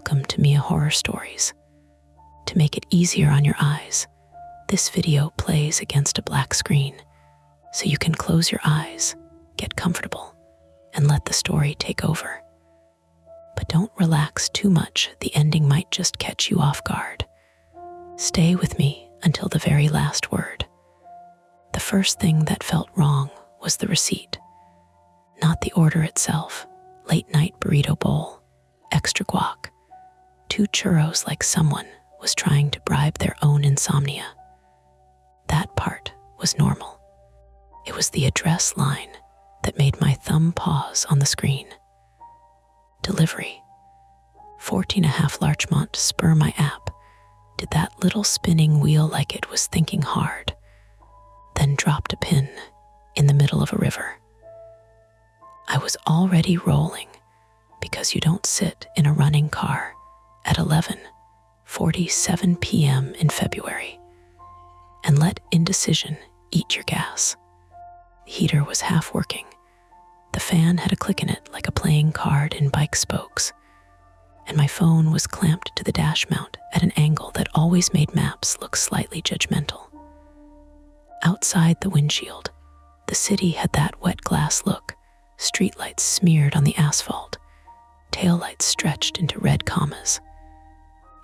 Welcome to Mia Horror Stories. To make it easier on your eyes, this video plays against a black screen, so you can close your eyes, get comfortable, and let the story take over. But don't relax too much, the ending might just catch you off guard. Stay with me until the very last word. The first thing that felt wrong was the receipt. Not the order itself. Late night burrito bowl, extra guac, 2 churros, like someone was trying to bribe their own insomnia. That part was normal. It was the address line that made my thumb pause on the screen. Delivery. 14.5 Larchmont Spur. My app did that little spinning wheel like it was thinking hard, then dropped a pin in the middle of a river. I was already rolling, because you don't sit in a running car at 11:47 p.m. in February and let indecision eat your gas. The heater was half working. The fan had a click in it like a playing card in bike spokes, and my phone was clamped to the dash mount at an angle that always made maps look slightly judgmental. Outside the windshield, the city had that wet glass look, streetlights smeared on the asphalt, taillights stretched into red commas.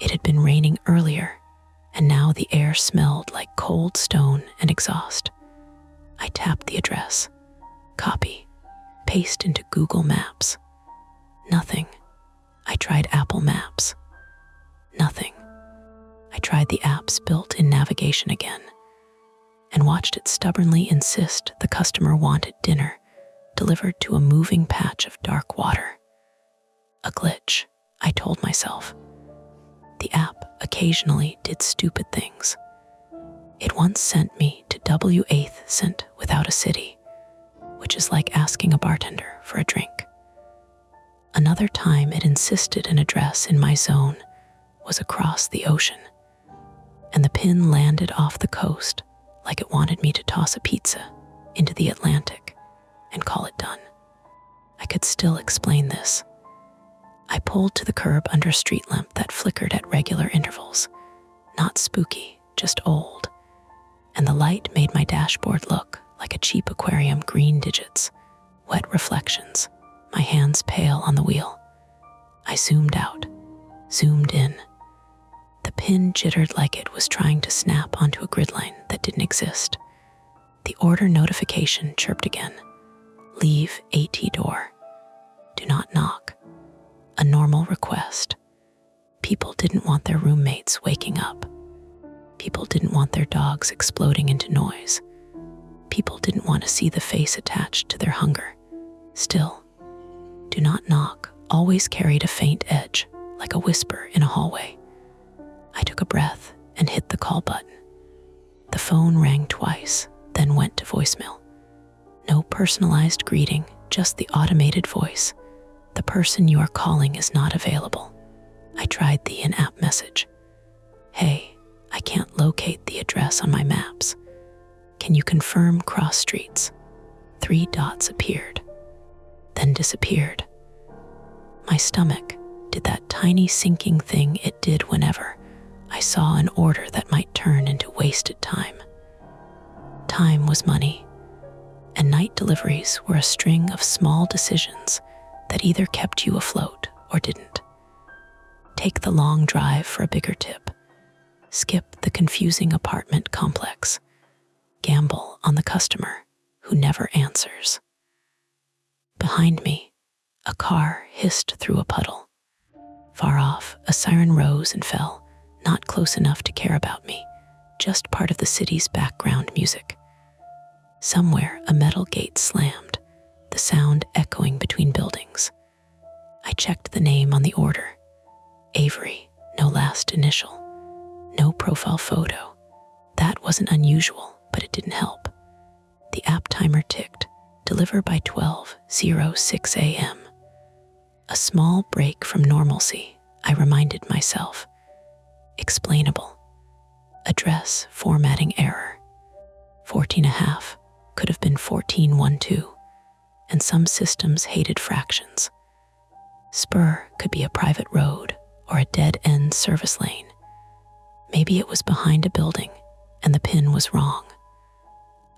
It had been raining earlier, and now the air smelled like cold stone and exhaust. I tapped the address, copy, paste into Google Maps. Nothing. I tried Apple Maps. Nothing. I tried the app's built-in navigation again, and watched it stubbornly insist the customer wanted dinner delivered to a moving patch of dark water. A glitch, I told myself. The app occasionally did stupid things. It once sent me to W8th Cent without a city, which is like asking a bartender for a drink. Another time it insisted an address in my zone was across the ocean, and the pin landed off the coast like it wanted me to toss a pizza into the Atlantic and call it done. I could still explain this. I pulled to the curb under a street lamp that flickered at regular intervals. Not spooky, just old. And the light made my dashboard look like a cheap aquarium, green digits, wet reflections, my hands pale on the wheel. I zoomed out, zoomed in. The pin jittered like it was trying to snap onto a grid line that didn't exist. The order notification chirped again. Leave AT door. Do not knock. A normal request. People didn't want their roommates waking up. People didn't want their dogs exploding into noise. People didn't want to see the face attached to their hunger. Still, do not knock always carried a faint edge, like a whisper in a hallway. I took a breath and hit the call button. The phone rang twice, then went to voicemail. No personalized greeting, just the automated voice. The person you are calling is not available. I tried the in-app message. Hey, I can't locate the address on my maps. Can you confirm cross streets? 3 dots appeared, then disappeared. My stomach did that tiny sinking thing it did whenever I saw an order that might turn into wasted time. Time was money, and night deliveries were a string of small decisions that either kept you afloat or didn't. Take the long drive for a bigger tip. Skip the confusing apartment complex. Gamble on the customer who never answers. Behind me, a car hissed through a puddle. Far off, a siren rose and fell, not close enough to care about me, just part of the city's background music. Somewhere, a metal gate slammed, the sound echoing between buildings. I checked the name on the order. Avery, no last initial, no profile photo. That wasn't unusual, but it didn't help. The app timer ticked, deliver by 12:06 a.m. A small break from normalcy, I reminded myself. Explainable. Address formatting error. 14.5 could have been 14.12, and some systems hated fractions. Spur could be a private road or a dead-end service lane. Maybe it was behind a building and the pin was wrong.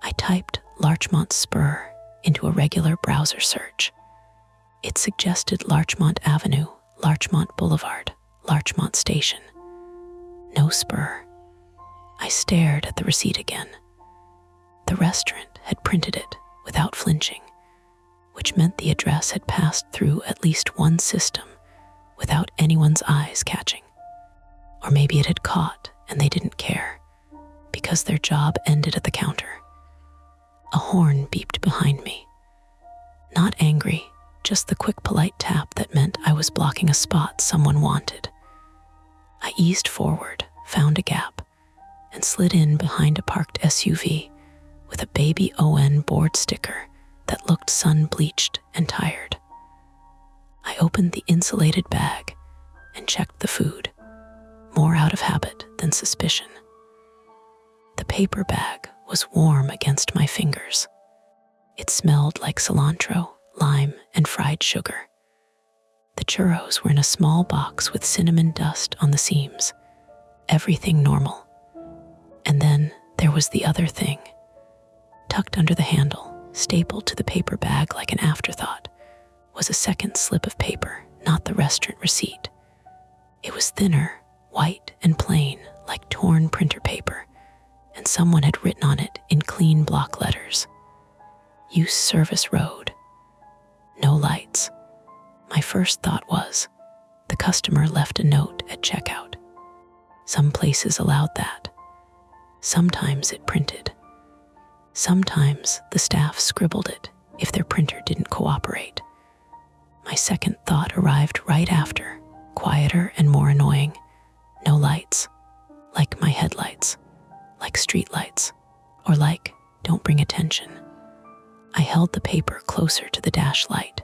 I typed Larchmont Spur into a regular browser search. It suggested Larchmont Avenue, Larchmont Boulevard, Larchmont Station. No spur. I stared at the receipt again. The restaurant had printed it without flinching, which meant the address had passed through at least one system without anyone's eyes catching. Or maybe it had caught and they didn't care, because their job ended at the counter. A horn beeped behind me. Not angry, just the quick polite tap that meant I was blocking a spot someone wanted. I eased forward, found a gap, and slid in behind a parked SUV with a Baby ON board sticker that looked sun-bleached and tired. I opened the insulated bag and checked the food, more out of habit than suspicion. The paper bag was warm against my fingers. It smelled like cilantro, lime, and fried sugar. The churros were in a small box with cinnamon dust on the seams. Everything normal. And then there was the other thing. Tucked under the handle, stapled to the paper bag like an afterthought, was a second slip of paper, not the restaurant receipt. It was thinner, white and plain, like torn printer paper, and someone had written on it in clean block letters. Use Service Road. No lights. My first thought was, the customer left a note at checkout. Some places allowed that. Sometimes it printed. Sometimes the staff scribbled it if their printer didn't cooperate. My second thought arrived right after, quieter and more annoying. No lights. Like my headlights. Like street lights. Or like, don't bring attention. I held the paper closer to the dash light.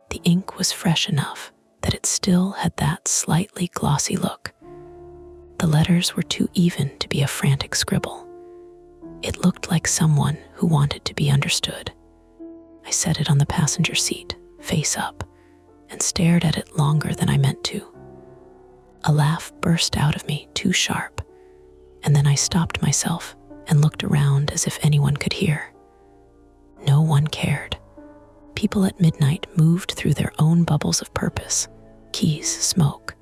The ink was fresh enough that it still had that slightly glossy look. The letters were too even to be a frantic scribble. It looked like someone who wanted to be understood. I set it on the passenger seat, face up, and stared at it longer than I meant to. A laugh burst out of me, too sharp, and then I stopped myself and looked around as if anyone could hear. No one cared. People at midnight moved through their own bubbles of purpose, keys, smoke,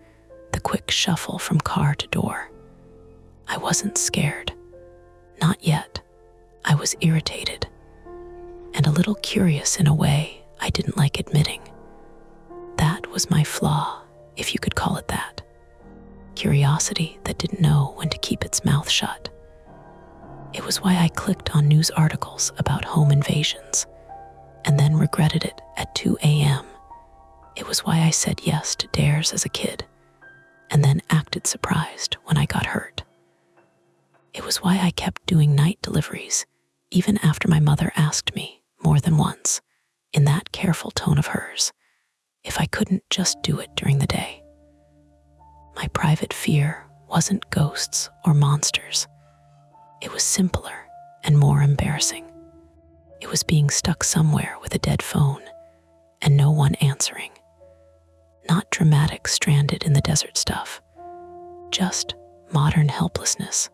the quick shuffle from car to door. I wasn't scared. Not yet. I was irritated. And a little curious in a way I didn't like admitting. That was my flaw, if you could call it that. Curiosity that didn't know when to keep its mouth shut. It was why I clicked on news articles about home invasions, and then regretted it at 2 a.m. It was why I said yes to dares as a kid, and then acted surprised when I got hurt. It was why I kept doing night deliveries, even after my mother asked me, more than once, in that careful tone of hers, if I couldn't just do it during the day. My private fear wasn't ghosts or monsters. It was simpler and more embarrassing. It was being stuck somewhere with a dead phone and no one answering. Not dramatic stranded in the desert stuff, just modern helplessness.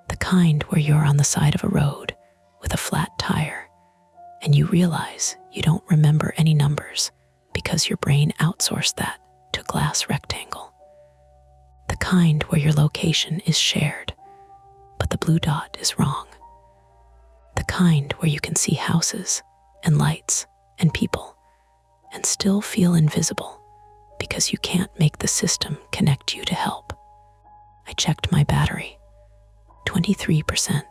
The kind where you're on the side of a road with a flat tire and you realize you don't remember any numbers because your brain outsourced that to a glass rectangle. The kind where your location is shared, but the blue dot is wrong. The kind where you can see houses and lights and people and still feel invisible because you can't make the system connect you to help. I checked my battery. 23%.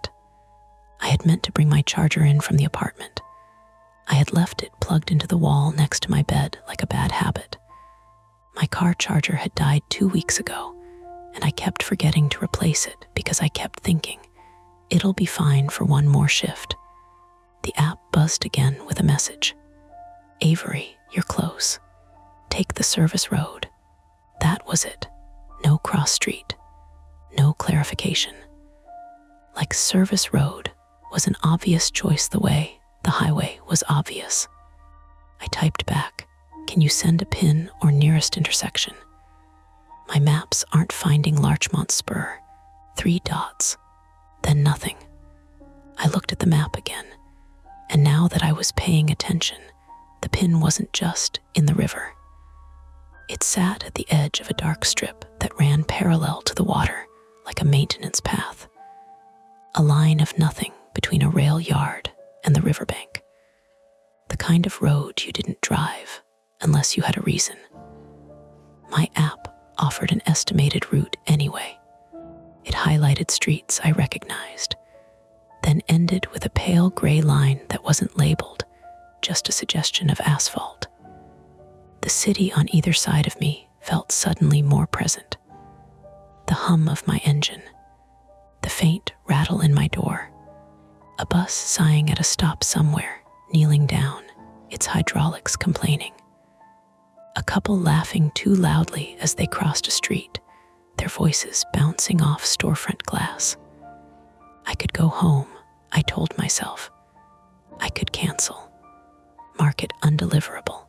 I had meant to bring my charger in from the apartment. I had left it plugged into the wall next to my bed like a bad habit. My car charger had died 2 weeks ago, and I kept forgetting to replace it because I kept thinking, it'll be fine for one more shift. The app buzzed again with a message. Avery, you're close. Take the service road. That was it. No cross street. No clarification. Like service road was an obvious choice the way the highway was obvious. I typed back, can you send a pin or nearest intersection? My maps aren't finding Larchmont Spur. 3 dots, then nothing. I looked at the map again, and now that I was paying attention, the pin wasn't just in the river. It sat at the edge of a dark strip that ran parallel to the water, like a maintenance path. A line of nothing between a rail yard and the riverbank. The kind of road you didn't drive unless you had a reason. My app offered an estimated route anyway. It highlighted streets I recognized, then ended with a pale gray line that wasn't labeled, just a suggestion of asphalt. The city on either side of me felt suddenly more present. The hum of my engine, the faint rattle in my door, a bus sighing at a stop somewhere, kneeling down, its hydraulics complaining. A couple laughing too loudly as they crossed a street, their voices bouncing off storefront glass. I could go home, I told myself. I could cancel. Mark it undeliverable.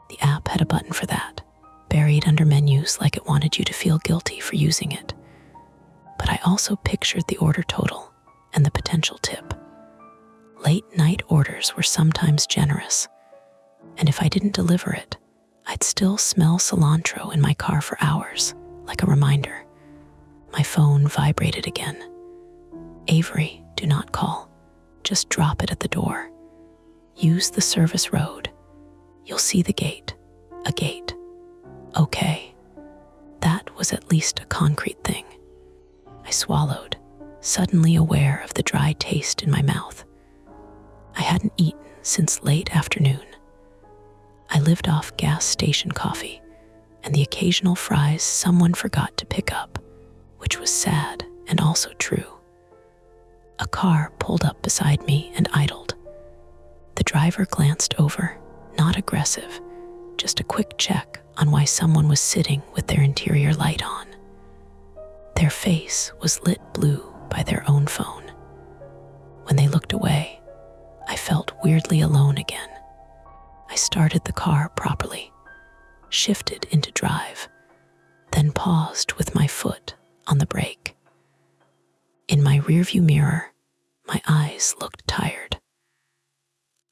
The app had a button for that, buried under menus like it wanted you to feel guilty for using it. But I also pictured the order total and the potential tip. Late night orders were sometimes generous, and if I didn't deliver it, I'd still smell cilantro in my car for hours, like a reminder. My phone vibrated again. Avery, do not call. Just drop it at the door. Use the service road. You'll see the gate. A gate. Okay. That was at least a concrete thing. I swallowed, suddenly aware of the dry taste in my mouth. I hadn't eaten since late afternoon. I lived off gas station coffee and the occasional fries someone forgot to pick up, which was sad and also true. A car pulled up beside me and idled. The driver glanced over, not aggressive, just a quick check on why someone was sitting with their interior light on. Their face was lit blue by their own phone. When they looked away, I felt weirdly alone again. I started the car properly, shifted into drive, then paused with my foot on the brake. In my rearview mirror, my eyes looked tired.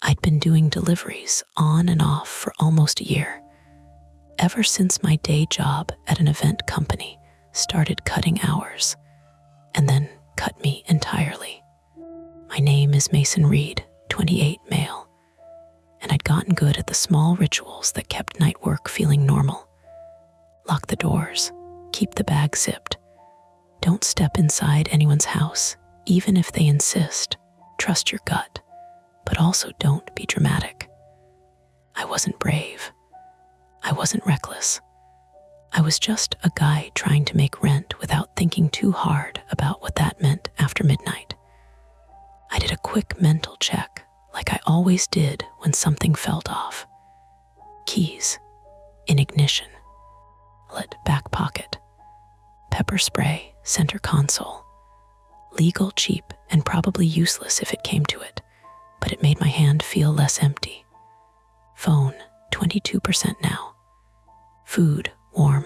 I'd been doing deliveries on and off for almost a year, ever since my day job at an event company started cutting hours, and then cut me entirely. My name is Mason Reed, 28, male, and I'd gotten good at the small rituals that kept night work feeling normal. Lock the doors, keep the bag zipped, don't step inside anyone's house, even if they insist. Trust your gut, but also don't be dramatic. I wasn't brave. I wasn't reckless. I was just a guy trying to make rent without thinking too hard about what that meant after midnight. I did a quick mental check, like I always did when something felt off. Keys, in ignition, lit back pocket, pepper spray, center console. Legal, cheap, and probably useless if it came to it, but it made my hand feel less empty. Phone, 22% now. Food, warm.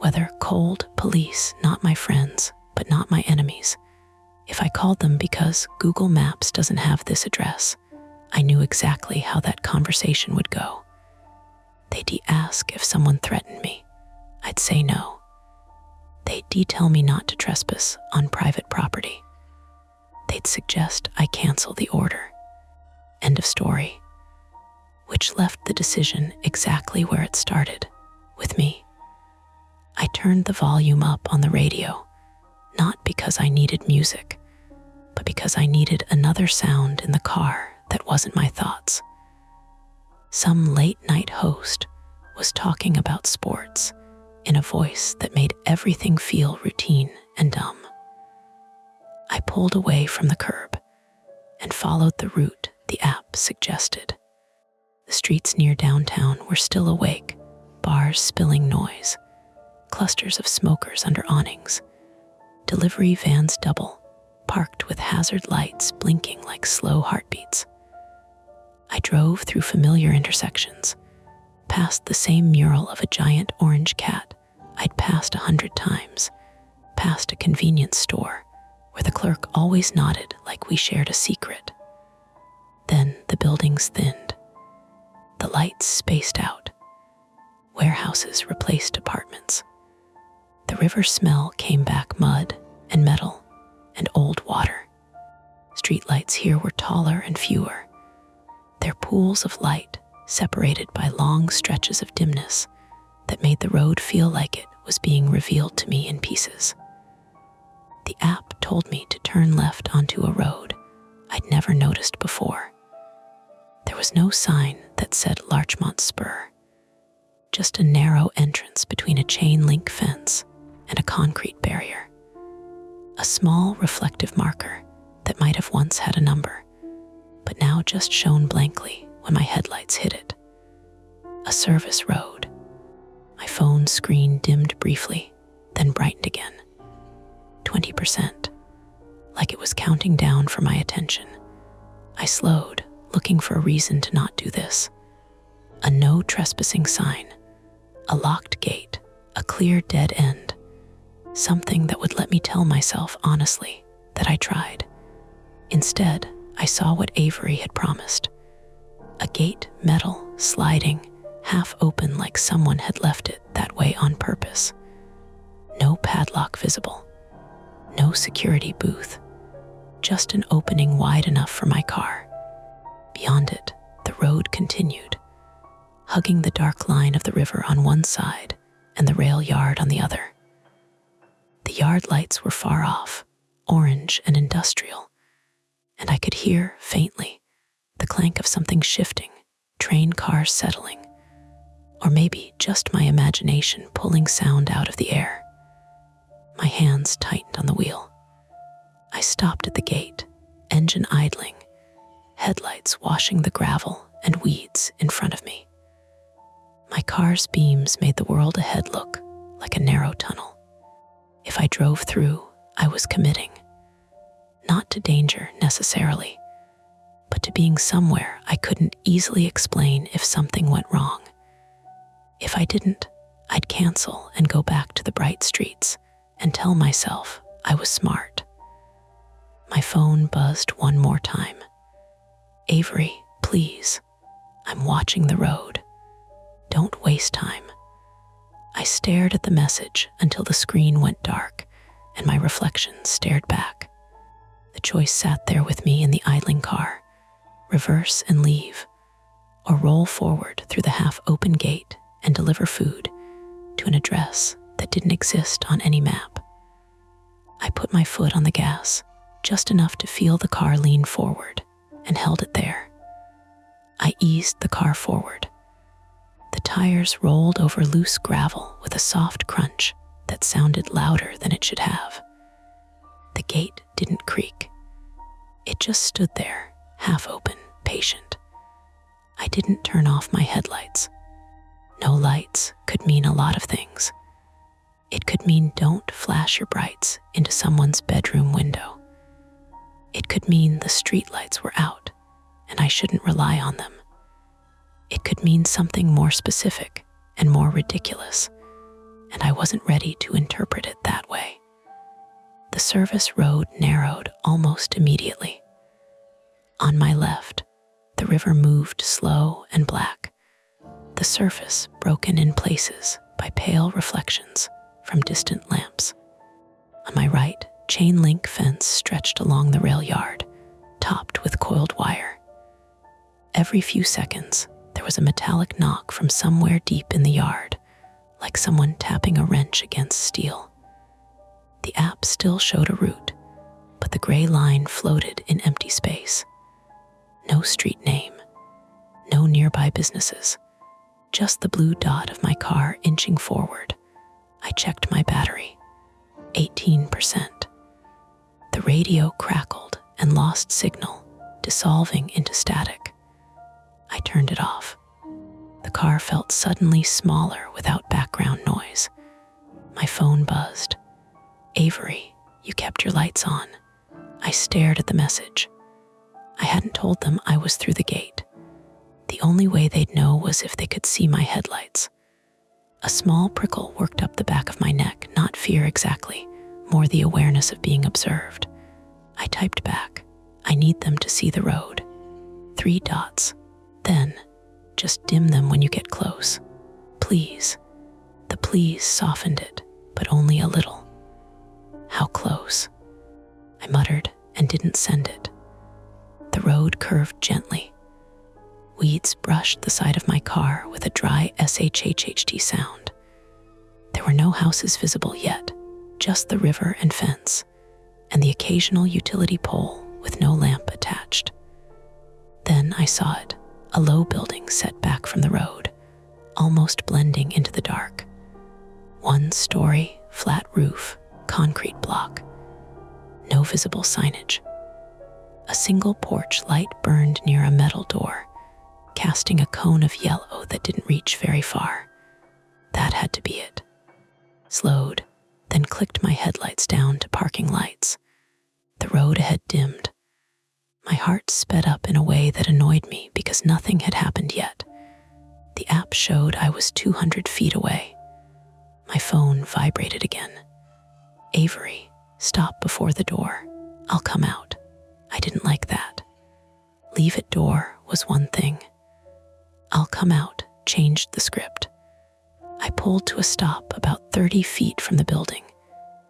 Weather, cold. Police, not my friends, but not my enemies. If I called them because Google Maps doesn't have this address, I knew exactly how that conversation would go. They'd ask if someone threatened me. I'd say no. They'd tell me not to trespass on private property. They'd suggest I cancel the order. End of story. Which left the decision exactly where it started, with me. I turned the volume up on the radio, not because I needed music, but because I needed another sound in the car that wasn't my thoughts. Some late-night host was talking about sports in a voice that made everything feel routine and dumb. I pulled away from the curb and followed the route the app suggested. The streets near downtown were still awake, bars spilling noise, clusters of smokers under awnings, delivery vans double, parked with hazard lights blinking like slow heartbeats. I drove through familiar intersections, past the same mural of a giant orange cat I'd passed 100 times, past a convenience store where the clerk always nodded like we shared a secret. Then the buildings thinned. The lights spaced out. Warehouses replaced apartments. The river smell came back, mud and metal and old water. Streetlights here were taller and fewer, their pools of light separated by long stretches of dimness that made the road feel like it was being revealed to me in pieces. The app told me to turn left onto a road I'd never noticed before. There was no sign that said Larchmont Spur, just a narrow entrance between a chain-link fence and a concrete barrier. A small reflective marker that might have once had a number, but now just shone blankly when my headlights hit it. A service road. My phone screen dimmed briefly, then brightened again. 20%, like it was counting down for my attention. I slowed, looking for a reason to not do this. A no trespassing sign, a locked gate, a clear dead end. Something that would let me tell myself honestly that I tried. Instead, I saw what Avery had promised. A gate, metal, sliding, half open like someone had left it that way on purpose. No padlock visible. No security booth. Just an opening wide enough for my car. Beyond it, the road continued, hugging the dark line of the river on one side and the rail yard on the other. The yard lights were far off, orange and industrial, and I could hear, faintly, the clank of something shifting, train cars settling, or maybe just my imagination pulling sound out of the air. My hands tightened on the wheel. I stopped at the gate, engine idling, headlights washing the gravel and weeds in front of me. My car's beams made the world ahead look like a narrow tunnel. If I drove through, I was committing. Not to danger necessarily, but to being somewhere I couldn't easily explain if something went wrong. If I didn't, I'd cancel and go back to the bright streets and tell myself I was smart. My phone buzzed one more time. Avery, please. I'm watching the road. Don't waste time. I stared at the message until the screen went dark and my reflection stared back. The choice sat there with me in the idling car, reverse and leave, or roll forward through the half-open gate and deliver food to an address that didn't exist on any map. I put my foot on the gas, just enough to feel the car lean forward, and held it there. I eased the car forward. The tires rolled over loose gravel with a soft crunch that sounded louder than it should have. The gate didn't creak. It just stood there, half open, patient. I didn't turn off my headlights. No lights could mean a lot of things. It could mean don't flash your brights into someone's bedroom window. It could mean the streetlights were out and I shouldn't rely on them. It could mean something more specific and more ridiculous, and I wasn't ready to interpret it that way. The service road narrowed almost immediately. On my left, the river moved slow and black, the surface broken in places by pale reflections from distant lamps. On my right, chain-link fence stretched along the rail yard, topped with coiled wire. Every few seconds, there was a metallic knock from somewhere deep in the yard, like someone tapping a wrench against steel. The app still showed a route, but the gray line floated in empty space. No street name, no nearby businesses, just the blue dot of my car inching forward. I checked my battery. 18%. The radio crackled and lost signal, dissolving into static. I turned it off. The car felt suddenly smaller without background noise. My phone buzzed. Avery, you kept your lights on. I stared at the message. I hadn't told them I was through the gate. The only way they'd know was if they could see my headlights. A small prickle worked up the back of my neck, not fear exactly, more the awareness of being observed. I typed back, "I need them to see the road." 3 dots. Then, "Just dim them when you get close. Please." The please softened it, but only a little. "How close?" I muttered and didn't send it. The road curved gently. Weeds brushed the side of my car with a dry shhht sound. There were no houses visible yet, just the river and fence, and the occasional utility pole with no lamp attached. Then I saw it, a low building set back from the road, almost blending into the dark. 1 story, flat roof, concrete block. No visible signage. A single porch light burned near a metal door, casting a cone of yellow that didn't reach very far. That had to be it. Slowed, then clicked my headlights down to parking lights. The road ahead dimmed. My heart sped up in a way that annoyed me because nothing had happened yet. The app showed I was 200 feet away. My phone vibrated again. "Avery, stop before the door. I'll come out." I didn't like that. "Leave it door" was one thing. "I'll come out" changed the script. I pulled to a stop about 30 feet from the building,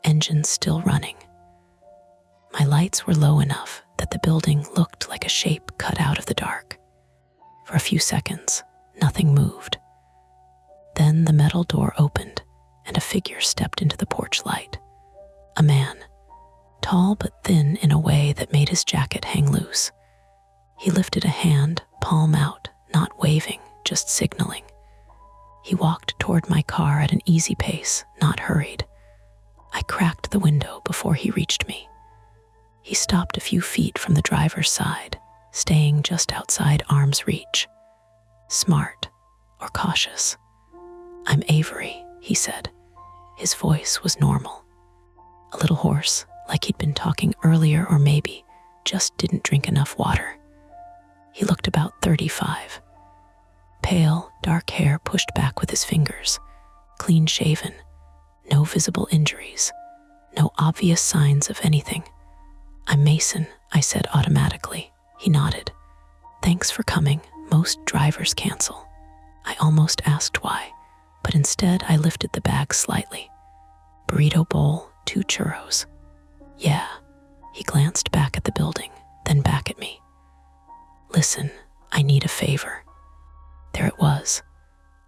engines still running. My lights were low enough that the building looked like a shape cut out of the dark. For a few seconds, nothing moved. Then the metal door opened and a figure stepped into the porch light. A man, tall but thin in a way that made his jacket hang loose. He lifted a hand, palm out, not waving, just signaling. He walked toward my car at an easy pace, not hurried. I cracked the window before he reached me. He stopped a few feet from the driver's side, staying just outside arm's reach. Smart or cautious. "I'm Avery," he said. His voice was normal. A little hoarse, like he'd been talking earlier or maybe just didn't drink enough water. He looked about 35. Pale, dark hair pushed back with his fingers, clean shaven, no visible injuries, no obvious signs of anything. "I'm Mason," I said automatically. He nodded. "Thanks for coming. Most drivers cancel." I almost asked why, but instead I lifted the bag slightly. "Burrito bowl, 2 churros." "Yeah." He glanced back at the building, then back at me. "Listen, I need a favor." There it was.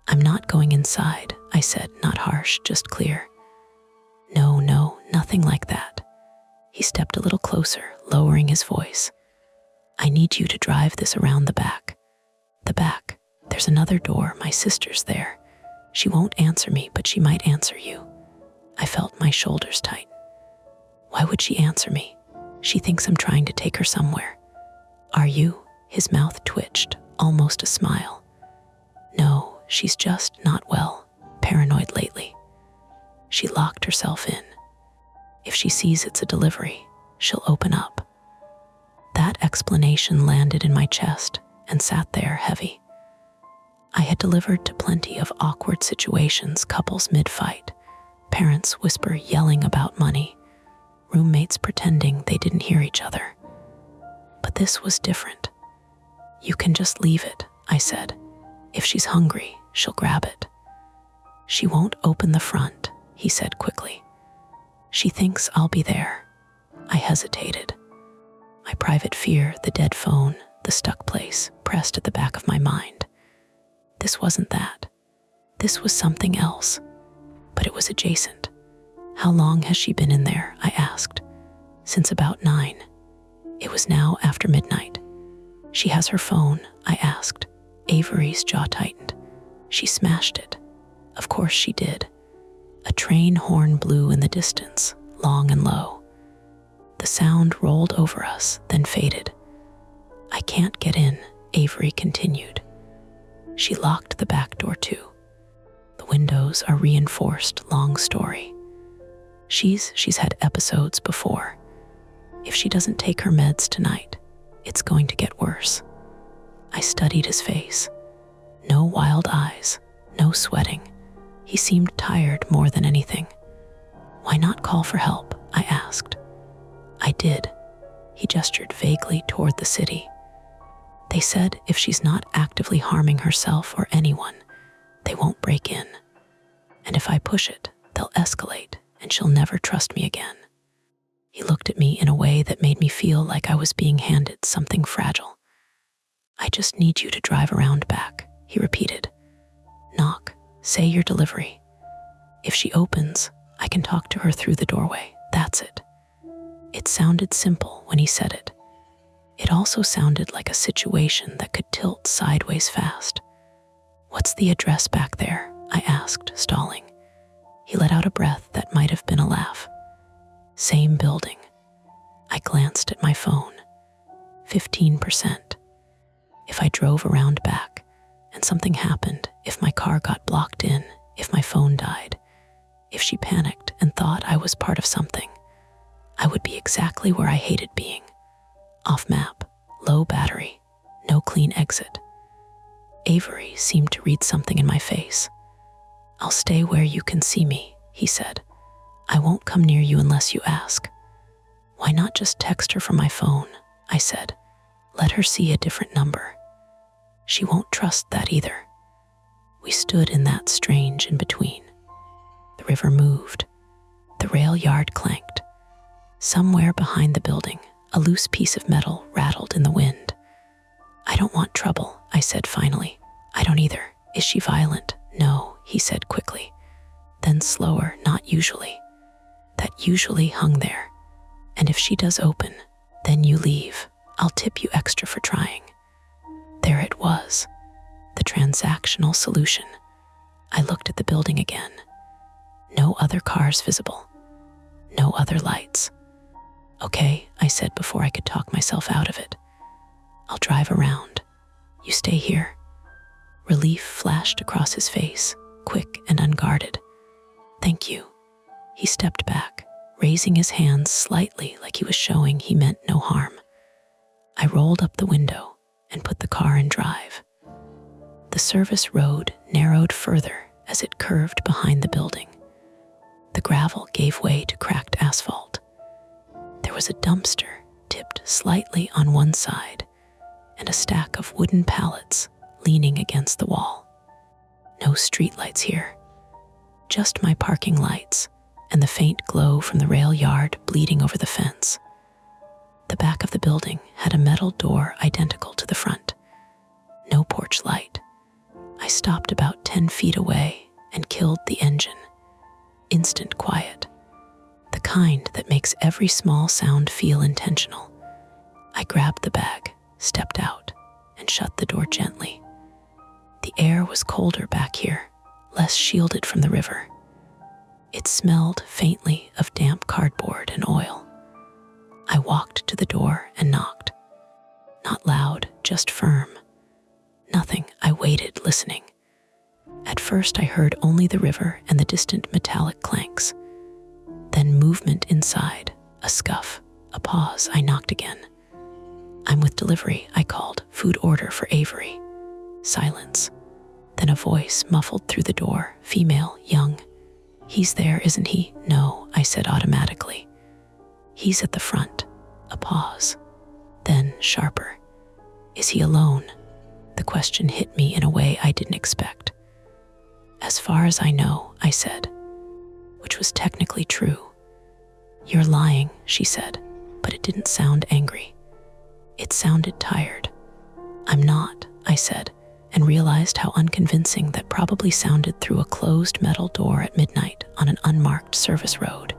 "I'm not going inside," I said, not harsh, just clear. No, nothing like that." He stepped a little closer, lowering his voice. "I need you to drive this around the back." "The back? There's another door. My sister's there. She won't answer me, but she might answer you." I felt my shoulders tighten. Why would she answer me? She thinks I'm trying to take her somewhere. "Are you?" His mouth twitched, almost a smile. "No, she's just not well, paranoid lately. She locked herself in. If she sees it's a delivery, she'll open up." That explanation landed in my chest and sat there heavy. I had delivered to plenty of awkward situations, couples mid-fight, parents whisper yelling about money, roommates pretending they didn't hear each other. But this was different. "You can just leave it," I said. "If she's hungry, she'll grab it." "She won't open the front," he said quickly. "She thinks I'll be there." I hesitated. My private fear, the dead phone, the stuck place, pressed at the back of my mind. This wasn't that. This was something else. But it was adjacent. "How long has she been in there?" I asked. "Since about 9. It was now after midnight." "She has her phone?" I asked. Avery's jaw tightened. "She smashed it." Of course she did. A train horn blew in the distance, long and low. The sound rolled over us, then faded. "I can't get in," Avery continued. "She locked the back door too. The windows are reinforced, long story. She's had episodes before. If she doesn't take her meds tonight, it's going to get worse." I studied his face. No wild eyes, no sweating. He seemed tired more than anything. "Why not call for help?" I asked. "I did." He gestured vaguely toward the city. "They said if she's not actively harming herself or anyone, they won't break in. And if I push it, they'll escalate and she'll never trust me again." He looked at me in a way that made me feel like I was being handed something fragile. "I just need you to drive around back," he repeated. "Knock, say your delivery. If she opens, I can talk to her through the doorway. That's it." It sounded simple when he said it. It also sounded like a situation that could tilt sideways fast. "What's the address back there?" I asked, stalling. He let out a breath that might have been a laugh. "Same building." I glanced at my phone. 15%. If I drove around back and something happened, if my car got blocked in, if my phone died, if she panicked and thought I was part of something, I would be exactly where I hated being. Off map, low battery, no clean exit. Avery seemed to read something in my face. "I'll stay where you can see me," he said. "I won't come near you unless you ask." "Why not just text her from my phone?" I said. "Let her see a different number." "She won't trust that either." We stood in that strange in-between. The river moved. The rail yard clanked. Somewhere behind the building, a loose piece of metal rattled in the wind. "I don't want trouble," I said finally. "I don't either. Is she violent?" "No," he said quickly. Then slower, "Not usually." That "usually" hung there. "And if she does open, then you leave. I'll tip you extra for trying." There it was, the transactional solution. I looked at the building again. No other cars visible. No other lights. "Okay," I said before I could talk myself out of it. "I'll drive around. You stay here." Relief flashed across his face, quick and unguarded. "Thank you." He stepped back, raising his hands slightly like he was showing he meant no harm. I rolled up the window and put the car in drive. The service road narrowed further as it curved behind the building. The gravel gave way to cracked asphalt. There was a dumpster tipped slightly on one side and a stack of wooden pallets leaning against the wall. No streetlights here, just my parking lights and the faint glow from the rail yard bleeding over the fence. The back of the building had a metal door identical to the front. No porch light. I stopped about 10 feet away and killed the engine. Instant quiet. The kind that makes every small sound feel intentional. I grabbed the bag, stepped out, and shut the door gently. The air was colder back here, less shielded from the river. It smelled faintly of damp cardboard and oil. I walked to the door and knocked. Not loud, just firm. Nothing. I waited, listening. At first I heard only the river and the distant metallic clanks. Then movement inside, a scuff, a pause. I knocked again. "I'm with delivery," I called. "Food order for Avery." Silence. Then a voice muffled through the door, female, young. "He's there, isn't he?" "No," I said automatically. "He's at the front." A pause. Then, sharper. "Is he alone?" The question hit me in a way I didn't expect. "As far as I know," I said, which was technically true. "You're lying," she said, but it didn't sound angry. It sounded tired. "I'm not," I said, and realized how unconvincing that probably sounded through a closed metal door at midnight on an unmarked service road.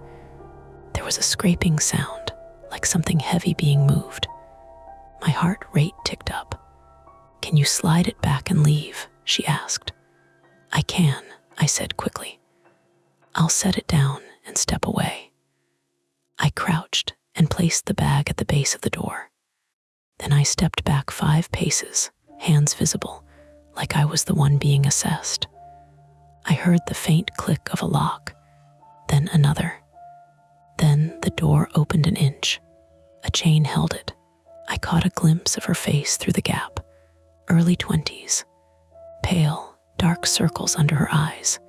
There was a scraping sound, like something heavy being moved. My heart rate ticked up. "Can you slide it back and leave?" she asked. "I can," I said quickly. "I'll set it down and step away." I crouched and placed the bag at the base of the door. Then I stepped back 5 paces, hands visible, like I was the one being assessed. I heard the faint click of a lock, then another. Then the door opened an inch. A chain held it. I caught a glimpse of her face through the gap. Early 20s. Pale, dark circles under her eyes.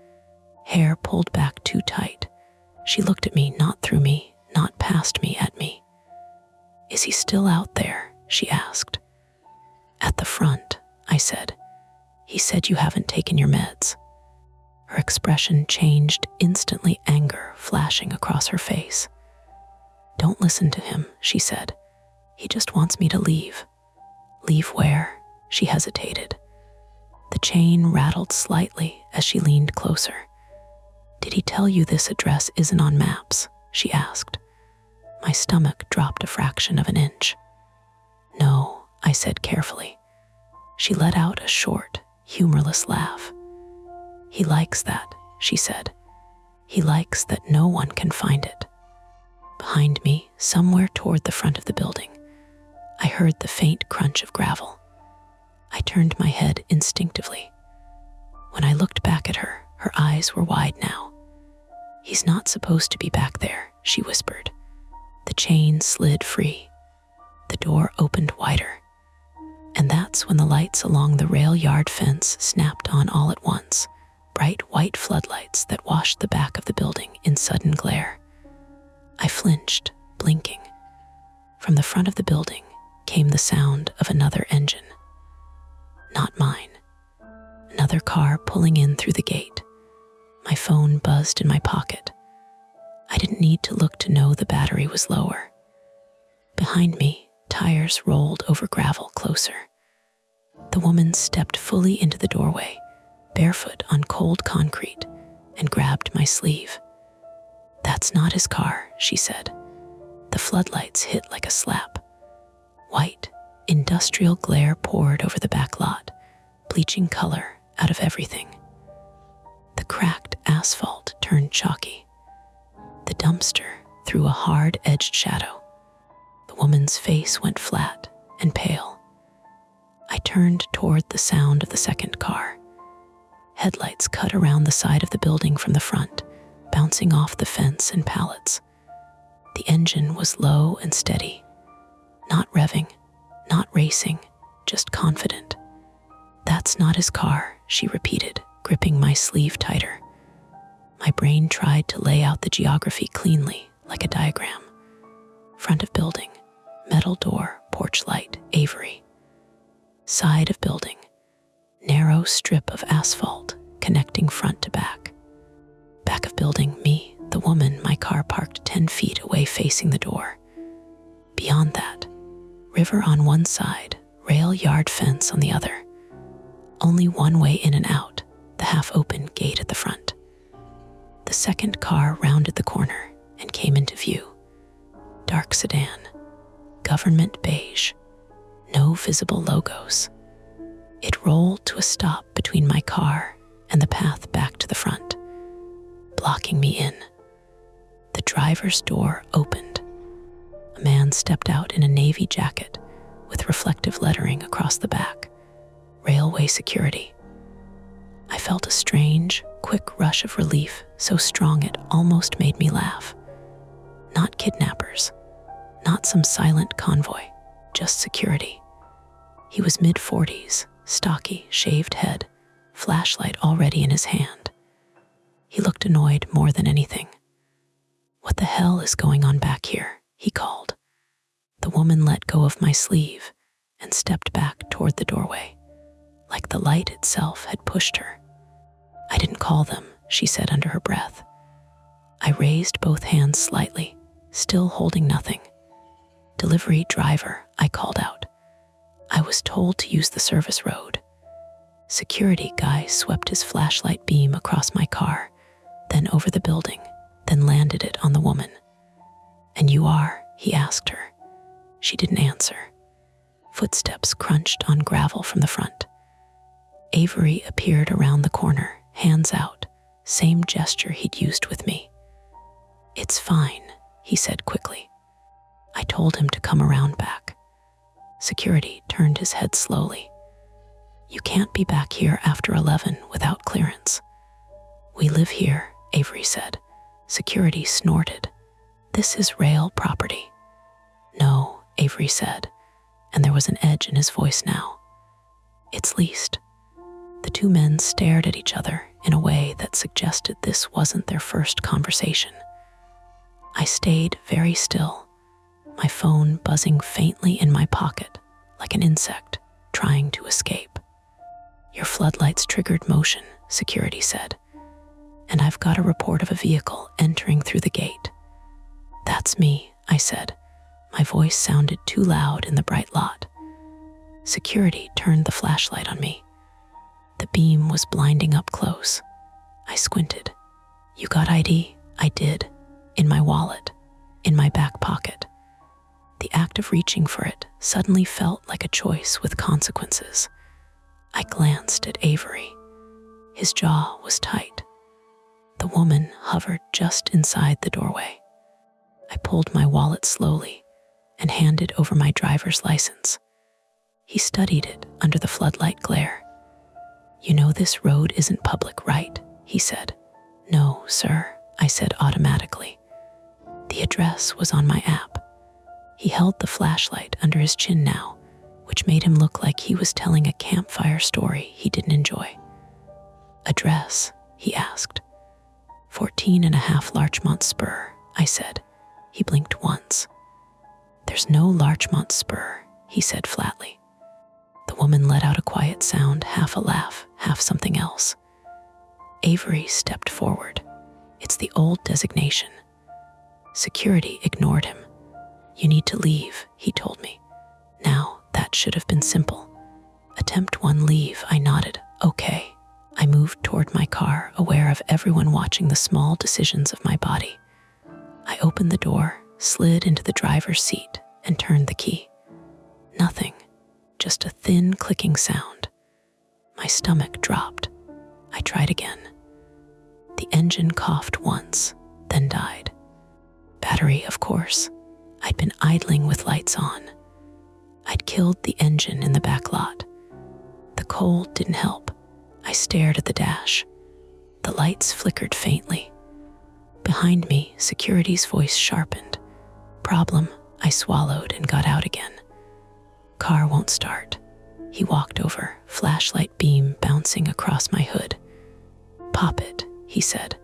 hair pulled back too tight. She looked at me, not through me, not past me, at me. "Is he still out there?" she asked. "At the front," I said. "He said you haven't taken your meds." Her expression changed instantly, anger flashing across her face. "Don't listen to him," she said. "He just wants me to leave." "Leave where?" She hesitated. The chain rattled slightly as she leaned closer. "Did he tell you this address isn't on maps?" she asked. My stomach dropped a fraction of an inch. "No," I said carefully. She let out a short, humorless laugh. "He likes that," she said. "He likes that no one can find it." Behind me, somewhere toward the front of the building, I heard the faint crunch of gravel. I turned my head instinctively. When I looked back at her, her eyes were wide now. "He's not supposed to be back there," she whispered. The chain slid free. The door opened wider. And that's when the lights along the rail yard fence snapped on all at once, bright white floodlights that washed the back of the building in sudden glare. I flinched, blinking. From the front of the building came the sound of another engine. Not mine. Another car pulling in through the gate. My phone buzzed in my pocket. I didn't need to look to know the battery was lower. Behind me, tires rolled over gravel closer. The woman stepped fully into the doorway, barefoot on cold concrete, and grabbed my sleeve. "That's not his car," she said. The floodlights hit like a slap. White, industrial glare poured over the back lot, bleaching color out of everything. The cracked asphalt turned chalky. The dumpster threw a hard-edged shadow. The woman's face went flat and pale. I turned toward the sound of the second car. Headlights cut around the side of the building from the front, bouncing off the fence and pallets. The engine was low and steady, not revving, not racing, just confident. "That's not his car," she repeated, gripping my sleeve tighter. My brain tried to lay out the geography cleanly, like a diagram. Front of building, metal door, porch light, Avery. Side of building, narrow strip of asphalt connecting front to back. Back of building, me, the woman, my car parked 10 feet away facing the door. Beyond that, river on one side, rail yard fence on the other. Only one way in and out, the half-open gate at the front. The second car rounded the corner and came into view. Dark sedan, government beige, no visible logos. It rolled to a stop between my car and the path back to the front, blocking me in. The driver's door opened. A man stepped out in a navy jacket with reflective lettering across the back. Railway security. I felt a strange, quick rush of relief, so strong it almost made me laugh. Not kidnappers, not some silent convoy, just security. He was mid-40s, stocky, shaved head, flashlight already in his hand. He looked annoyed more than anything. "What the hell is going on back here?" he called. The woman let go of my sleeve and stepped back toward the doorway, like the light itself had pushed her. "I didn't call them," she said under her breath. I raised both hands slightly, still holding nothing. "Delivery driver," I called out. "I was told to use the service road." Security guy swept his flashlight beam across my car, then over the building, then landed it on the woman. "And you are?" he asked her. She didn't answer. Footsteps crunched on gravel from the front. Avery appeared around the corner, hands out, same gesture he'd used with me. "It's fine," he said quickly. I told him to come around back. Security turned his head slowly. "You can't be back here after 11 without clearance." "We live here," Avery said. Security snorted. "This is rail property." "No," Avery said, and there was an edge in his voice now. "It's leased." The two men stared at each other in a way that suggested this wasn't their first conversation. I stayed very still, my phone buzzing faintly in my pocket like an insect trying to escape. "Your floodlights triggered motion," security said, "and I've got a report of a vehicle entering through the gate." "That's me," I said. My voice sounded too loud in the bright lot. Security turned the flashlight on me. The beam was blinding up close. I squinted. "You got ID?" "I did. In my wallet. In my back pocket." The act of reaching for it suddenly felt like a choice with consequences. I glanced at Avery. His jaw was tight. The woman hovered just inside the doorway. I pulled my wallet slowly and handed over my driver's license. He studied it under the floodlight glare. "You know this road isn't public, right?" he said. "No, sir," I said automatically. The address was on my app. He held the flashlight under his chin now, which made him look like he was telling a campfire story he didn't enjoy. "Address?" he asked. 14.5 Larchmont Spur, I said. He blinked once. "There's no Larchmont Spur," he said flatly. The woman let out a quiet sound, half a laugh, half something else. Avery stepped forward. "It's the old designation." Security ignored him. "You need to leave," he told me. Now, that should have been simple. "Attempt 1, leave," I nodded. "Okay." I moved toward my car, aware of everyone watching the small decisions of my body. I opened the door, slid into the driver's seat, and turned the key. Nothing, just a thin clicking sound. My stomach dropped. I tried again. The engine coughed once, then died. Battery, of course. I'd been idling with lights on. I'd killed the engine in the back lot. The cold didn't help. I stared at the dash. The lights flickered faintly. Behind me, security's voice sharpened. "Problem," I swallowed and got out again. "Car won't start." He walked over, flashlight beam bouncing across my hood. "Pop it," he said.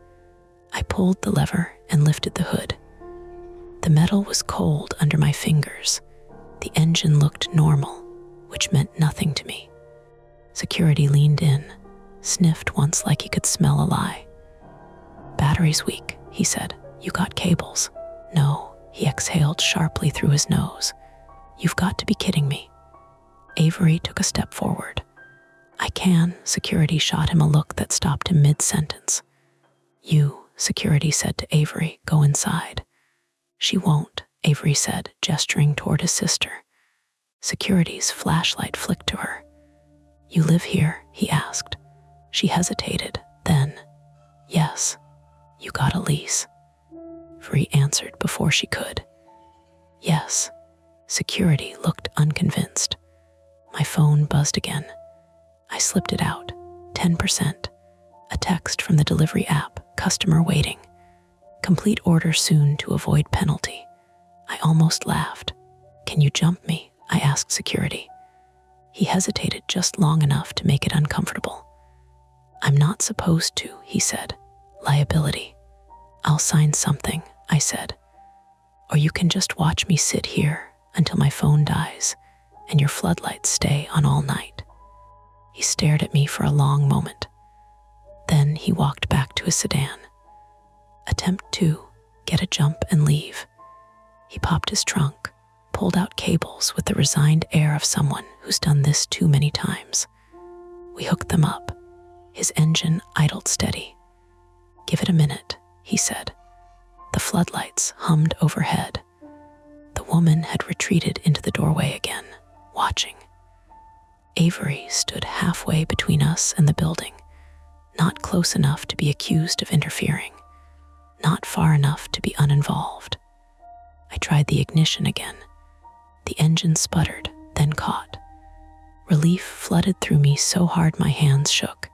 I pulled the lever and lifted the hood. The metal was cold under my fingers. The engine looked normal, which meant nothing to me. Security leaned in, sniffed once like he could smell a lie. "Battery's weak," he said. "You got cables?" "No," he exhaled sharply through his nose. "You've got to be kidding me." Avery took a step forward. "I can," security shot him a look that stopped him mid-sentence. "You," security said to Avery, "go inside." "She won't," Avery said, gesturing toward his sister. Security's flashlight flicked to her. "You live here?" he asked. She hesitated, then, "Yes." "You got a lease?" Free answered before she could. "Yes." Security looked unconvinced. My phone buzzed again. I slipped it out. 10%. A text from the delivery app, customer waiting. Complete order soon to avoid penalty. I almost laughed. "Can you jump me?" I asked security. He hesitated just long enough to make it uncomfortable. "I'm not supposed to," he said. "Liability." "I'll sign something," I said. "Or you can just watch me sit here until my phone dies and your floodlights stay on all night." He stared at me for a long moment. Then he walked back to his sedan. "Attempt 2, get a jump and leave." He popped his trunk, pulled out cables with the resigned air of someone who's done this too many times. We hooked them up. His engine idled steady. "Give it a minute," he said. The floodlights hummed overhead. The woman had retreated into the doorway again, watching. Avery stood halfway between us and the building, not close enough to be accused of interfering, not far enough to be uninvolved. I tried the ignition again. The engine sputtered, then caught. Relief flooded through me so hard my hands shook.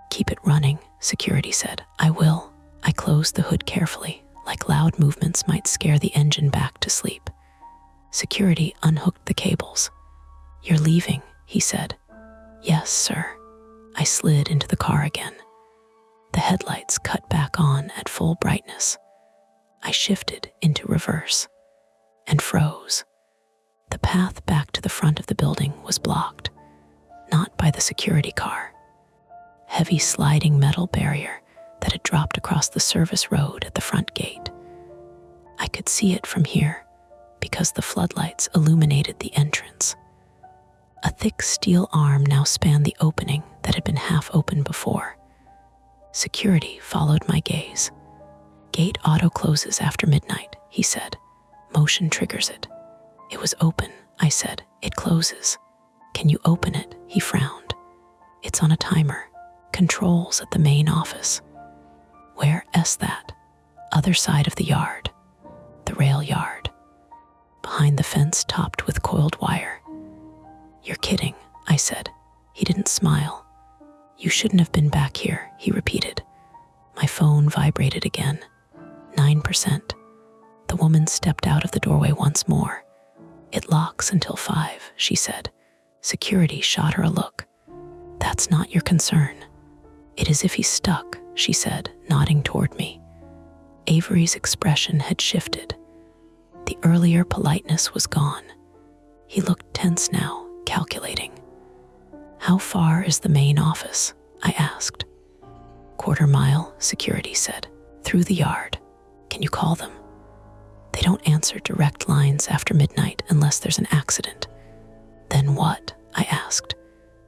"Keep it running," security said. "I will." I closed the hood carefully, like loud movements might scare the engine back to sleep. Security unhooked the cables. "You're leaving," he said. "Yes, sir." I slid into the car again. The headlights cut back on at full brightness. I shifted into reverse and froze. The path back to the front of the building was blocked, not by the security car. Heavy sliding metal barrier that had dropped across the service road at the front gate. I could see it from here because the floodlights illuminated the entrance. A thick steel arm now spanned the opening that had been half open before. Security followed my gaze. Gate auto closes after midnight, he said. Motion triggers it. It was open, I said. It closes. Can you open it? He frowned. It's on a timer. Controls at the main office. Where's that? Other side of the yard. The rail yard. Behind the fence topped with coiled wire. You're kidding, I said. He didn't smile. You shouldn't have been back here, he repeated. My phone vibrated again. 9%. The woman stepped out of the doorway once more. It locks until 5, she said. Security shot her a look. That's not your concern. It is if he's stuck, she said, nodding toward me. Avery's expression had shifted. The earlier politeness was gone. He looked tense now, calculating. How far is the main office? I asked. Quarter mile, security said. Through the yard. Can you call them? They don't answer direct lines after midnight unless there's an accident. Then what? I asked.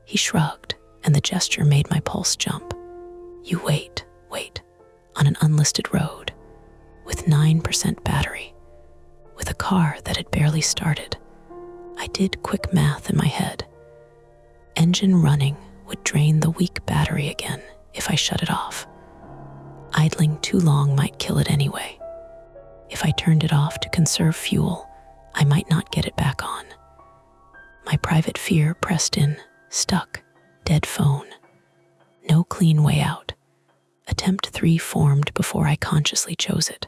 He shrugged, and the gesture made my pulse jump. You wait, on an unlisted road, with 9% battery, with a car that had barely started. I did quick math in my head. Engine running would drain the weak battery again if I shut it off. Idling too long might kill it anyway. If I turned it off to conserve fuel, I might not get it back on. My private fear pressed in, stuck, dead phone. No clean way out. Attempt 3 formed before I consciously chose it.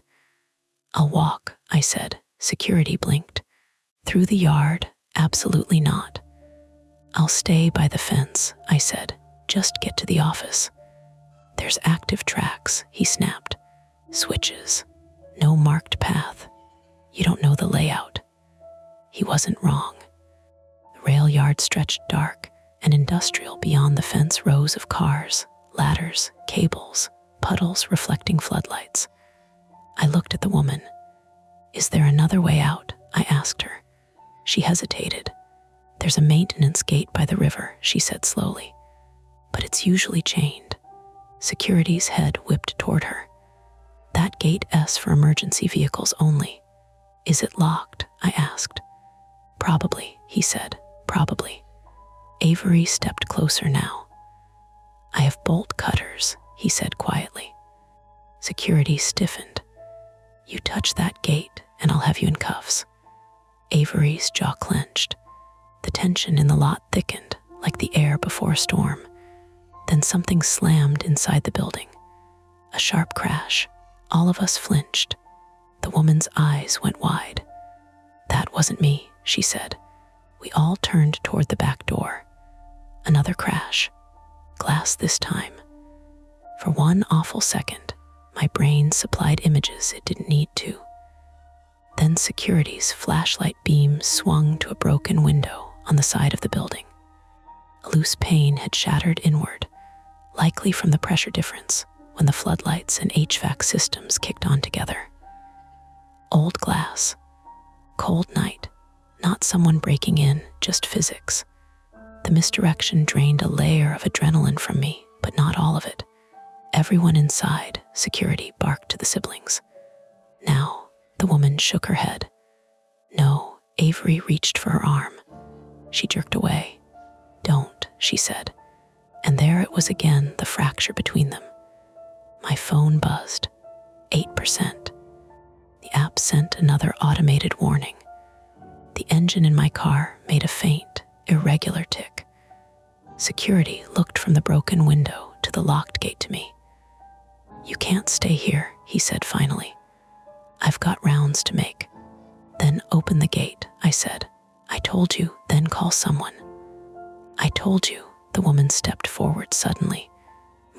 I'll walk, I said. Security blinked. Through the yard, absolutely not. I'll stay by the fence, I said. Just get to the office. There's active tracks, he snapped. Switches. No marked path. You don't know the layout. He wasn't wrong. The rail yard stretched dark and industrial beyond the fence, rows of cars, ladders, cables, puddles reflecting floodlights. I looked at the woman. Is there another way out? I asked her. She hesitated. There's a maintenance gate by the river, she said slowly. But it's usually chained. Security's head whipped toward her. That gate S for emergency vehicles only. Is it locked? I asked. Probably, he said. Probably. Avery stepped closer now. I have bolt cutters, he said quietly. Security stiffened. You touch that gate and I'll have you in cuffs. Avery's jaw clenched. The tension in the lot thickened like the air before a storm. Then something slammed inside the building. A sharp crash. All of us flinched. The woman's eyes went wide. That wasn't me, she said. We all turned toward the back door. Another crash. Glass this time. For one awful second, my brain supplied images it didn't need to. Then security's flashlight beam swung to a broken window on the side of the building. A loose pane had shattered inward, likely from the pressure difference when the floodlights and HVAC systems kicked on together. Old glass. Cold night. Not someone breaking in, just physics. The misdirection drained a layer of adrenaline from me, but not all of it. Everyone inside, security barked to the siblings. Now, the woman shook her head. No, Avery reached for her arm. She jerked away. Don't, she said. And there it was again, the fracture between them. My phone buzzed. 8%. The app sent another automated warning. The engine in my car made a faint, irregular tick. Security looked from the broken window to the locked gate to me. You can't stay here, he said finally. I've got rounds to make. Then open the gate, I said. I told you, then call someone. I told you, The woman stepped forward suddenly,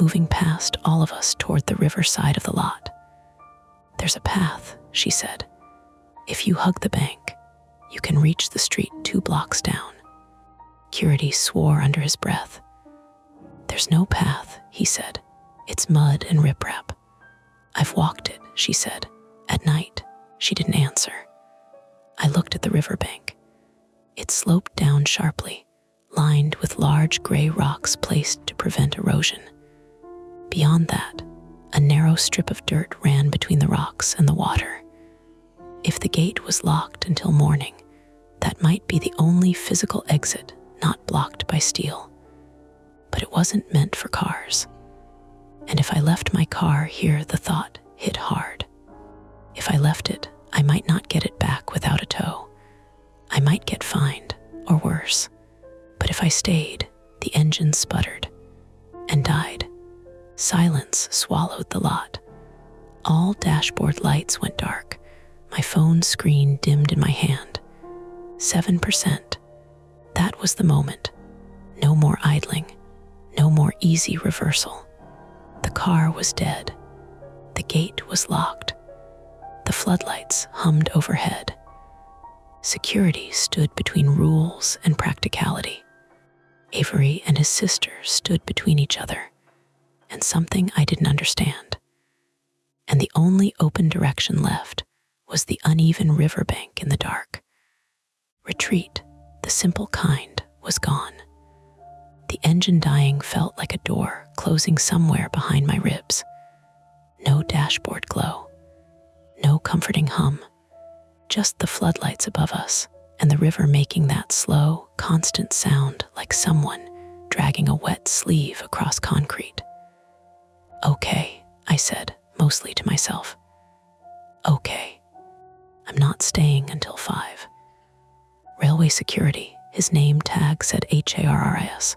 moving past all of us toward the river side of the lot. "There's a path," she said. "If you hug the bank, you can reach the street 2 blocks down." Curity swore under his breath. "There's no path," he said. "It's mud and riprap." "I've walked it," she said. "At night." She didn't answer. I looked at the riverbank. It sloped down sharply, lined with large gray rocks placed to prevent erosion. Beyond that, a narrow strip of dirt ran between the rocks and the water. If the gate was locked until morning, that might be the only physical exit not blocked by steel. But it wasn't meant for cars. And if I left my car here, the thought hit hard. If I left it, I might not get it back without a tow. I might get fined, or worse. But if I stayed, the engine sputtered and died. Silence swallowed the lot. All dashboard lights went dark. My phone screen dimmed in my hand. 7%. That was the moment. No more idling. No more easy reversal. The car was dead. The gate was locked. The floodlights hummed overhead. Security stood between rules and practicality. Avery and his sister stood between each other, and something I didn't understand. And the only open direction left was the uneven riverbank in the dark. Retreat, the simple kind, was gone. The engine dying felt like a door closing somewhere behind my ribs. No dashboard glow. No comforting hum. Just the floodlights above us and the river making that slow, constant sound like someone dragging a wet sleeve across concrete. "Okay," I said, mostly to myself. "Okay. I'm not staying until 5. Railway security, his name tag said HARRIS,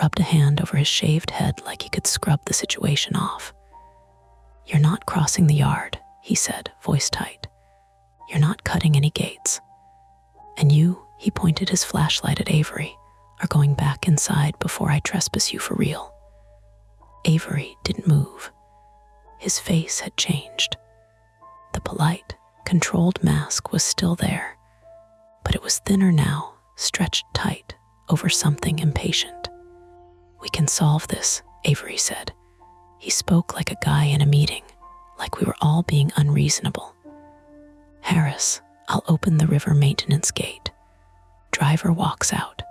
rubbed a hand over his shaved head like he could scrub the situation off. "You're not crossing the yard," he said, voice tight. "You're not cutting any gates. And you," he pointed his flashlight at Avery, "are going back inside before I trespass you for real." Avery didn't move. His face had changed. The polite, controlled mask was still there, but it was thinner now, stretched tight over something impatient. "We can solve this," Avery said. He spoke like a guy in a meeting, like we were all being unreasonable. "Harris, I'll open the river maintenance gate." Driver walks out.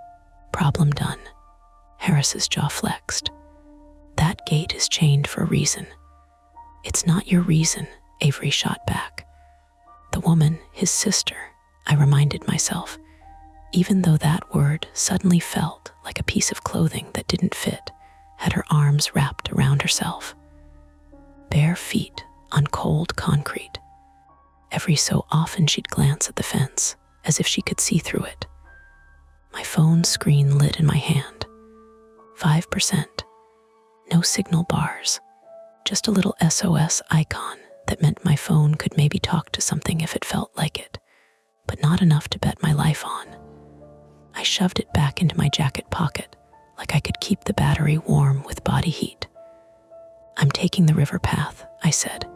Problem done. Harris's jaw flexed. "That gate is chained for a reason." "It's not your reason," Avery shot back. "The woman, his sister," I reminded myself, even though that word suddenly felt like a piece of clothing that didn't fit, had her arms wrapped around herself. Bare feet on cold concrete. Every so often she'd glance at the fence, as if she could see through it. My phone screen lit in my hand. 5%. No signal bars. Just a little SOS icon that meant my phone could maybe talk to something if it felt like it, but not enough to bet my life on. I shoved it back into my jacket pocket, like I could keep the battery warm with body heat. "I'm taking the river path," I said.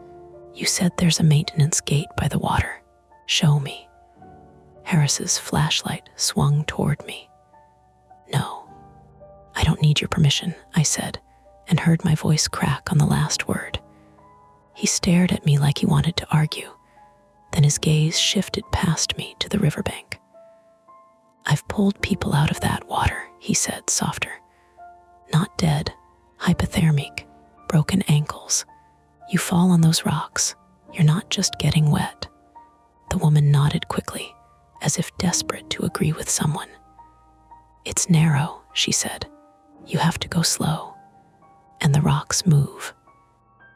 "You said there's a maintenance gate by the water. Show me." Harris's flashlight swung toward me. "No, I don't need your permission," I said, and heard my voice crack on the last word. He stared at me like he wanted to argue. Then his gaze shifted past me to the riverbank. "I've pulled people out of that water," he said, softer. "Not dead, hypothermic, broken ankles. You fall on those rocks. You're not just getting wet." The woman nodded quickly, as if desperate to agree with someone. "It's narrow," she said. "You have to go slow. And the rocks move."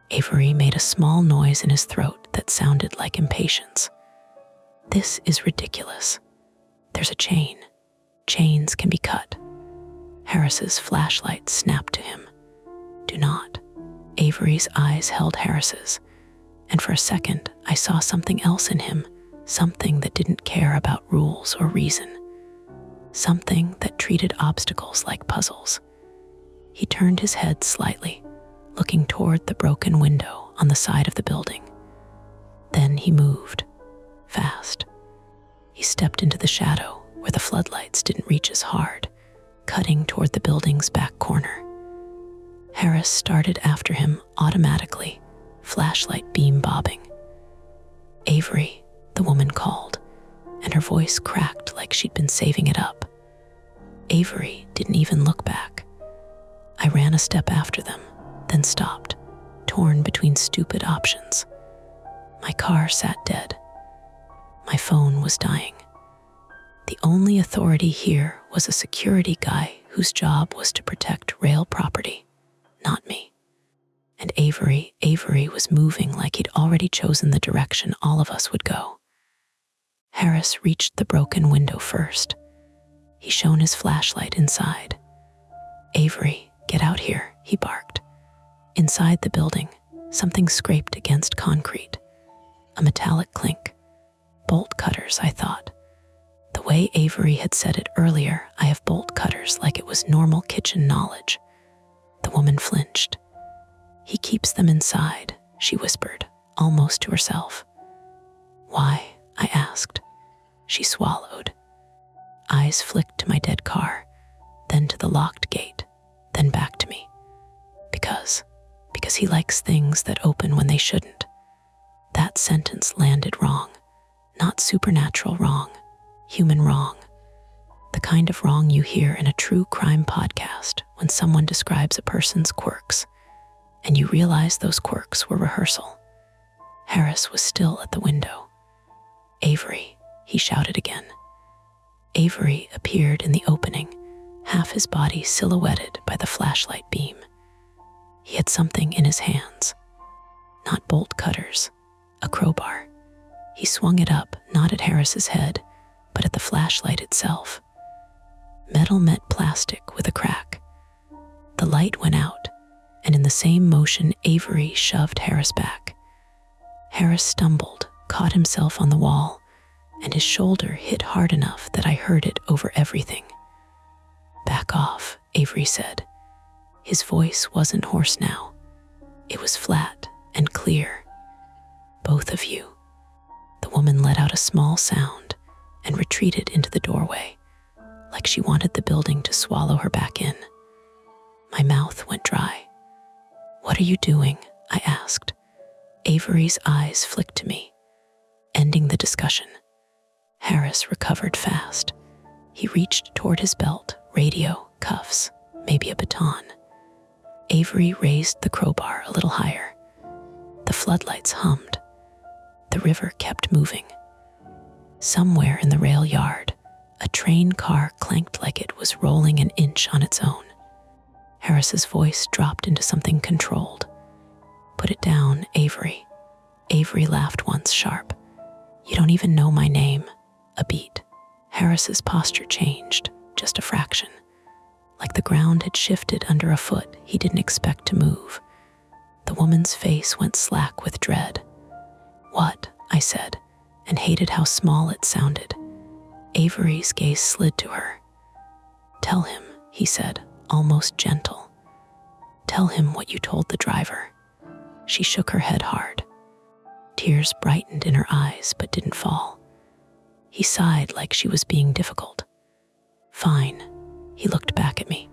Avery made a small noise in his throat that sounded like impatience. "This is ridiculous. There's a chain. Chains can be cut." Harris's flashlight snapped to him. "Do not." Avery's eyes held Harris's, and for a second I saw something else in him, something that didn't care about rules or reason. Something that treated obstacles like puzzles. He turned his head slightly, looking toward the broken window on the side of the building. Then he moved, fast. He stepped into the shadow where the floodlights didn't reach as hard, cutting toward the building's back corner. Harris started after him automatically, flashlight beam bobbing. "Avery," the woman called, and her voice cracked like she'd been saving it up. Avery didn't even look back. I ran a step after them, then stopped, torn between stupid options. My car sat dead. My phone was dying. The only authority here was a security guy whose job was to protect rail property, not me. And Avery was moving like he'd already chosen the direction all of us would go. Harris reached the broken window first. He shone his flashlight inside. "Avery, get out here," he barked. Inside the building, something scraped against concrete. A metallic clink. Bolt cutters, I thought. The way Avery had said it earlier, I have bolt cutters, like it was normal kitchen knowledge. The woman flinched. "He keeps them inside," she whispered, almost to herself. "Why?" I asked. She swallowed. Eyes flicked to my dead car, then to the locked gate, then back to me. Because he likes things that open when they shouldn't. That sentence landed wrong. Not supernatural wrong, human wrong. The kind of wrong you hear in a true crime podcast when someone describes a person's quirks, and you realize those quirks were rehearsal. Harris was still at the window. "Avery," he shouted again. Avery appeared in the opening, half his body silhouetted by the flashlight beam. He had something in his hands. Not bolt cutters, a crowbar. He swung it up, not at Harris's head, but at the flashlight itself. Metal met plastic with a crack. The light went out, and in the same motion, Avery shoved Harris back. Harris stumbled, caught himself on the wall, and his shoulder hit hard enough that I heard it over everything. "Back off," Avery said. His voice wasn't hoarse now. It was flat and clear. "Both of you." The woman let out a small sound and retreated into the doorway, like she wanted the building to swallow her back in. My mouth went dry. "What are you doing?" I asked. Avery's eyes flicked to me, ending the discussion. Harris recovered fast. He reached toward his belt, radio, cuffs, maybe a baton. Avery raised the crowbar a little higher. The floodlights hummed. The river kept moving. Somewhere in the rail yard, a train car clanked like it was rolling an inch on its own. Harris's voice dropped into something controlled. "Put it down, Avery." Avery laughed once sharp. "You don't even know my name." A beat. Harris's posture changed, just a fraction. Like the ground had shifted under a foot he didn't expect to move. The woman's face went slack with dread. "What?" I said, and hated how small it sounded. Avery's gaze slid to her. "Tell him," he said, almost gentle. "Tell him what you told the driver." She shook her head hard. Tears brightened in her eyes but didn't fall. He sighed like she was being difficult. "Fine." He looked back at me.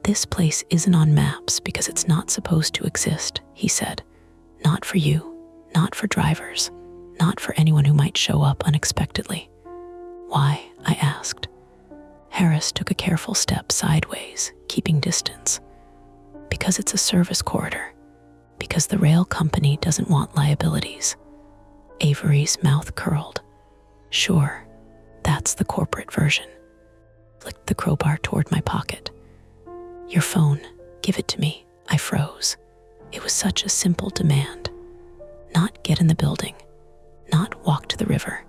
"This place isn't on maps because it's not supposed to exist," he said. "Not for you, not for drivers, not for anyone who might show up unexpectedly." "Why?" I asked. Harris took a careful step sideways, keeping distance. "Because it's a service corridor. Because the rail company doesn't want liabilities." Avery's mouth curled. "Sure, that's the corporate version." Flicked the crowbar toward my pocket. "Your phone, give it to me." I froze. It was such a simple demand. Not get in the building, not walk to the river,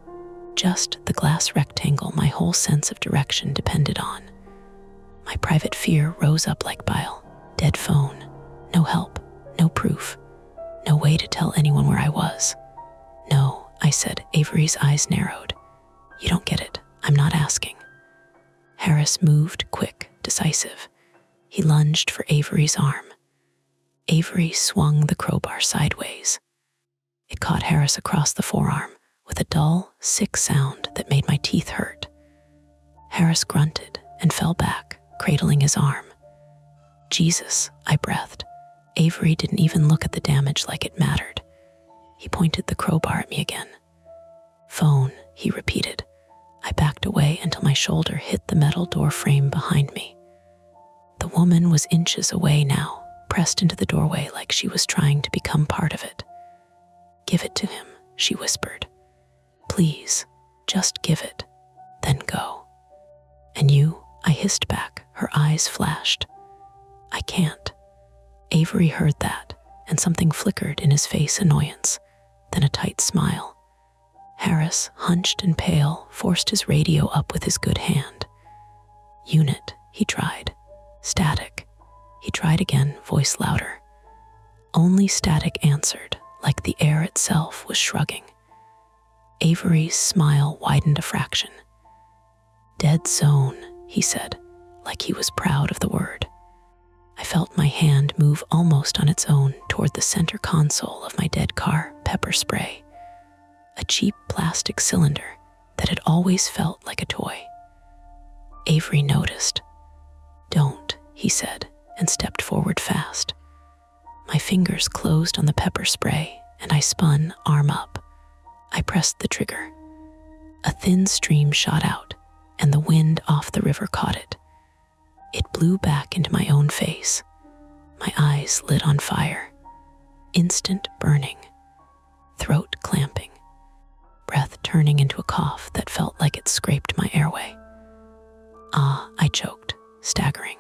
just the glass rectangle my whole sense of direction depended on. My private fear rose up like bile. Dead phone, no help, no proof, no way to tell anyone where I was. "No," I said. Avery's eyes narrowed. "You don't get it. I'm not asking." Harris moved, quick, decisive. He lunged for Avery's arm. Avery swung the crowbar sideways. It caught Harris across the forearm with a dull, sick sound that made my teeth hurt. Harris grunted and fell back, cradling his arm. Jesus, I breathed. Avery didn't even look at the damage like it mattered. He pointed the crowbar at me again. Phone, he repeated. I backed away until my shoulder hit the metal door frame behind me. The woman was inches away now, pressed into the doorway like she was trying to become part of it. Give it to him, she whispered. Please, just give it, then go. And you, I hissed back, her eyes flashed. I can't. Avery heard that, and something flickered in his face annoyance, then a tight smile. Harris, hunched and pale, forced his radio up with his good hand. Unit, he tried. Static. He tried again, voice louder. Only static answered, like the air itself was shrugging. Avery's smile widened a fraction. Dead zone, he said, like he was proud of the word. I felt my hand move almost on its own toward the center console of my dead car, pepper spray. A cheap plastic cylinder that had always felt like a toy. Avery noticed. Don't, he said, and stepped forward fast. My fingers closed on the pepper spray, and I spun, arm up. I pressed the trigger. A thin stream shot out, and the wind off the river caught it. It blew back into my own face. My eyes lit on fire. Instant burning. Throat clamping. Breath turning into a cough that felt like it scraped my airway. Ah, I choked, staggering.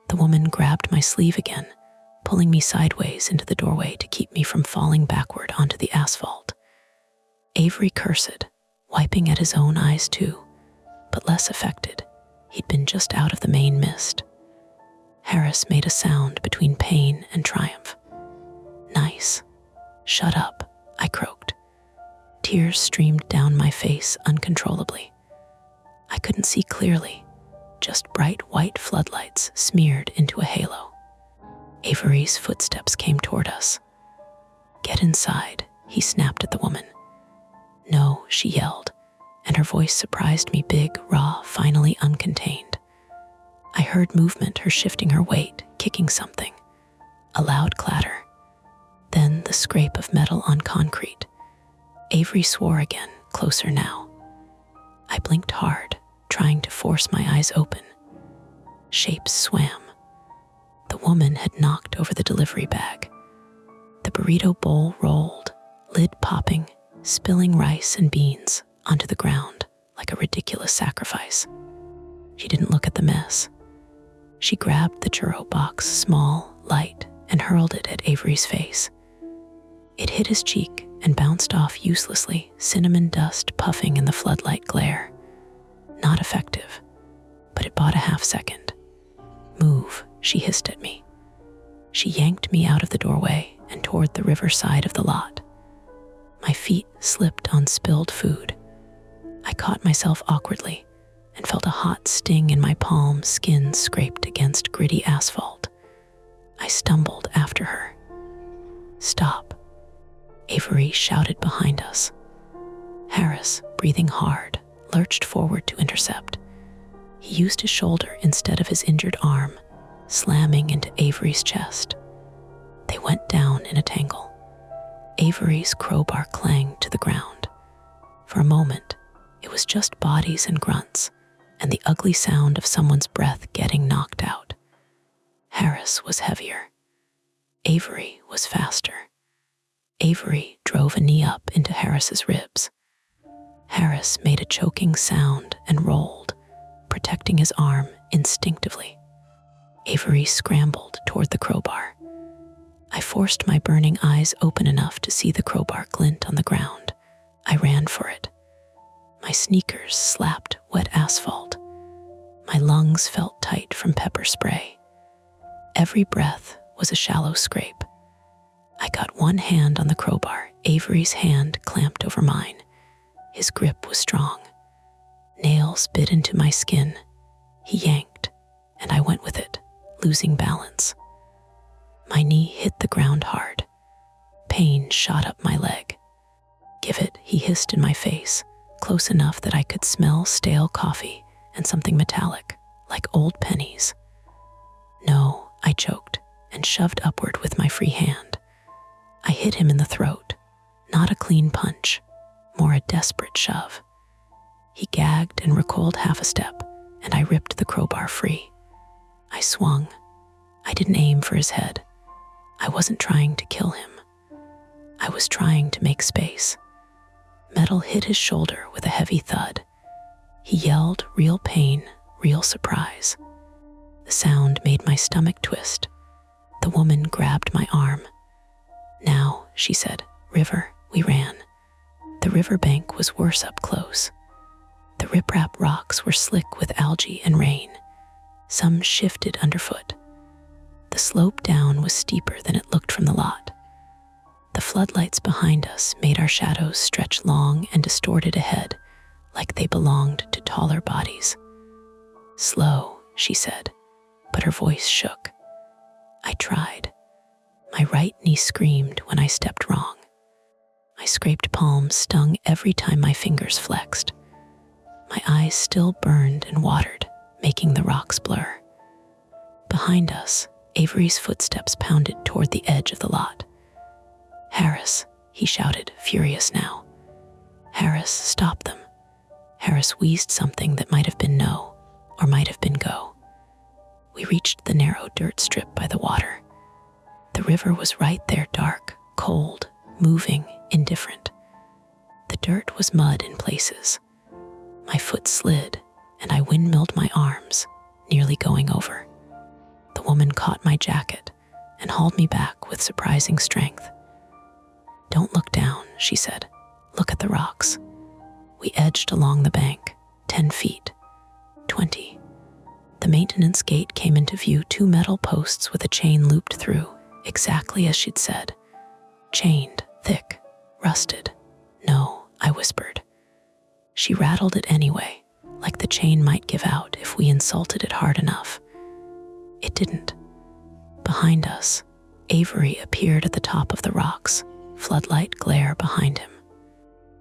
The woman grabbed my sleeve again, pulling me sideways into the doorway to keep me from falling backward onto the asphalt. Avery cursed, wiping at his own eyes too, but less affected. He'd been just out of the main mist. Harris made a sound between pain and triumph. Nice. Shut up, I croaked. Tears streamed down my face uncontrollably. I couldn't see clearly, just bright white floodlights smeared into a halo. Avery's footsteps came toward us. Get inside, he snapped at the woman. No, she yelled, and her voice surprised me big, raw, finally uncontained. I heard movement, her shifting her weight, kicking something. A loud clatter. Then the scrape of metal on concrete. Avery swore again, closer now. I blinked hard, trying to force my eyes open. Shapes swam. The woman had knocked over the delivery bag. The burrito bowl rolled, lid popping, spilling rice and beans onto the ground like a ridiculous sacrifice. She didn't look at the mess. She grabbed the churro box, small, light, and hurled it at Avery's face. It hit his cheek and bounced off uselessly, cinnamon dust puffing in the floodlight glare. Not effective, but it bought a half second. Move, she hissed at me. She yanked me out of the doorway and toward the river side of the lot. My feet slipped on spilled food. I caught myself awkwardly and felt a hot sting in my palm, skin scraped against gritty asphalt. I stumbled after her. Stop, Avery shouted behind us. Harris, breathing hard, lurched forward to intercept. He used his shoulder instead of his injured arm, slamming into Avery's chest. They went down in a tangle. Avery's crowbar clanged to the ground. For a moment, it was just bodies and grunts, and the ugly sound of someone's breath getting knocked out. Harris was heavier. Avery was faster. Avery drove a knee up into Harris's ribs. Harris made a choking sound and rolled, protecting his arm instinctively. Avery scrambled toward the crowbar. I forced my burning eyes open enough to see the crowbar glint on the ground. I ran for it. My sneakers slapped wet asphalt. My lungs felt tight from pepper spray. Every breath was a shallow scrape. I got one hand on the crowbar. Avery's hand clamped over mine. His grip was strong. Nails bit into my skin. He yanked, and I went with it, losing balance. My knee hit the ground hard. Pain shot up my leg. "Give it," he hissed in my face, close enough that I could smell stale coffee and something metallic, like old pennies. "No," I choked and shoved upward with my free hand. I hit him in the throat, not a clean punch, more a desperate shove. He gagged and recoiled half a step, and I ripped the crowbar free. I swung. I didn't aim for his head. I wasn't trying to kill him. I was trying to make space. Metal hit his shoulder with a heavy thud. He yelled real pain, real surprise. The sound made my stomach twist. The woman grabbed my arm. "Now," she said. "River." We ran. The riverbank was worse up close. The riprap rocks were slick with algae and rain. Some shifted underfoot. The slope down was steeper than it looked from the lot. The floodlights behind us made our shadows stretch long and distorted ahead, like they belonged to taller bodies. "Slow," she said, but her voice shook. I tried. My right knee screamed when I stepped wrong. My scraped palms stung every time my fingers flexed. My eyes still burned and watered, making the rocks blur. Behind us, Avery's footsteps pounded toward the edge of the lot. "Harris," he shouted, furious now. "Harris, stop them." Harris wheezed something that might have been no, or might have been go. We reached the narrow dirt strip by the water. The river was right there, dark, cold, moving, indifferent. The dirt was mud in places. My foot slid, and I windmilled my arms, nearly going over. The woman caught my jacket and hauled me back with surprising strength. "Don't look down," she said. "Look at the rocks." We edged along the bank, 10 feet, 20. The maintenance gate came into view, 2 metal posts with a chain looped through, exactly as she'd said. Chained, thick, rusted. "No," I whispered. She rattled it anyway, like the chain might give out if we insulted it hard enough. It didn't. Behind us, Avery appeared at the top of the rocks, floodlight glare behind him.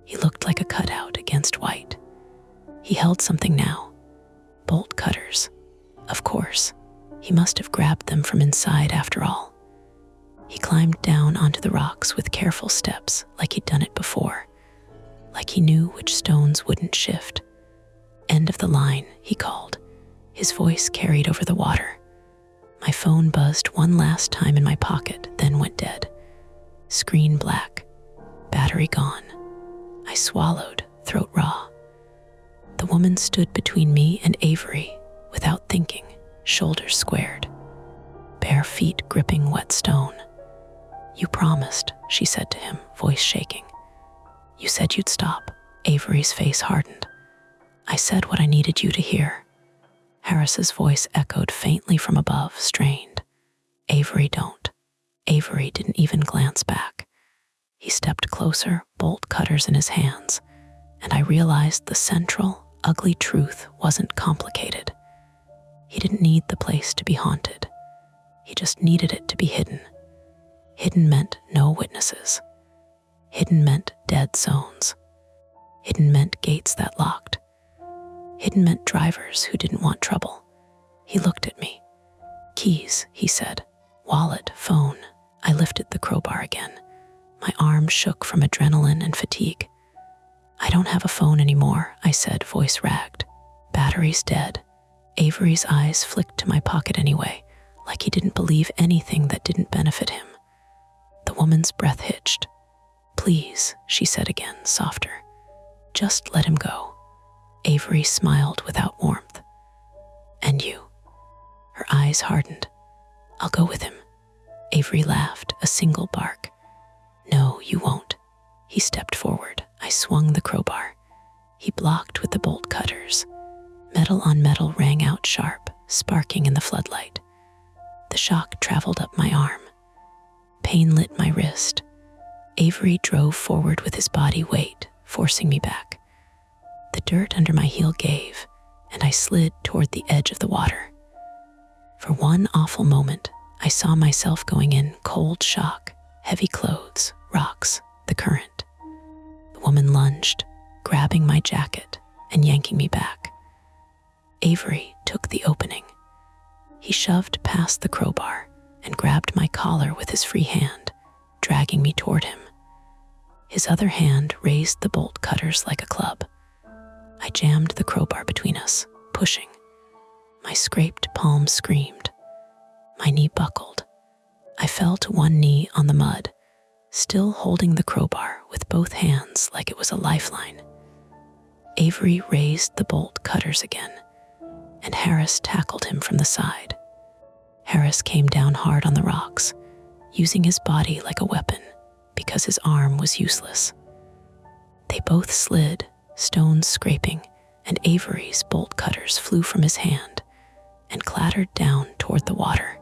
He looked like a cutout against white. He held something now. Bolt cutters. Of course, he must have grabbed them from inside after all. He climbed down onto the rocks with careful steps, like he'd done it before, like he knew which stones wouldn't shift. "End of the line," he called. His voice carried over the water. My phone buzzed one last time in my pocket, then went dead. Screen black. Battery gone. I swallowed, throat raw. The woman stood between me and Avery, without thinking, shoulders squared, bare feet gripping wet stone. "You promised," she said to him, voice shaking. "You said you'd stop." Avery's face hardened. "I said what I needed you to hear." Harris's voice echoed faintly from above, strained. "Avery, don't." Avery didn't even glance back. He stepped closer, bolt cutters in his hands, and I realized the central, ugly truth wasn't complicated. He didn't need the place to be haunted. He just needed it to be hidden. Hidden meant no witnesses. Hidden meant dead zones. Hidden meant gates that locked. Hidden meant drivers who didn't want trouble. He looked at me. "Keys," he said. "Wallet, phone." I lifted the crowbar again. My arm shook from adrenaline and fatigue. "I don't have a phone anymore," I said, voice ragged. "Battery's dead." Avery's eyes flicked to my pocket anyway, like he didn't believe anything that didn't benefit him. The woman's breath hitched. "Please," she said again, softer. "Just let him go." Avery smiled without warmth. "And you?" Her eyes hardened. "I'll go with him." Avery laughed, a single bark. "No, you won't." He stepped forward. I swung the crowbar. He blocked with the bolt cutters. Metal on metal rang out sharp, sparking in the floodlight. The shock traveled up my arm. Pain lit my wrist. Avery drove forward with his body weight, forcing me back. The dirt under my heel gave, and I slid toward the edge of the water. For one awful moment, I saw myself going in cold shock, heavy clothes, rocks, the current. The woman lunged, grabbing my jacket and yanking me back. Avery took the opening. He shoved past the crowbar and grabbed my collar with his free hand, dragging me toward him. His other hand raised the bolt cutters like a club. I jammed the crowbar between us, pushing. My scraped palm screamed. My knee buckled. I fell to one knee on the mud, still holding the crowbar with both hands like it was a lifeline. Avery raised the bolt cutters again, and Harris tackled him from the side. Harris came down hard on the rocks, using his body like a weapon because his arm was useless. They both slid, stones scraping, and Avery's bolt cutters flew from his hand and clattered down toward the water.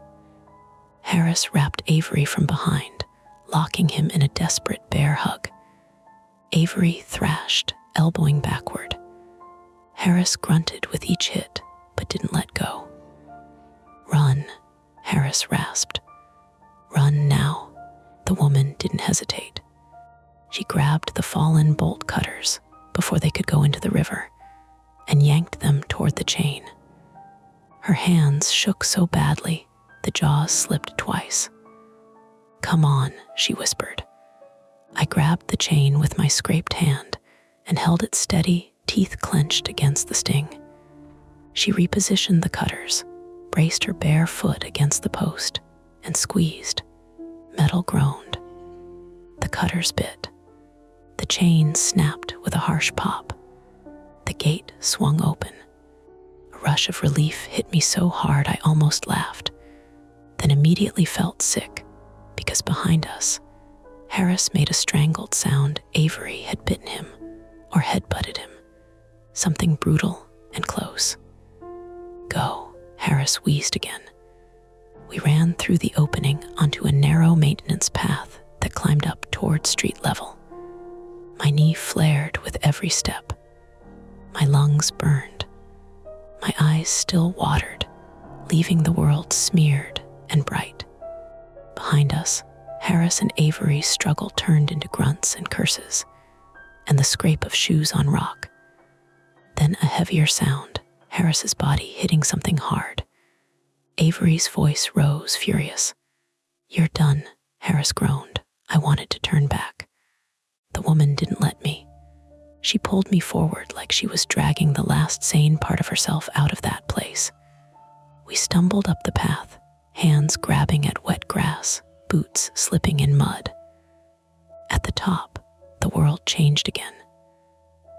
Harris wrapped Avery from behind, locking him in a desperate bear hug. Avery thrashed, elbowing backward. Harris grunted with each hit, but didn't let go. "Run," Harris rasped. "Run now." The woman didn't hesitate. She grabbed the fallen bolt cutters before they could go into the river and yanked them toward the chain. Her hands shook so badly, the jaws slipped twice. "Come on," she whispered. I grabbed the chain with my scraped hand and held it steady, teeth clenched against the sting. She repositioned the cutters, braced her bare foot against the post, and squeezed. Metal groaned. The cutters bit. The chain snapped with a harsh pop. The gate swung open. A rush of relief hit me so hard I almost laughed, then immediately felt sick because behind us, Harris made a strangled sound. Avery had bitten him or headbutted him, something brutal and close. "Go," Harris wheezed again. We ran through the opening onto a narrow maintenance path that climbed up toward street level. My knee flared with every step. My lungs burned. My eyes still watered, leaving the world smeared and bright. Behind us, Harris and Avery's struggle turned into grunts and curses, and the scrape of shoes on rock. Then a heavier sound, Harris's body hitting something hard. Avery's voice rose, furious. "You're done," Harris groaned. I wanted to turn back. The woman didn't let me. She pulled me forward like she was dragging the last sane part of herself out of that place. We stumbled up the path, hands grabbing at wet grass, boots slipping in mud. At the top, the world changed again.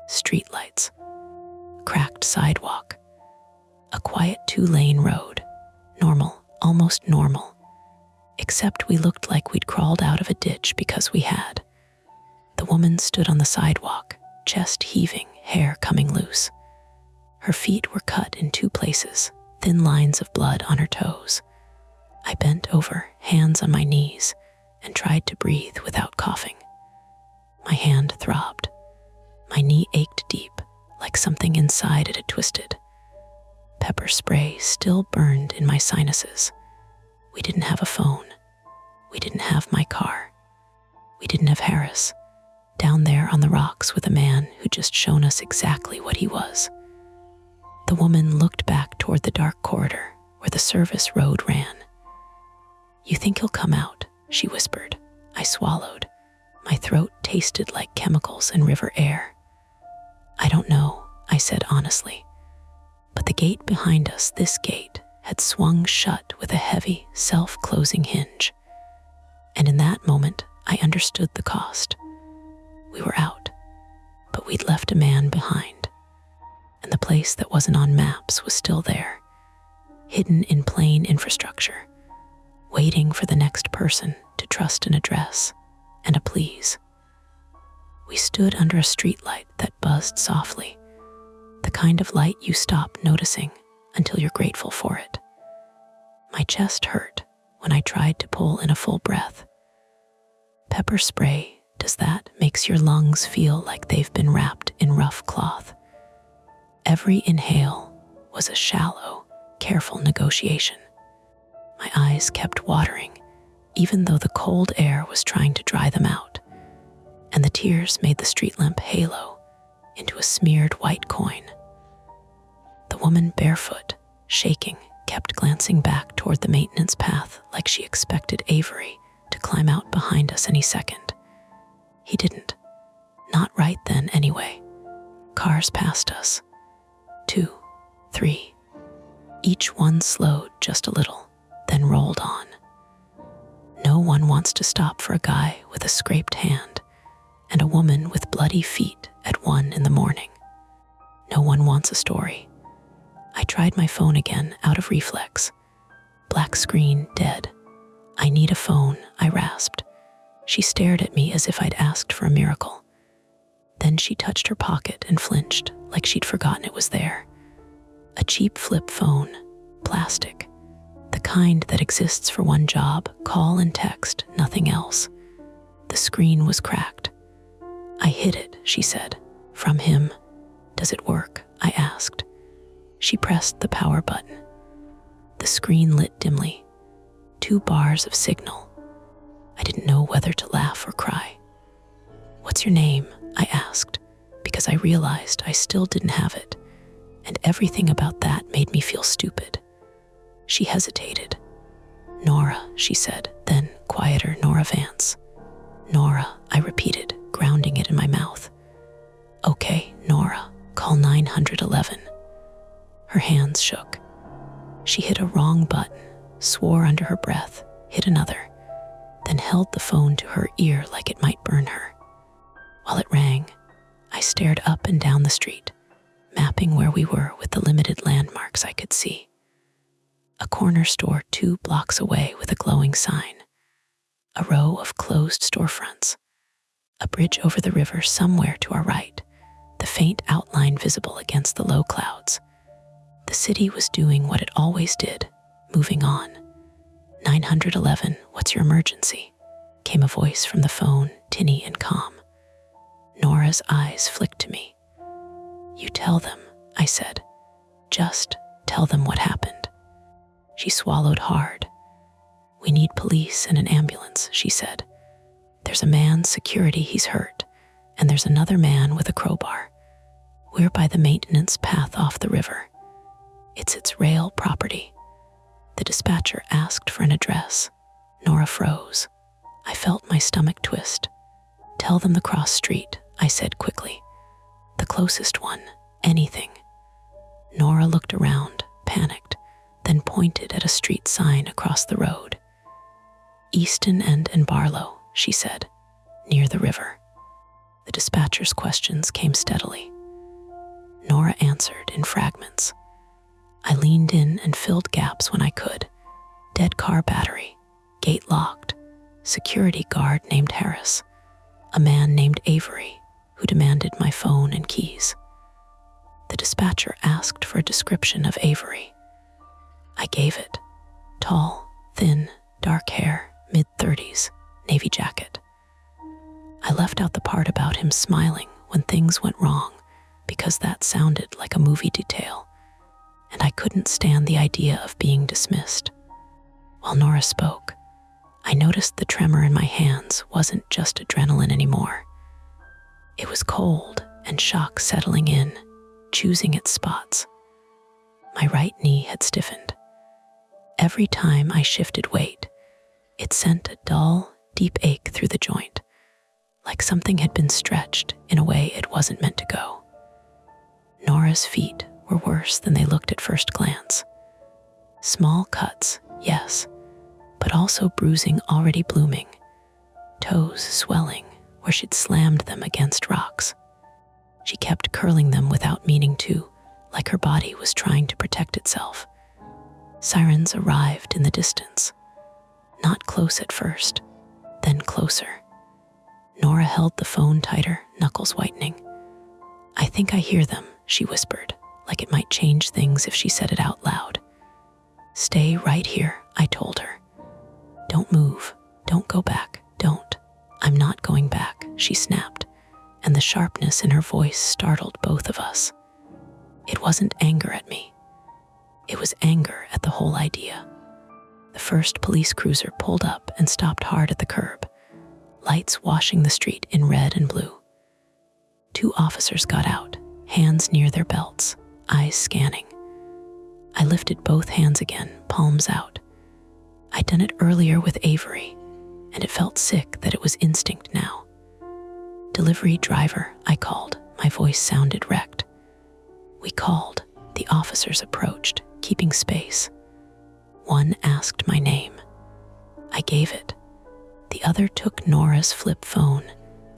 Streetlights, cracked sidewalk, a quiet two-lane road, normal, almost normal, except we looked like we'd crawled out of a ditch because we had. The woman stood on the sidewalk, chest heaving, hair coming loose. Her feet were cut in two places, thin lines of blood on her toes. I bent over, hands on my knees, and tried to breathe without coughing. My hand throbbed. My knee ached deep, like something inside it had twisted. Pepper spray still burned in my sinuses. We didn't have a phone. We didn't have my car. We didn't have Harris, down there on the rocks with a man who'd just shown us exactly what he was. The woman looked back toward the dark corridor where the service road ran. "You think he'll come out?" she whispered. I swallowed. My throat tasted like chemicals and river air. "I don't know," I said honestly. But the gate behind us, this gate, had swung shut with a heavy, self-closing hinge. And in that moment, I understood the cost. We were out, but we'd left a man behind. And the place that wasn't on maps was still there, hidden in plain infrastructure, waiting for the next person to trust an address and a please. We stood under a streetlight that buzzed softly, the kind of light you stop noticing until you're grateful for it. My chest hurt when I tried to pull in a full breath. Pepper spray does that, makes your lungs feel like they've been wrapped in rough cloth. Every inhale was a shallow, careful negotiation. My eyes kept watering, even though the cold air was trying to dry them out, and the tears made the street lamp halo into a smeared white coin. The woman, barefoot, shaking, kept glancing back toward the maintenance path like she expected Avery to climb out behind us any second. He didn't. Not right then, anyway. Cars passed us. 2, 3. Each one slowed just a little, then rolled on. No one wants to stop for a guy with a scraped hand and a woman with bloody feet at 1 in the morning. No one wants a story. I tried my phone again, out of reflex. Black screen, dead. I need a phone, I rasped. She stared at me as if I'd asked for a miracle. Then she touched her pocket and flinched, like she'd forgotten it was there. A cheap flip phone, plastic. The kind that exists for one job, call and text, nothing else. The screen was cracked. I hid it, she said. From him. Does it work? I asked. She pressed the power button. The screen lit dimly. 2 bars of signal. I didn't know whether to laugh or cry. What's your name? I asked, because I realized I still didn't have it, and everything about that made me feel stupid. She hesitated. Nora, she said, then, quieter, Nora Vance. Nora, I repeated, grounding it in my mouth. Okay, Nora, call 911. Her hands shook. She hit a wrong button, swore under her breath, hit another, then held the phone to her ear like it might burn her. While it rang, I stared up and down the street, mapping where we were with the limited landmarks I could see. A corner store 2 blocks away with a glowing sign. A row of closed storefronts. A bridge over the river somewhere to our right, the faint outline visible against the low clouds. The city was doing what it always did, moving on. 911, what's your emergency? Came a voice from the phone, tinny and calm. Nora's eyes flicked to me. You tell them, I said. Just tell them what happened. She swallowed hard. We need police and an ambulance, she said. There's a man, security, he's hurt, and there's another man with a crowbar. We're by the maintenance path off the river. It's its rail property. The dispatcher asked for an address. Nora froze. I felt my stomach twist. Tell them the cross street, I said quickly. The closest one, anything. Nora looked around, panicked, then pointed at a street sign across the road. Easton End and Barlow, she said, near the river. The dispatcher's questions came steadily. Nora answered in fragments. I leaned in and filled gaps when I could. Dead car battery, gate locked, security guard named Harris, a man named Avery who demanded my phone and keys. The dispatcher asked for a description of Avery. I gave it. Tall, thin, dark hair, mid-30s, navy jacket. I left out the part about him smiling when things went wrong because that sounded like a movie detail, and I couldn't stand the idea of being dismissed. While Nora spoke, I noticed the tremor in my hands wasn't just adrenaline anymore. It was cold and shock settling in, choosing its spots. My right knee had stiffened. Every time I shifted weight, it sent a dull, deep ache through the joint, like something had been stretched in a way it wasn't meant to go. Nora's feet were worse than they looked at first glance. Small cuts, yes, but also bruising already blooming, toes swelling where she'd slammed them against rocks. She kept curling them without meaning to, like her body was trying to protect itself. Sirens arrived in the distance. Not close at first, then closer. Nora held the phone tighter, knuckles whitening. I think I hear them, she whispered, like it might change things if she said it out loud. Stay right here, I told her. Don't move, don't go back, don't. I'm not going back, she snapped, and the sharpness in her voice startled both of us. It wasn't anger at me. It was anger at the whole idea. The first police cruiser pulled up and stopped hard at the curb, lights washing the street in red and blue. 2 officers got out, hands near their belts, eyes scanning. I lifted both hands again, palms out. I'd done it earlier with Avery, and it felt sick that it was instinct now. "Delivery driver," I called. My voice sounded wrecked. We called. The officers approached, keeping space. One asked my name. I gave it. The other took Nora's flip phone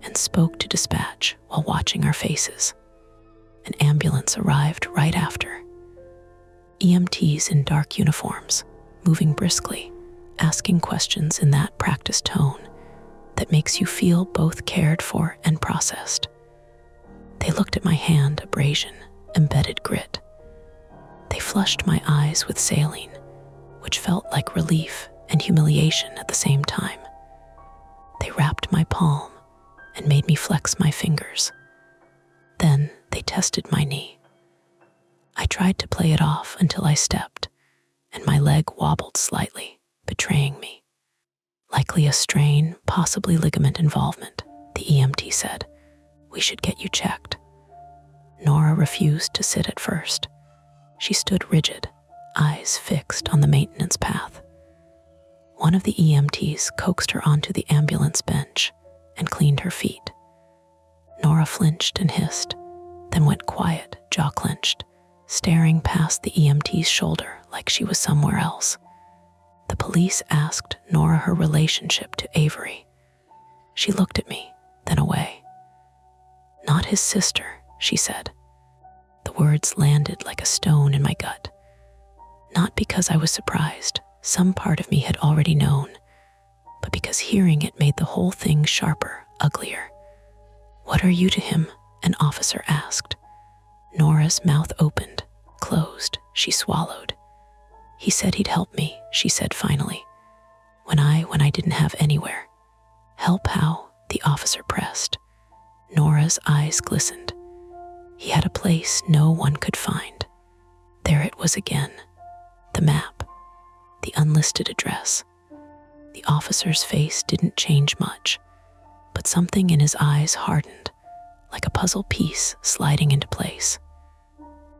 and spoke to dispatch while watching our faces. An ambulance arrived right after. EMTs in dark uniforms, moving briskly, asking questions in that practiced tone that makes you feel both cared for and processed. They looked at my hand, abrasion, embedded grit. They flushed my eyes with saline, which felt like relief and humiliation at the same time. They wrapped my palm and made me flex my fingers. Then they tested my knee. I tried to play it off until I stepped, and my leg wobbled slightly, betraying me. "Likely a strain, possibly ligament involvement," the EMT said. "We should get you checked." Nora refused to sit at first. She stood rigid, eyes fixed on the maintenance path. One of the EMTs coaxed her onto the ambulance bench and cleaned her feet. Nora flinched and hissed, then went quiet, jaw clenched, staring past the EMT's shoulder like she was somewhere else. The police asked Nora her relationship to Avery. She looked at me, then away. "Not his sister," she said. The words landed like a stone in my gut. Not because I was surprised, some part of me had already known, but because hearing it made the whole thing sharper, uglier. "What are you to him?" an officer asked. Nora's mouth opened, closed, she swallowed. "He said he'd help me," she said finally, when I didn't have anywhere. "Help how?" the officer pressed. Nora's eyes glistened. "He had a place no one could find." There it was again. The map. The unlisted address. The officer's face didn't change much, but something in his eyes hardened, like a puzzle piece sliding into place.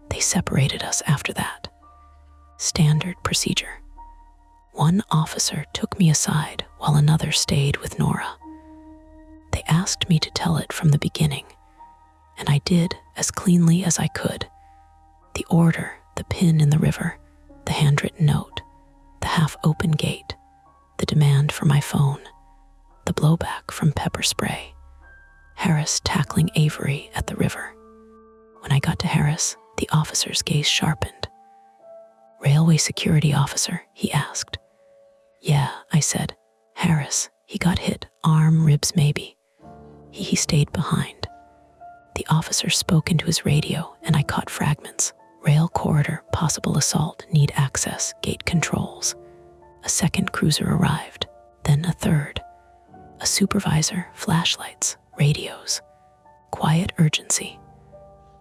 They separated us after that. Standard procedure. One officer took me aside while another stayed with Nora. They asked me to tell it from the beginning, and I did as cleanly as I could. The order, the pin in the river, the handwritten note, the half-open gate, the demand for my phone, the blowback from pepper spray, Harris tackling Avery at the river. When I got to Harris, the officer's gaze sharpened. "Railway security officer?" he asked. "Yeah," I said. "Harris, he got hit, arm, ribs maybe. He stayed behind." The officer spoke into his radio, and I caught fragments. Rail corridor, possible assault, need access, gate controls. A second cruiser arrived, then a third. A supervisor, flashlights, radios. Quiet urgency.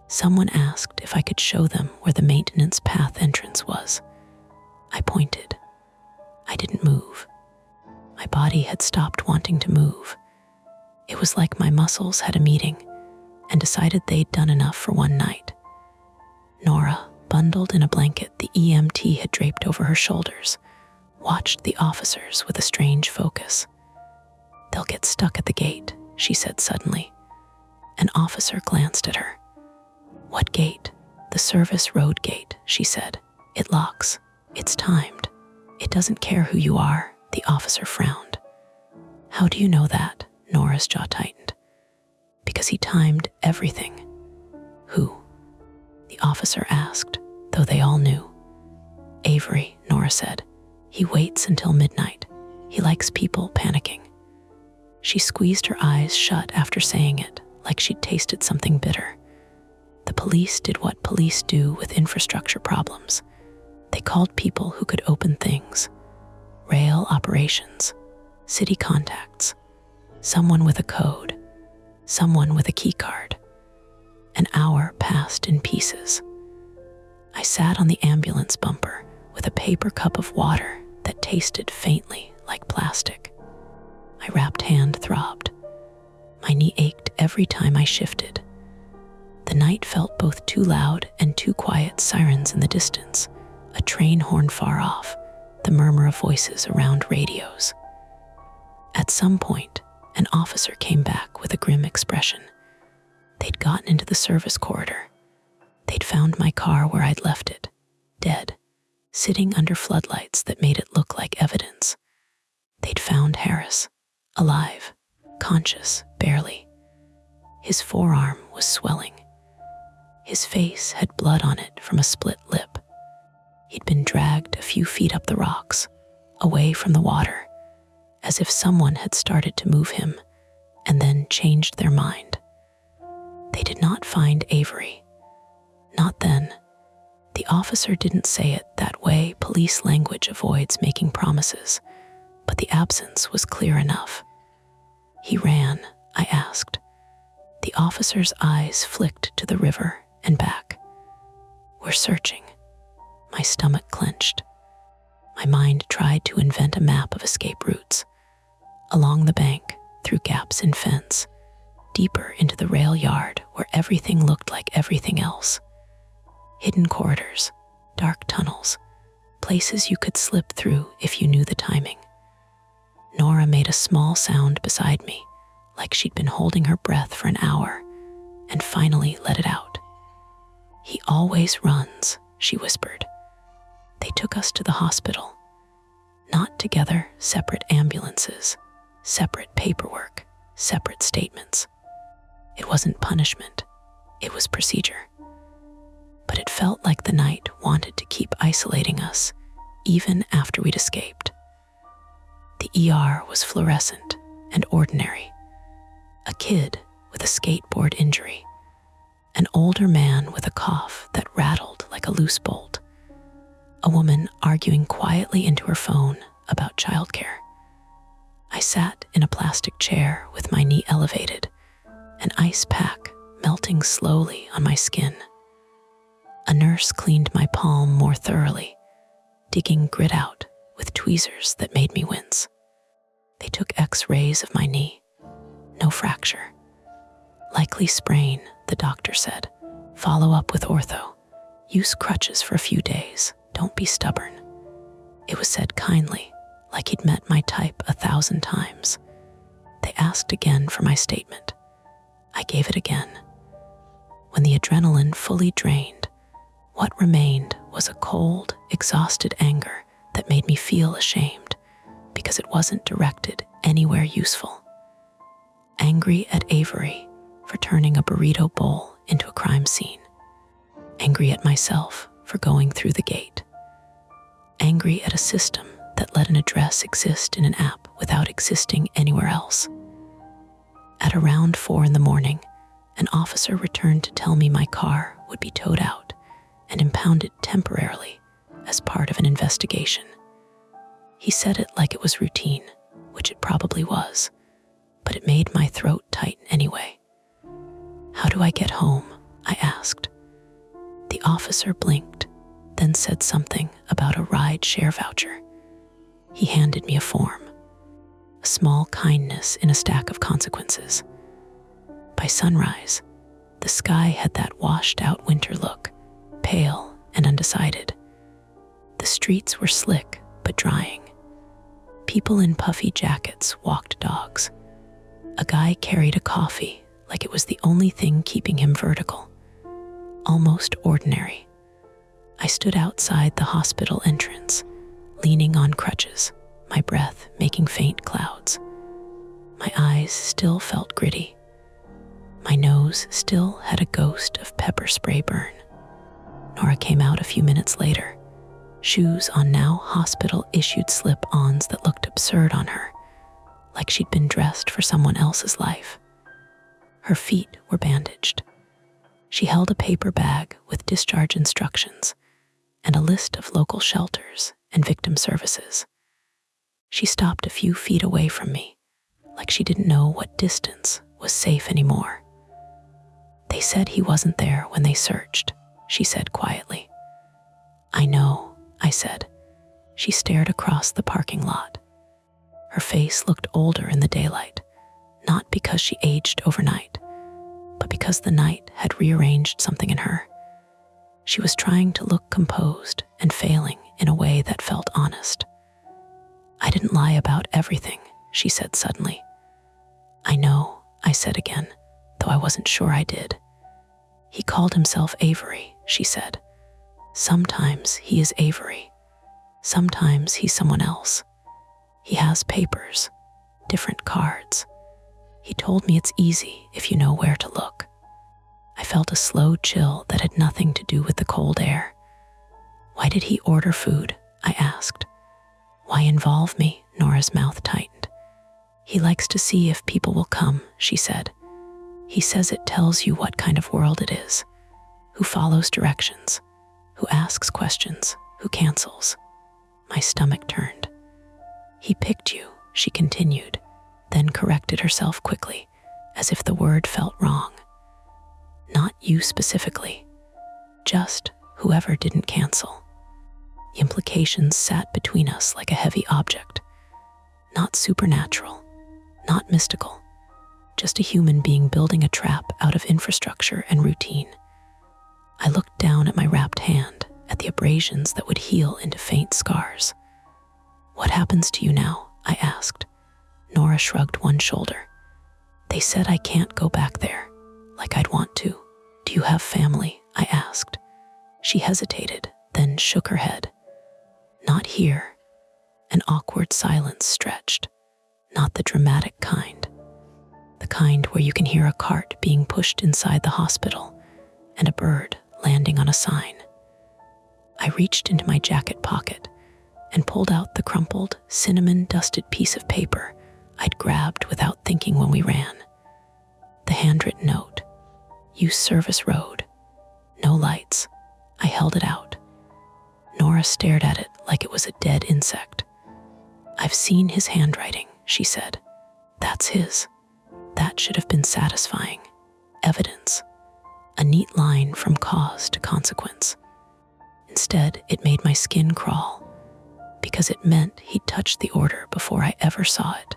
Someone asked if I could show them where the maintenance path entrance was. I pointed. I didn't move. My body had stopped wanting to move. It was like my muscles had a meeting and decided they'd done enough for one night. Nora, bundled in a blanket the EMT had draped over her shoulders, watched the officers with a strange focus. "They'll get stuck at the gate," she said suddenly. An officer glanced at her. "What gate?" "The service road gate," she said. "It locks. It's timed. It doesn't care who you are," the officer frowned. "How do you know that?" Nora's jaw tightened. "Because he timed everything." "Who?" the officer asked, though they all knew. "Avery," Nora said. "He waits until midnight. He likes people panicking." She squeezed her eyes shut after saying it, like she'd tasted something bitter. The police did what police do with infrastructure problems. They called people who could open things. Rail operations, city contacts, someone with a code, someone with a key card. An hour passed in pieces. I sat on the ambulance bumper with a paper cup of water that tasted faintly like plastic. My wrapped hand throbbed. My knee ached every time I shifted. The night felt both too loud and too quiet, sirens in the distance, a train horn far off, the murmur of voices around radios. At some point, an officer came back with a grim expression. They'd gotten into the service corridor. They'd found my car where I'd left it, dead, sitting under floodlights that made it look like evidence. They'd found Harris, alive, conscious, barely. His forearm was swelling. His face had blood on it from a split lip. He'd been dragged a few feet up the rocks, away from the water, as if someone had started to move him and then changed their mind. They did not find Avery. Not then. The officer didn't say it that way. Police language avoids making promises, but the absence was clear enough. He ran, I asked. The officer's eyes flicked to the river and back. We're searching. My stomach clenched. My mind tried to invent a map of escape routes. Along the bank, through gaps in fence, deeper into the rail yard where everything looked like everything else. Hidden corridors, dark tunnels, places you could slip through if you knew the timing. Nora made a small sound beside me, like she'd been holding her breath for an hour, and finally let it out. He always runs, she whispered. They took us to the hospital. Not together, separate ambulances, separate paperwork, separate statements. It wasn't punishment, it was procedure. But it felt like the night wanted to keep isolating us, even after we'd escaped. The ER was fluorescent and ordinary. A kid with a skateboard injury. An older man with a cough that rattled like a loose bolt. A woman arguing quietly into her phone about childcare. I sat in a plastic chair with my knee elevated, an ice pack melting slowly on my skin. A nurse cleaned my palm more thoroughly, digging grit out with tweezers that made me wince. They took X-rays of my knee. No fracture. Likely sprain, the doctor said. Follow up with ortho. Use crutches for a few days. Don't be stubborn. It was said kindly, like he'd met my type 1,000 times. They asked again for my statement. I gave it again. When the adrenaline fully drained, what remained was a cold, exhausted anger that made me feel ashamed because it wasn't directed anywhere useful. Angry at Avery for turning a burrito bowl into a crime scene. Angry at myself for going through the gate. Angry at a system that let an address exist in an app without existing anywhere else. At around 4 a.m, an officer returned to tell me my car would be towed out and impounded temporarily as part of an investigation. He said it like it was routine, which it probably was, but it made my throat tighten anyway. How do I get home? I asked. The officer blinked, then said something about a ride-share voucher. He handed me a form, a small kindness in a stack of consequences. By sunrise, the sky had that washed-out winter look, pale and undecided. The streets were slick but drying. People in puffy jackets walked dogs. A guy carried a coffee like it was the only thing keeping him vertical. Almost ordinary. I stood outside the hospital entrance, leaning on crutches, my breath making faint clouds. My eyes still felt gritty. My nose still had a ghost of pepper spray burn. Nora came out a few minutes later, shoes on now hospital-issued slip-ons that looked absurd on her, like she'd been dressed for someone else's life. Her feet were bandaged. She held a paper bag with discharge instructions and a list of local shelters and victim services. She stopped a few feet away from me, like she didn't know what distance was safe anymore. They said he wasn't there when they searched, she said quietly. I know, I said. She stared across the parking lot. Her face looked older in the daylight, not because she aged overnight, but because the night had rearranged something in her. She was trying to look composed and failing in a way that felt honest. "I didn't lie about everything," she said suddenly. "I know," I said again, though I wasn't sure I did. "He called himself Avery," she said. "Sometimes he is Avery. Sometimes he's someone else. He has papers, different cards. He told me it's easy if you know where to look." I felt a slow chill that had nothing to do with the cold air. "Why did he order food?" I asked. "Why involve me?" Nora's mouth tightened. "He likes to see if people will come," she said. "He says it tells you what kind of world it is, who follows directions, who asks questions, who cancels." My stomach turned. "He picked you," she continued, then corrected herself quickly, as if the word felt wrong. "Not you specifically, just whoever didn't cancel." The implications sat between us like a heavy object. Not supernatural, not mystical, just a human being building a trap out of infrastructure and routine. I looked down at my wrapped hand, at the abrasions that would heal into faint scars. "What happens to you now?" I asked. Nora shrugged one shoulder. "They said I can't go back there, like I'd want to." "Do you have family?" I asked. She hesitated, then shook her head. "Not here." An awkward silence stretched. Not the dramatic kind. The kind where you can hear a cart being pushed inside the hospital and a bird landing on a sign. I reached into my jacket pocket and pulled out the crumpled, cinnamon-dusted piece of paper I'd grabbed without thinking when we ran. The handwritten note. "Use service road. No lights." I held it out. Nora stared at it like it was a dead insect. "I've seen his handwriting," she said. "That's his. That should have been satisfying. Evidence. A neat line from cause to consequence. Instead, it made my skin crawl, because it meant he'd touched the order before I ever saw it.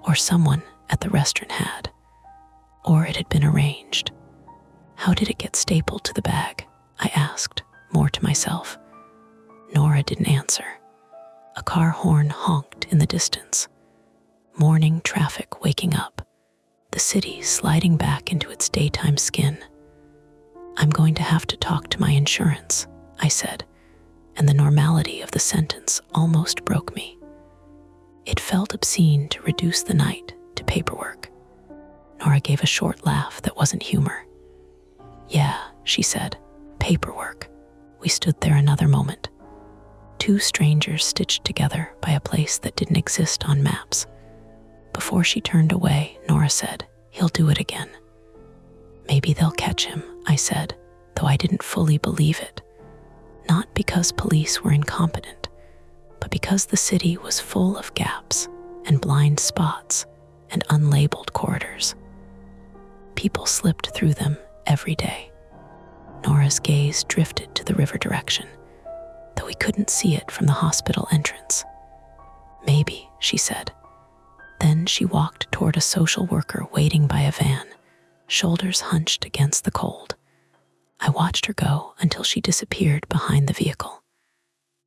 Or someone at the restaurant had. Or it had been arranged. "How did it get stapled to the bag?" I asked, more to myself. Nora didn't answer. A car horn honked in the distance. Morning traffic waking up. The city sliding back into its daytime skin. "I'm going to have to talk to my insurance," I said, and the normality of the sentence almost broke me. It felt obscene to reduce the night to paperwork. Nora gave a short laugh that wasn't humor. "Yeah," she said, "paperwork." We stood there another moment. Two strangers stitched together by a place that didn't exist on maps. Before she turned away, Nora said, "He'll do it again." "Maybe they'll catch him," I said, though I didn't fully believe it. Not because police were incompetent, but because the city was full of gaps and blind spots and unlabeled corridors. People slipped through them every day. Nora's gaze drifted to the river direction, though we couldn't see it from the hospital entrance. "Maybe," she said. Then she walked toward a social worker waiting by a van, shoulders hunched against the cold. I watched her go until she disappeared behind the vehicle.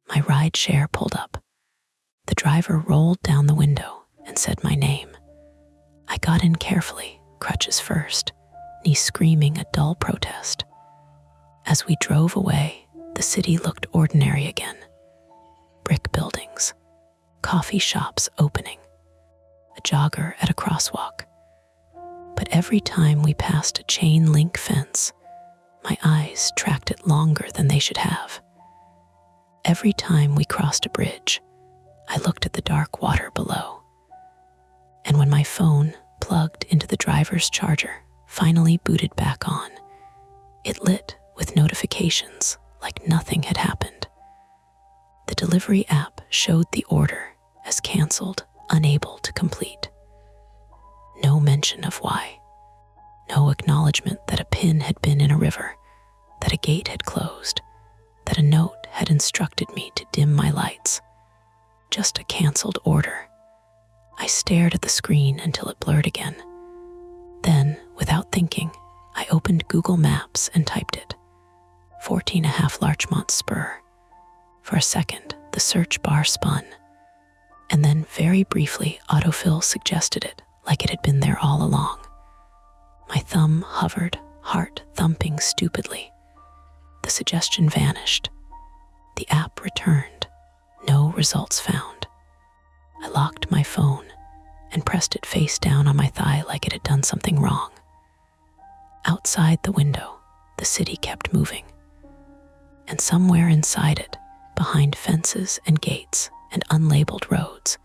My ride share pulled up. The driver rolled down the window and said my name. I got in carefully, crutches first, knee screaming a dull protest. As we drove away, the city looked ordinary again. Brick buildings, coffee shops opening, a jogger at a crosswalk. But every time we passed a chain link fence, my eyes tracked it longer than they should have. Every time we crossed a bridge, I looked at the dark water below. And when my phone, plugged into the driver's charger, finally booted back on, it lit with notifications like nothing had happened. The delivery app showed the order as canceled, unable to complete. No mention of why. No acknowledgement that a pin had been in a river, that a gate had closed, that a note had instructed me to dim my lights. Just a canceled order. I stared at the screen until it blurred again. Then, without thinking, I opened Google Maps and typed it. 14.5 Larchmont Spur. For a second, the search bar spun. And then, very briefly, autofill suggested it, like it had been there all along. My thumb hovered, heart thumping stupidly. The suggestion vanished. The app returned. No results found. I locked my phone and pressed it face down on my thigh like it had done something wrong. Outside the window, the city kept moving. And somewhere inside it, behind fences and gates and unlabeled roads,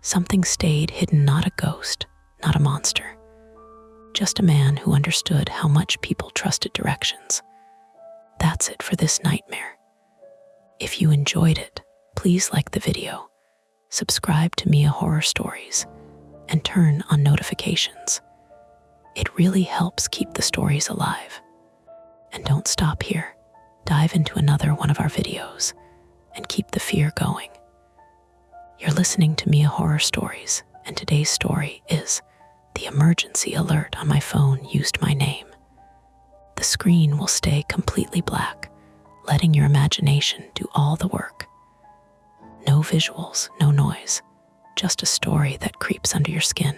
something stayed hidden, not a ghost, not a monster. Just a man who understood how much people trusted directions. That's it for this nightmare. If you enjoyed it, please like the video, subscribe to Mia Horror Stories, and turn on notifications. It really helps keep the stories alive. And don't stop here. Dive into another one of our videos and keep the fear going. You're listening to Mia Horror Stories, and today's story is The Emergency Alert on My Phone Used My Name. The screen will stay completely black, letting your imagination do all the work. No visuals, no noise, just a story that creeps under your skin.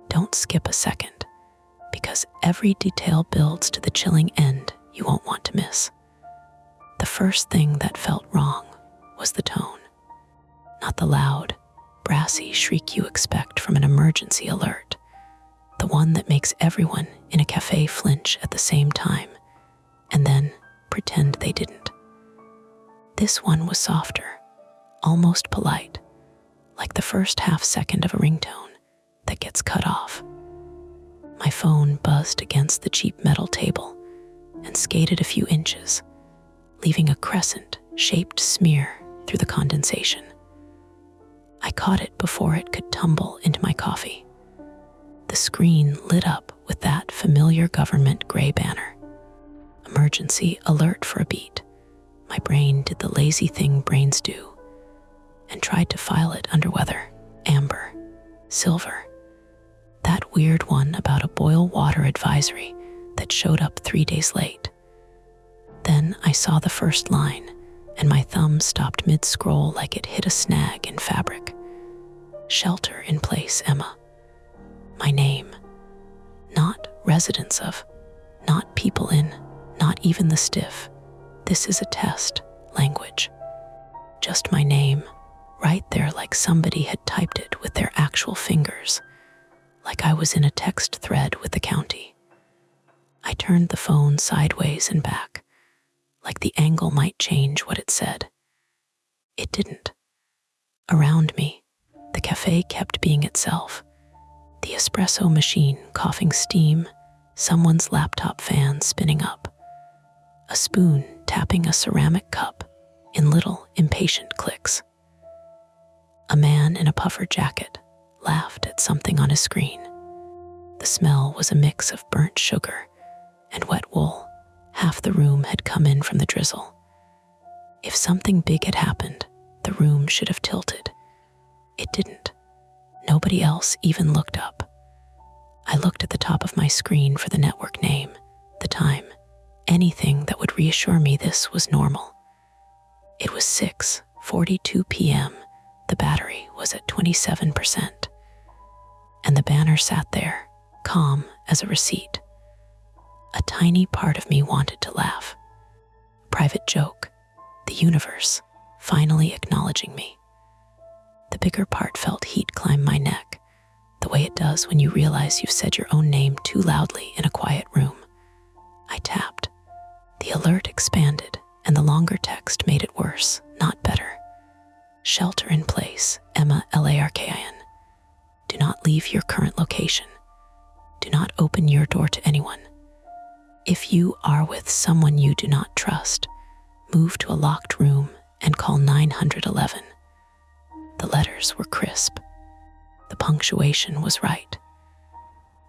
Don't skip a second, because every detail builds to the chilling end you won't want to miss. The first thing that felt wrong was the tone. Not the loud, brassy shriek you expect from an emergency alert, the one that makes everyone in a cafe flinch at the same time, and then pretend they didn't. This one was softer, almost polite, like the first half second of a ringtone that gets cut off. My phone buzzed against the cheap metal table and skated a few inches, leaving a crescent-shaped smear through the condensation. I caught it before it could tumble into my coffee. The screen lit up with that familiar government gray banner. Emergency alert for a beat. My brain did the lazy thing brains do and tried to file it under weather, amber, silver. That weird one about a boil water advisory that showed up 3 days late. Then I saw the first line, and my thumb stopped mid-scroll like it hit a snag in fabric. Shelter in place, Emma. My name. Not residents of, not people in, not even the stiff. This is a test, language. Just my name, right there like somebody had typed it with their actual fingers, like I was in a text thread with the county. I turned the phone sideways and back, like the angle might change what it said. It didn't. Around me, the cafe kept being itself. The espresso machine coughing steam, someone's laptop fan spinning up, a spoon tapping a ceramic cup in little, impatient clicks. A man in a puffer jacket laughed at something on his screen. The smell was a mix of burnt sugar and wet wool. Half the room had come in from the drizzle. If something big had happened, the room should have tilted. It didn't. Nobody else even looked up. I looked at the top of my screen for the network name, the time, anything that would reassure me this was normal. It was 6:42 p.m. The battery was at 27%. And the banner sat there, calm as a receipt. A tiny part of me wanted to laugh. Private joke, the universe finally acknowledging me. The bigger part felt heat climb my neck, the way it does when you realize you've said your own name too loudly in a quiet room. I tapped. The alert expanded, and the longer text made it worse, not better. Shelter in place, Emma Larkin. Do not leave your current location. Do not open your door to anyone. If you are with someone you do not trust, move to a locked room and call 911. The letters were crisp. The punctuation was right.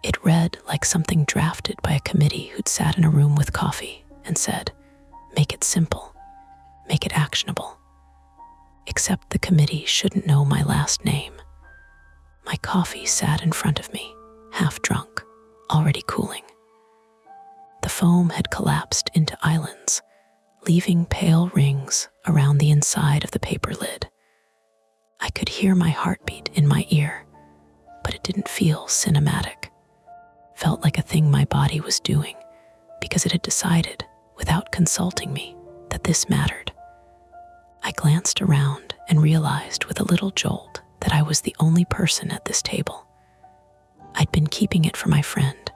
It read like something drafted by a committee who'd sat in a room with coffee and said, "Make it simple. make it actionable. Except the committee shouldn't know my last name. My coffee sat in front of me, half drunk, already cooling. The foam had collapsed into islands, leaving pale rings around the inside of the paper lid. I could hear my heartbeat in my ear, but it didn't feel cinematic. Felt like a thing my body was doing because it had decided, without consulting me, that this mattered. I glanced around and realized with a little jolt that I was the only person at this table. I'd been keeping it for my friend,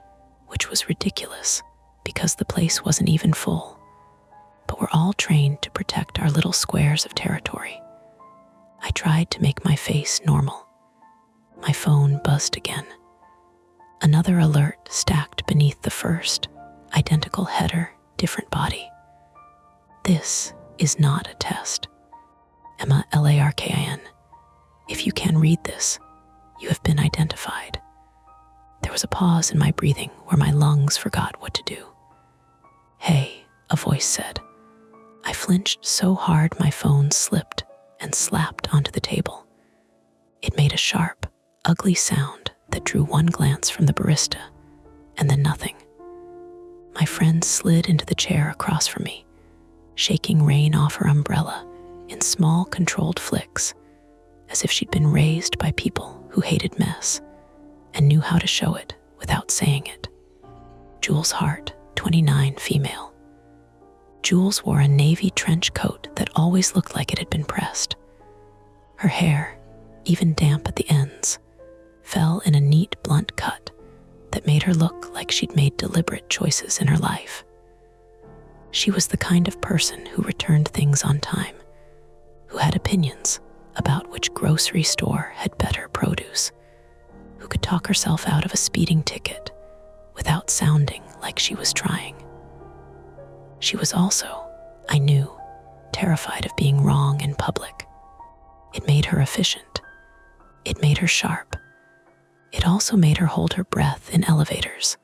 which was ridiculous because the place wasn't even full. But we're all trained to protect our little squares of territory. I tried to make my face normal. My phone buzzed again. Another alert stacked beneath the first, identical header, different body. This is not a test. Emma Larkin. If you can read this, you have been identified. There was a pause in my breathing where my lungs forgot what to do. Hey, a voice said. I flinched so hard my phone slipped and slapped onto the table. It made a sharp, ugly sound that drew one glance from the barista, and then nothing. My friend slid into the chair across from me, shaking rain off her umbrella in small, controlled flicks, as if she'd been raised by people who hated mess and knew how to show it without saying it. Jules Hart, 29, female. Jules wore a navy trench coat that always looked like it had been pressed. Her hair, even damp at the ends, fell in a neat, blunt cut that made her look like she'd made deliberate choices in her life. She was the kind of person who returned things on time, who had opinions about which grocery store had better produce, who could talk herself out of a speeding ticket without sounding like she was trying. She was also, I knew, terrified of being wrong in public. It made her efficient. It made her sharp. It also made her hold her breath in elevators.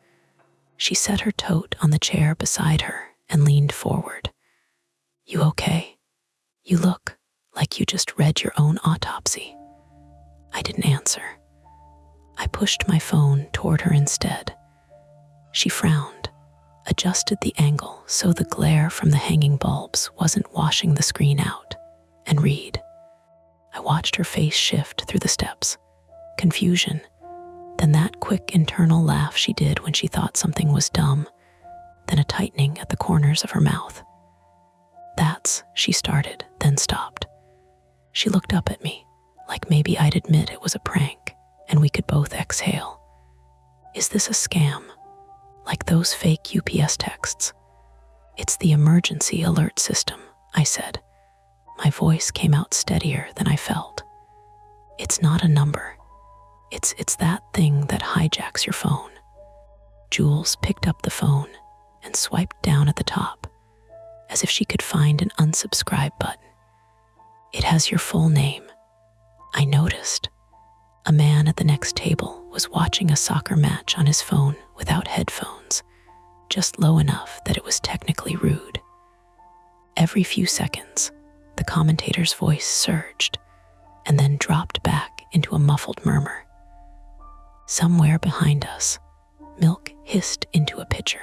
She set her tote on the chair beside her and leaned forward. You okay? You look like you just read your own autopsy. I didn't answer. I pushed my phone toward her instead. She frowned, adjusted the angle so the glare from the hanging bulbs wasn't washing the screen out, and read. I watched her face shift through the steps. Confusion, then that quick internal laugh she did when she thought something was dumb, then a tightening at the corners of her mouth. That's, she started, then stopped. She looked up at me, like maybe I'd admit it was a prank, and we could both exhale. Is this a scam? Like those fake UPS texts? It's the emergency alert system, I said. My voice came out steadier than I felt. It's not a number. It's that thing that hijacks your phone. Jules picked up the phone and swiped down at the top, as if she could find an unsubscribe button. It has your full name. I noticed. A man at the next table was watching a soccer match on his phone without headphones, just low enough that it was technically rude. Every few seconds, the commentator's voice surged and then dropped back into a muffled murmur. Somewhere behind us, milk hissed into a pitcher.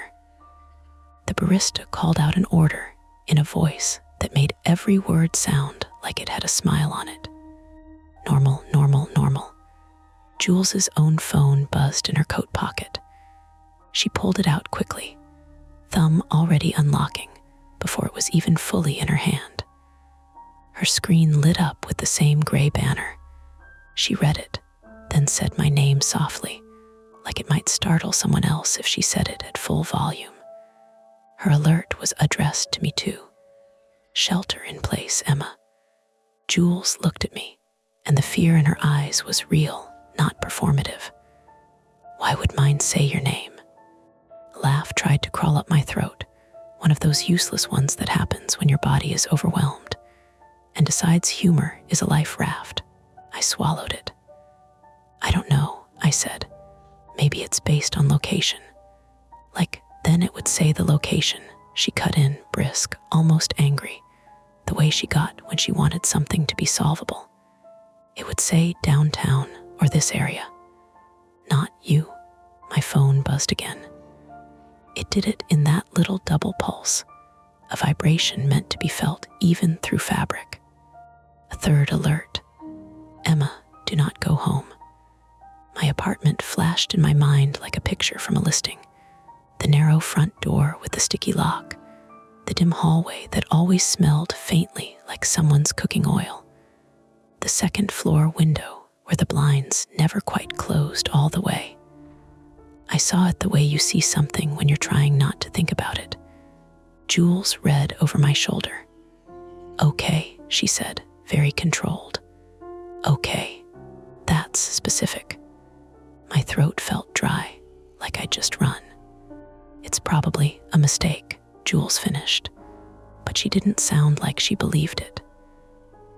The barista called out an order in a voice that made every word sound like it had a smile on it. Normal, normal, normal. Jules's own phone buzzed in her coat pocket. She pulled it out quickly, thumb already unlocking before it was even fully in her hand. Her screen lit up with the same gray banner. She read it, then said my name softly, like it might startle someone else if she said it at full volume. Her alert was addressed to me too. Shelter in place, Emma. Jules looked at me, and the fear in her eyes was real, not performative. Why would mine say your name? A laugh tried to crawl up my throat, one of those useless ones that happens when your body is overwhelmed and decides humor is a life raft. I swallowed it. I don't know, I said. Maybe it's based on location. Like, then it would say the location. She cut in, brisk, almost angry. the way she got when she wanted something to be solvable. It would say downtown or this area. Not you. My phone buzzed again. It did it in that little double pulse, a vibration meant to be felt even through fabric. A third alert. Emma, do not go home. My apartment flashed in my mind like a picture from a listing. The narrow front door with the sticky lock, the dim hallway that always smelled faintly like someone's cooking oil, the second floor window where the blinds never quite closed all the way. I saw it the way you see something when you're trying not to think about it. Jules read over my shoulder. Okay, she said, very controlled. Okay, that's specific. My throat felt dry, like I'd just run. It's probably a mistake, Jules finished, but she didn't sound like she believed it.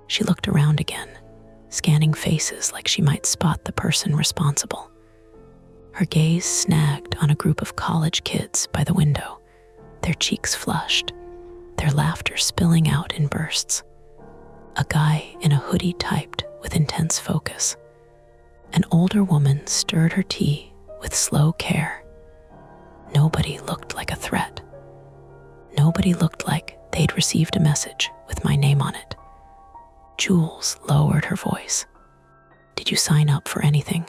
She looked around again, scanning faces like she might spot the person responsible. Her gaze snagged on a group of college kids by the window, their cheeks flushed, their laughter spilling out in bursts. A guy in a hoodie typed with intense focus. An older woman stirred her tea with slow care. Nobody looked like a threat. Nobody looked like they'd received a message with my name on it. Jules lowered her voice. Did you sign up for anything?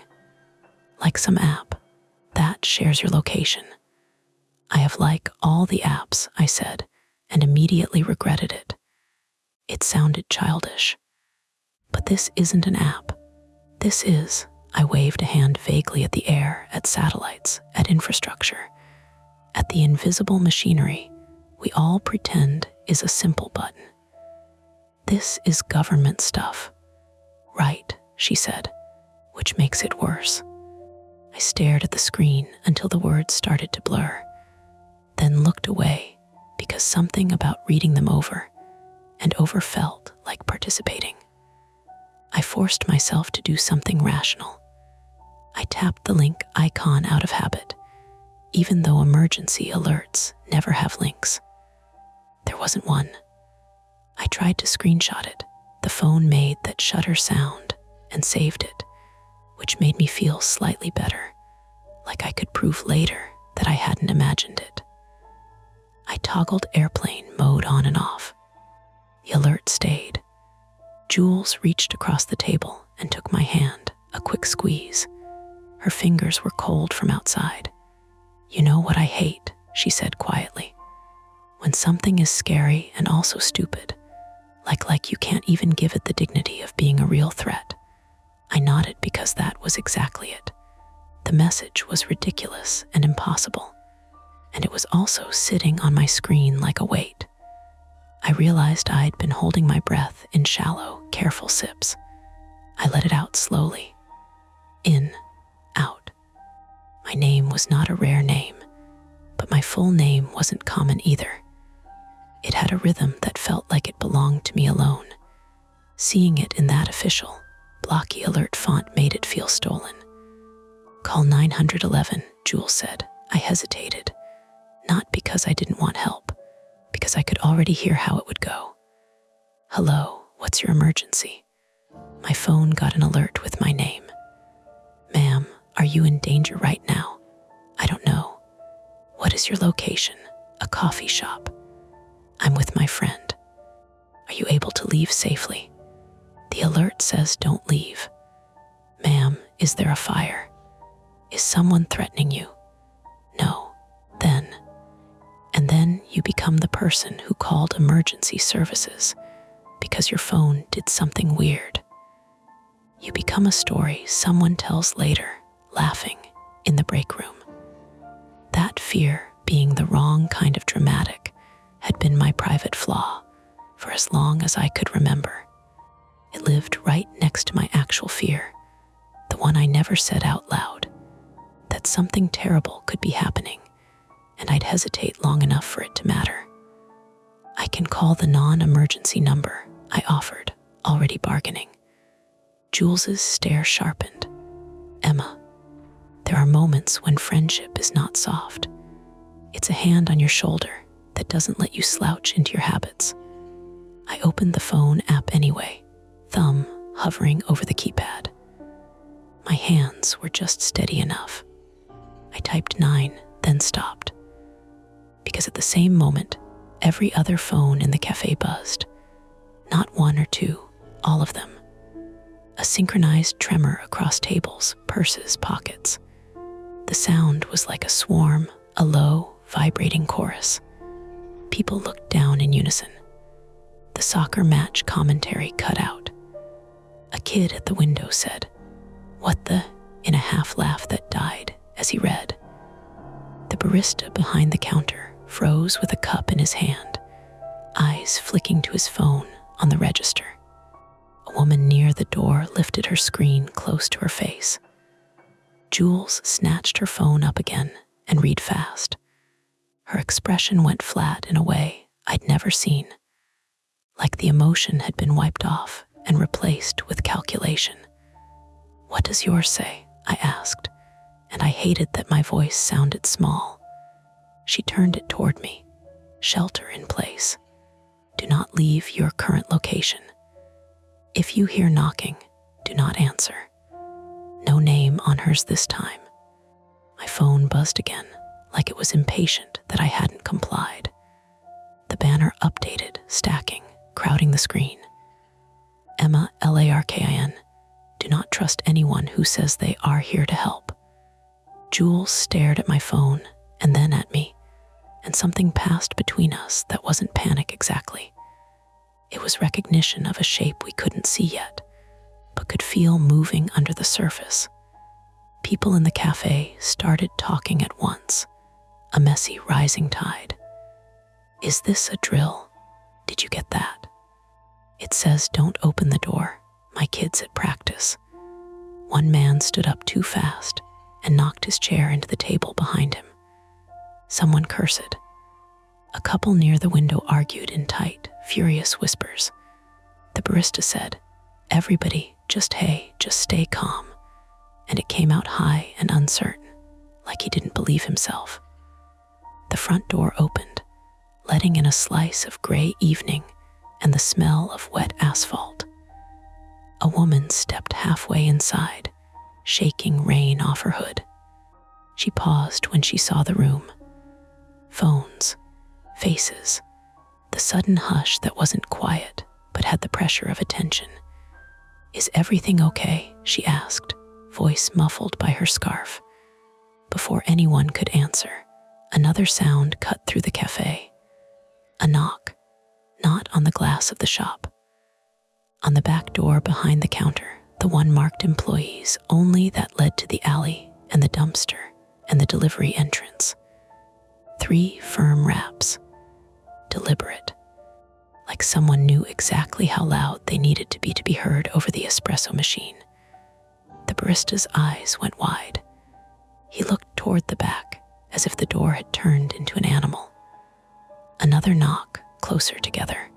Like some app that shares your location. I have like all the apps, I said, and immediately regretted it. It sounded childish. But this isn't an app. This is, I waved a hand vaguely at the air, at satellites, at infrastructure, at the invisible machinery we all pretend is a simple button. This is government stuff. Right, she said, which makes it worse. I stared at the screen until the words started to blur, then looked away because something about reading them over and over felt like participating. I forced myself to do something rational. I tapped the link icon out of habit, even though emergency alerts never have links. There wasn't one. I tried to screenshot it. The phone made that shutter sound and saved it, which made me feel slightly better, like I could prove later that I hadn't imagined it. I toggled airplane mode on and off. The alert stayed. Jules reached across the table and took my hand, a quick squeeze. Her fingers were cold from outside. You know what I hate, she said quietly. When something is scary and also stupid, like you can't even give it the dignity of being a real threat. I nodded because that was exactly it. The message was ridiculous and impossible, and it was also sitting on my screen like a weight. I realized I'd been holding my breath in shallow, careful sips. I let it out slowly. In, out. My name was not a rare name, but my full name wasn't common either. It had a rhythm that felt like it belonged to me alone. Seeing it in that official, blocky alert font made it feel stolen. Call 911, Jules said. I hesitated, not because I didn't want help, because I could already hear how it would go. Hello, what's your emergency? My phone got an alert with my name. Ma'am, are you in danger right now? I don't know. What is your location? A coffee shop. I'm with my friend. Are you able to leave safely? The alert says don't leave. Ma'am, is there a fire? Is someone threatening you? No. Then. And then you become the person who called emergency services because your phone did something weird. You become a story someone tells later, laughing, in the break room. That fear, being the wrong kind of dramatic, had been my private flaw for as long as I could remember. It lived right next to my actual fear, the one I never said out loud, that something terrible could be happening, and I'd hesitate long enough for it to matter. I can call the non-emergency number, I offered, already bargaining. Jules's stare sharpened. Emma, there are moments when friendship is not soft. It's a hand on your shoulder that doesn't let you slouch into your habits. I opened the phone app anyway, thumb hovering over the keypad. My hands were just steady enough. I typed 9, then stopped. Because at the same moment, every other phone in the cafe buzzed. Not one or two, all of them. A synchronized tremor across tables, purses, pockets. The sound was like a swarm, a low, vibrating chorus. People looked down in unison. The soccer match commentary cut out. A kid at the window said, "What the?" in a half laugh that died as he read. The barista behind the counter froze with a cup in his hand, eyes flicking to his phone on the register. A woman near the door lifted her screen close to her face. Jules snatched her phone up again and read fast. Her expression went flat in a way I'd never seen, like the emotion had been wiped off and replaced with calculation. "What does yours say?" I asked, and I hated that my voice sounded small. She turned it toward me. "Shelter in place. Do not leave your current location. If you hear knocking, do not answer." No name on hers this time. My phone buzzed again, like it was impatient that I hadn't complied. The banner updated, stacking, crowding the screen. Emma, Larkin. Do not trust anyone who says they are here to help. Jules stared at my phone and then at me, and something passed between us that wasn't panic exactly. It was recognition of a shape we couldn't see yet, but could feel moving under the surface. People in the cafe started talking at once, a messy rising tide. "Is this a drill? Did you get that? It says don't open the door. My kid's at practice." One man stood up too fast and knocked his chair into the table behind him. Someone cursed. A couple near the window argued in tight, furious whispers. The barista said, "Everybody, just stay calm." And it came out high and uncertain, like he didn't believe himself. The front door opened, letting in a slice of gray evening and the smell of wet asphalt. A woman stepped halfway inside, shaking rain off her hood. She paused when she saw the room. Phones, faces, the sudden hush that wasn't quiet but had the pressure of attention. "Is everything okay?" she asked, voice muffled by her scarf. Before anyone could answer, another sound cut through the cafe. A knock, not on the glass of the shop. On the back door behind the counter, the one marked employees only that led to the alley and the dumpster and the delivery entrance. 3 firm raps, deliberate, like someone knew exactly how loud they needed to be heard over the espresso machine. The barista's eyes went wide. He looked toward the back, as if the door had turned into an animal. Another knock, closer together.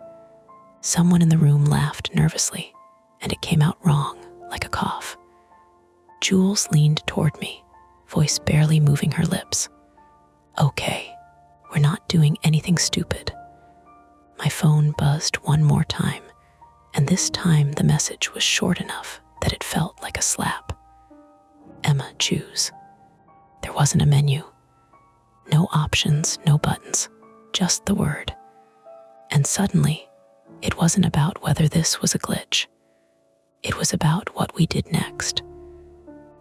Someone in the room laughed nervously, and it came out wrong, like a cough. Jules leaned toward me, voice barely moving her lips. "Okay, we're not doing anything stupid." My phone buzzed one more time, and this time the message was short enough that it felt like a slap. "Emma, choose." There wasn't a menu. No options, no buttons, just the word. And suddenly, it wasn't about whether this was a glitch. It was about what we did next.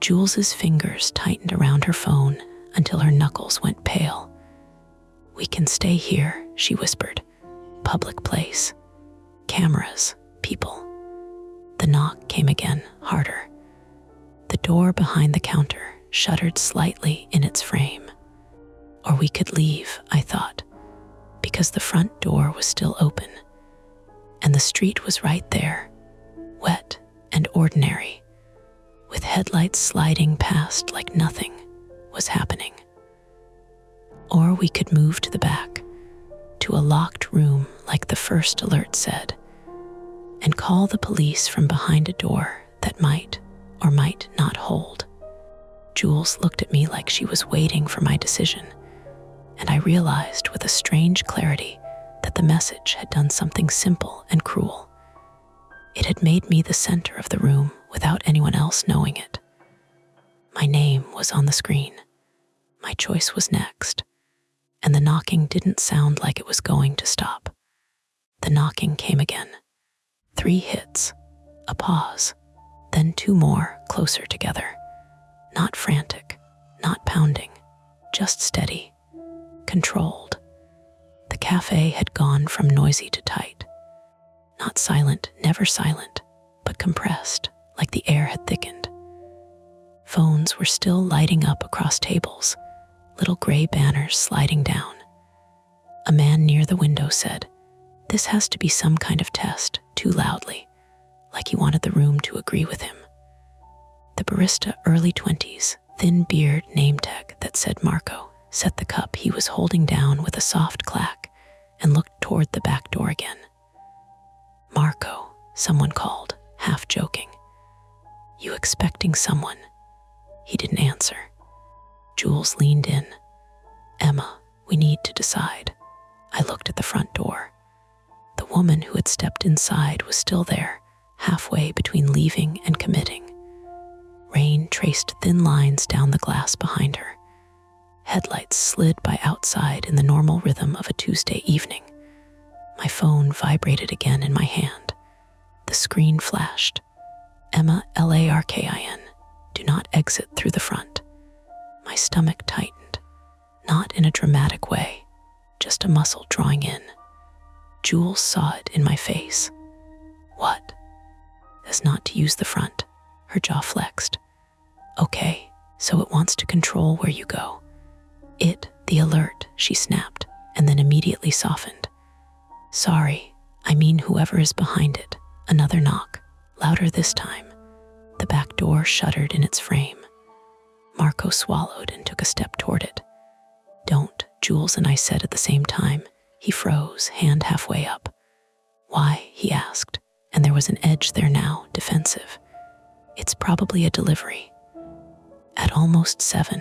Jules's fingers tightened around her phone until her knuckles went pale. "We can stay here," she whispered. "Public place. Cameras, people." The knock came again, harder. The door behind the counter shuddered slightly in its frame. Or we could leave, I thought, because the front door was still open, and the street was right there, wet and ordinary, with headlights sliding past like nothing was happening. Or we could move to the back, to a locked room like the first alert said, and call the police from behind a door that might or might not hold. Jules looked at me like she was waiting for my decision, and I realized with a strange clarity that the message had done something simple and cruel. It had made me the center of the room without anyone else knowing it. My name was on the screen. My choice was next, and the knocking didn't sound like it was going to stop. The knocking came again. 3 hits, a pause, then 2 more closer together. Not frantic, not pounding, just steady, controlled. The cafe had gone from noisy to tight. Not silent, never silent, but compressed, like the air had thickened. Phones were still lighting up across tables, little gray banners sliding down. A man near the window said, "This has to be some kind of test," too loudly, like he wanted the room to agree with him. The barista, early 20s, thin beard name tag that said Marco, set the cup he was holding down with a soft clack and looked toward the back door again. "Marco," someone called, half joking. "You expecting someone?" He didn't answer. Jules leaned in. "Emma, we need to decide." I looked at the front door. The woman who had stepped inside was still there, halfway between leaving and committing. Rain traced thin lines down the glass behind her. Headlights slid by outside in the normal rhythm of a Tuesday evening. My phone vibrated again in my hand. The screen flashed. "Emma, Larkin. Do not exit through the front." My stomach tightened, not in a dramatic way, just a muscle drawing in. Jules saw it in my face. "What?" "As not to use the front." Her jaw flexed. "Okay, so it wants to control where you go." The alert," she snapped, and then immediately softened. "Sorry, I mean whoever is behind it." Another knock, louder this time. The back door shuddered in its frame. Marco swallowed and took a step toward it. "Don't," Jules and I said at the same time. He froze, hand halfway up. "Why?" he asked, and there was an edge there now, defensive. "It's probably a delivery." "At almost 7,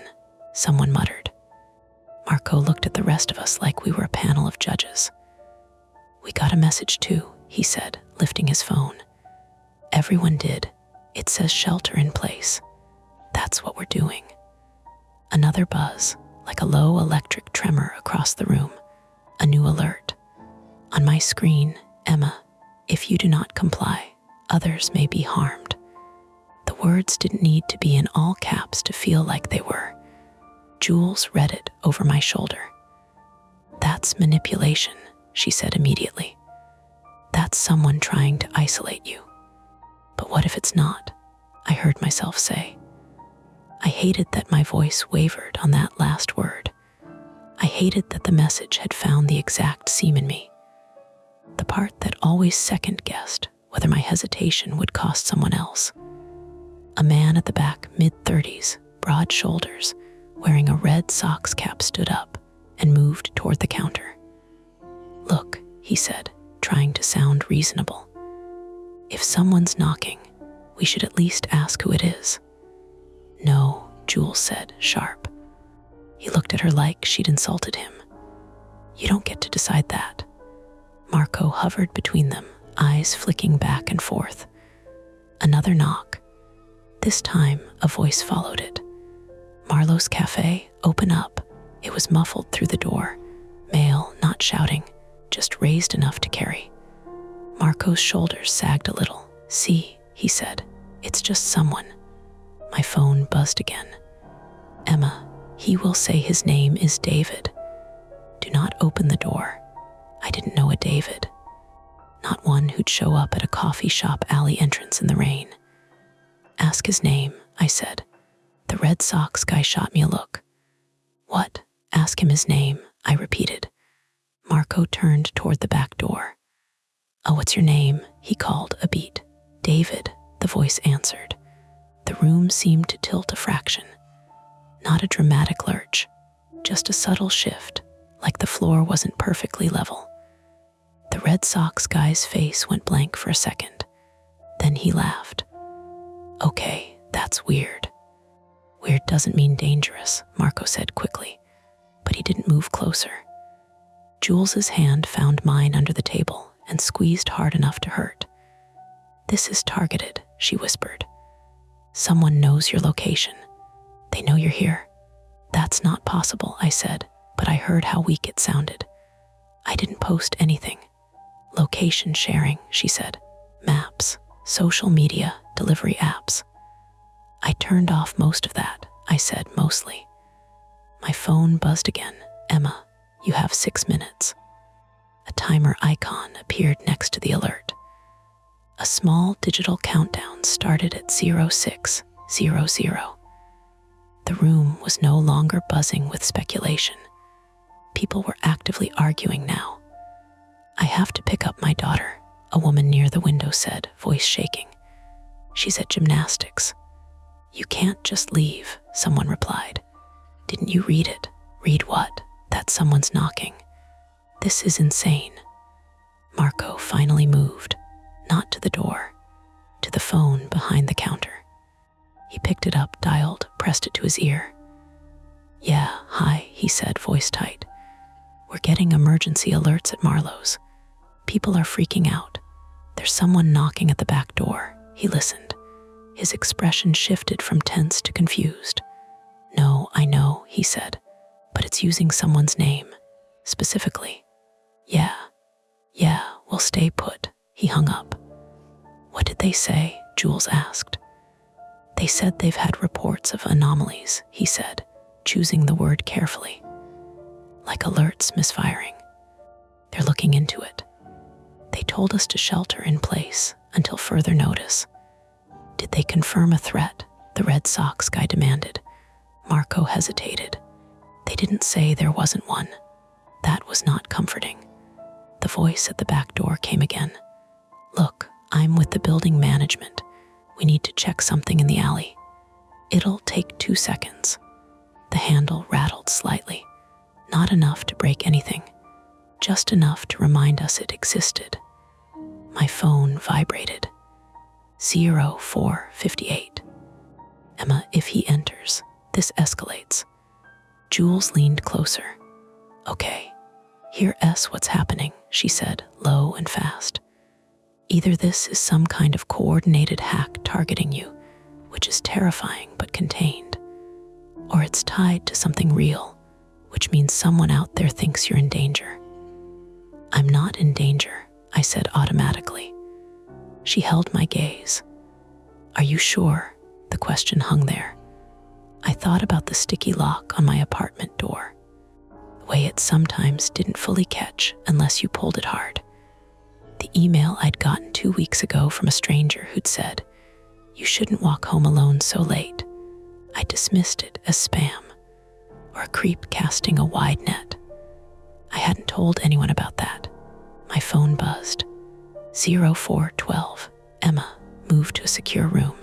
someone muttered. Marco looked at the rest of us like we were a panel of judges. "We got a message too," he said, lifting his phone. "Everyone did. It says shelter in place. That's what we're doing." Another buzz, like a low electric tremor across the room. A new alert. On my screen, "Emma, if you do not comply, others may be harmed." The words didn't need to be in all caps to feel like they were. Jules read it over my shoulder. "That's manipulation," she said immediately. "That's someone trying to isolate you." "But what if it's not?" I heard myself say. I hated that my voice wavered on that last word. I hated that the message had found the exact seam in me. The part that always second-guessed whether my hesitation would cost someone else. A man at the back, mid-30s, broad shoulders, wearing a red Sox cap, stood up and moved toward the counter. "Look," he said, trying to sound reasonable. "If someone's knocking, we should at least ask who it is." "No," Jules said, sharp. He looked at her like she'd insulted him. "You don't get to decide that." Marco hovered between them, eyes flicking back and forth. Another knock. This time, a voice followed it. "Marlowe's Cafe, open up." It was muffled through the door, male, not shouting, just raised enough to carry. Marco's shoulders sagged a little. "See," he said, "it's just someone." My phone buzzed again. "Emma, he will say his name is David. Do not open the door." I didn't know a David. Not one who'd show up at a coffee shop alley entrance in the rain. "Ask his name," I said. The Red Sox guy shot me a look. "What? Ask him his name," I repeated. Marco turned toward the back door. "Oh, what's your name?" he called a beat. "David," the voice answered. The room seemed to tilt a fraction. Not a dramatic lurch, just a subtle shift, like the floor wasn't perfectly level. The Red Sox guy's face went blank for a second. Then he laughed. "Okay, that's weird." "Weird doesn't mean dangerous," Marco said quickly, but he didn't move closer. Jules's hand found mine under the table and squeezed hard enough to hurt. "This is targeted," she whispered. "Someone knows your location. They know you're here." "That's not possible," I said, but I heard how weak it sounded. "I didn't post anything." "Location sharing," she said. "Maps, social media, delivery apps." "I turned off most of that," I said, mostly. My phone buzzed again. "Emma, you have 6 minutes." A timer icon appeared next to the alert. A small digital countdown started at 0600. The room was no longer buzzing with speculation. People were actively arguing now. "I have to pick up my daughter," a woman near the window said, voice shaking. "She's at gymnastics." "You can't just leave," someone replied. "Didn't you read it?" "Read what?" "That someone's knocking." "This is insane." Marco finally moved, not to the door, to the phone behind the counter. He picked it up, dialed, pressed it to his ear. "Yeah, hi," he said, voice tight. "We're getting emergency alerts at Marlowe's. People are freaking out. There's someone knocking at the back door." He listened. His expression shifted from tense to confused. "No, I know," he said, "but it's using someone's name, specifically." Yeah, we'll stay put." He hung up. "What did they say?" Jules asked. "They said they've had reports of anomalies," he said, choosing the word carefully. "Like alerts misfiring. They're looking into it. They told us to shelter in place until further notice." "Did they confirm a threat?" the Red Sox guy demanded. Marco hesitated. "They didn't say there wasn't one." That was not comforting. The voice at the back door came again. "Look, I'm with the building management. We need to check something in the alley. It'll take 2 seconds." The handle rattled slightly. Not enough to break anything, just enough to remind us it existed. My phone vibrated. 0458. "Emma, if he enters, this escalates." Jules leaned closer. "Okay, hear what's happening," she said, low and fast. "Either this is some kind of coordinated hack targeting you, which is terrifying but contained, or it's tied to something real, which means someone out there thinks you're in danger." "I'm not in danger," I said automatically. She held my gaze. "Are you sure?" The question hung there. I thought about the sticky lock on my apartment door, the way it sometimes didn't fully catch unless you pulled it hard. The email I'd gotten 2 weeks ago from a stranger who'd said, "You shouldn't walk home alone so late." I dismissed it as spam, or a creep casting a wide net. I hadn't told anyone about that. My phone buzzed. 0412. "Emma, move to a secure room."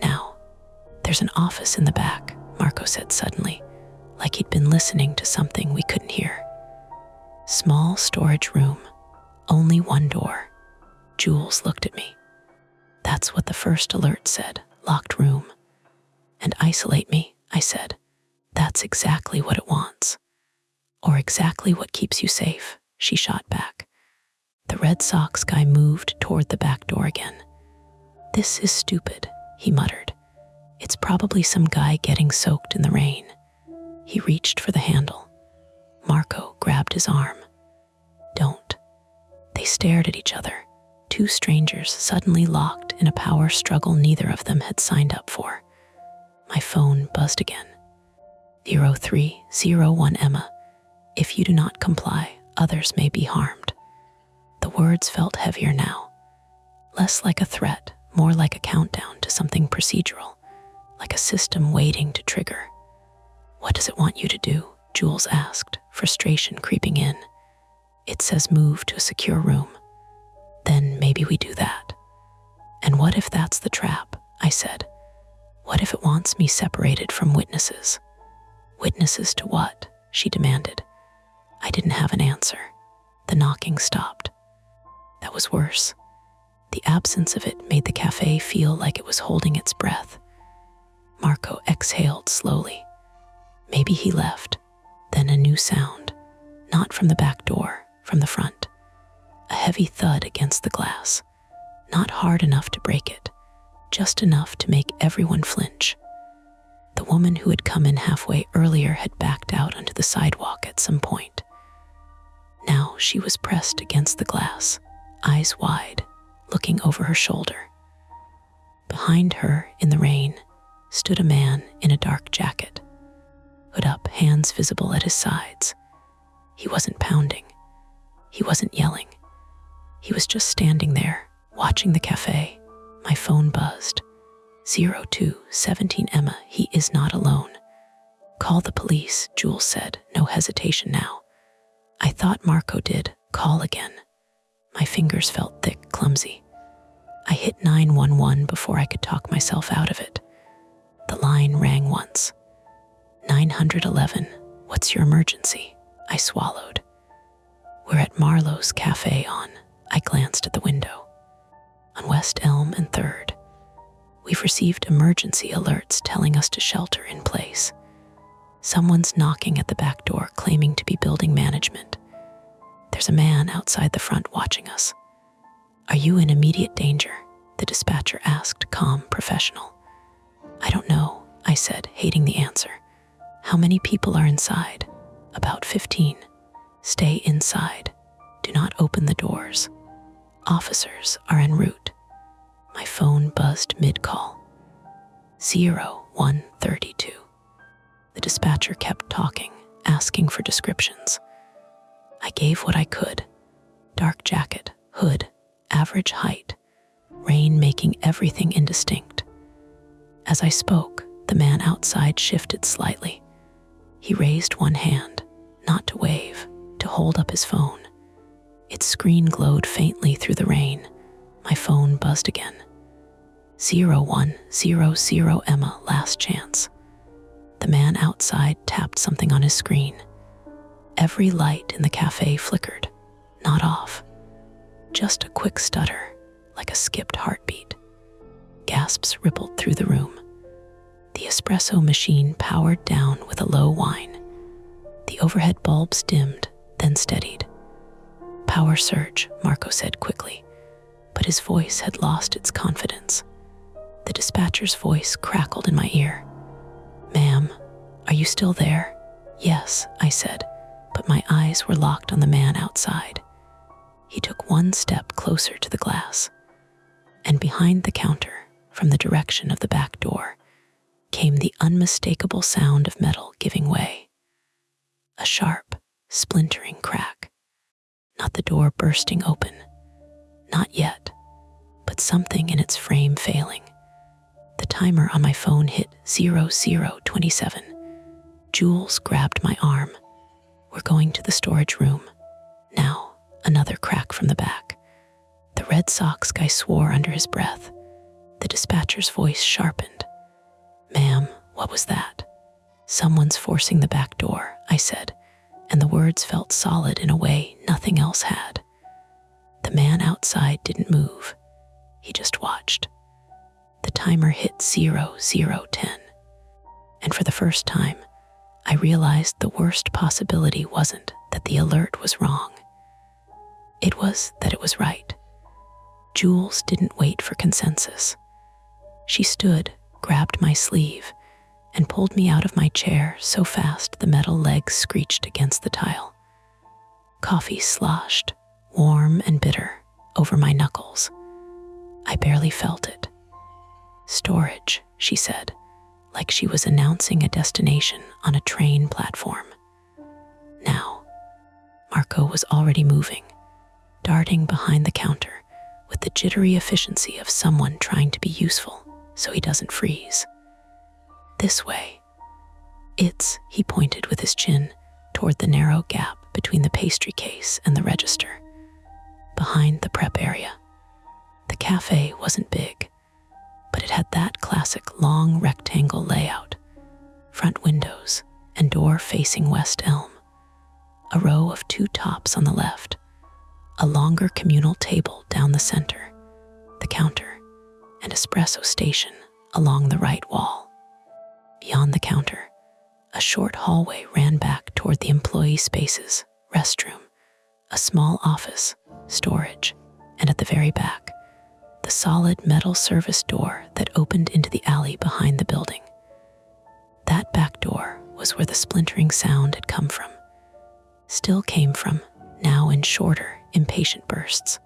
"Now." "There's an office in the back," Marco said suddenly, like he'd been listening to something we couldn't hear. "Small storage room, only one door." Jules looked at me. "That's what the first alert said, locked room." "And isolate me," I said. "That's exactly what it wants." "Or exactly what keeps you safe," she shot back. The Red Sox guy moved toward the back door again. "This is stupid," he muttered. "It's probably some guy getting soaked in the rain." He reached for the handle. Marco grabbed his arm. "Don't." They stared at each other, 2 strangers suddenly locked in a power struggle neither of them had signed up for. My phone buzzed again. 0301. "Emma, if you do not comply, others may be harmed." The words felt heavier now, less like a threat, more like a countdown to something procedural, like a system waiting to trigger. "What does it want you to do?" Jules asked, frustration creeping in. "It says move to a secure room." "Then maybe we do that." "And what if that's the trap?" I said. "What if it wants me separated from witnesses?" "Witnesses to what?" she demanded. I didn't have an answer. The knocking stopped. That was worse. The absence of it made the cafe feel like it was holding its breath. Marco exhaled slowly. Maybe he left. Then a new sound. Not from the back door, from the front. A heavy thud against the glass. Not hard enough to break it, just enough to make everyone flinch. The woman who had come in halfway earlier had backed out onto the sidewalk at some point. Now she was pressed against the glass, eyes wide, looking over her shoulder. Behind her, in the rain, stood a man in a dark jacket. Hood up, hands visible at his sides. He wasn't pounding. He wasn't yelling. He was just standing there, watching the cafe. My phone buzzed. 0217 Emma, he is not alone. Call the police, Jules said, no hesitation now. I thought Marco did. Call again. My fingers felt thick, clumsy. I hit 911 before I could talk myself out of it. The line rang once. 911, what's your emergency? I swallowed. We're at Marlowe's Cafe on. I glanced at the window. On West Elm and 3rd. We've received emergency alerts telling us to shelter in place. Someone's knocking at the back door claiming to be building management. There's a man outside the front watching us. Are you in immediate danger? The dispatcher asked, calm, professional. I don't know, I said, hating the answer. How many people are inside? About 15. Stay inside. Do not open the doors. Officers are en route. My phone buzzed mid-call. 0132. The dispatcher kept talking, asking for descriptions. I gave what I could. Dark jacket, hood, average height, rain making everything indistinct. As I spoke, the man outside shifted slightly. He raised one hand, not to wave, to hold up his phone. Its screen glowed faintly through the rain. My phone buzzed again. 0100 Emma, last chance. The man outside tapped something on his screen. Every light in the cafe flickered, not off. Just a quick stutter, like a skipped heartbeat. Gasps rippled through the room. The espresso machine powered down with a low whine. The overhead bulbs dimmed, then steadied. Power surge, Marco said quickly, but his voice had lost its confidence. The dispatcher's voice crackled in my ear. Ma'am, are you still there? Yes, I said, but my eyes were locked on the man outside. He took one step closer to the glass, and behind the counter, from the direction of the back door, came the unmistakable sound of metal giving way. A sharp, splintering crack. Not the door bursting open. Not yet, but something in its frame failing. The timer on my phone hit 0027. Jules grabbed my arm. We're going to the storage room. Now, another crack from the back. The Red Sox guy swore under his breath. The dispatcher's voice sharpened. Ma'am, what was that? Someone's forcing the back door, I said, and the words felt solid in a way nothing else had. The man outside didn't move. He just watched. The timer hit 0010. And for the first time, I realized the worst possibility wasn't that the alert was wrong. It was that it was right. Jules didn't wait for consensus. She stood, grabbed my sleeve, and pulled me out of my chair so fast the metal legs screeched against the tile. Coffee sloshed, warm and bitter, over my knuckles. I barely felt it. Storage, she said, like she was announcing a destination on a train platform. Now, Marco was already moving, darting behind the counter with the jittery efficiency of someone trying to be useful so he doesn't freeze. This way. He pointed with his chin toward the narrow gap between the pastry case and the register, behind the prep area. The cafe wasn't big, but it had that classic long rectangle layout, front windows and door facing West Elm, a row of two tops on the left, a longer communal table down the center, the counter, and espresso station along the right wall. Beyond the counter, a short hallway ran back toward the employee spaces, restroom, a small office, storage, and at the very back, the solid metal service door that opened into the alley behind the building. That back door was where the splintering sound had come from. Still came from, now in shorter, impatient bursts.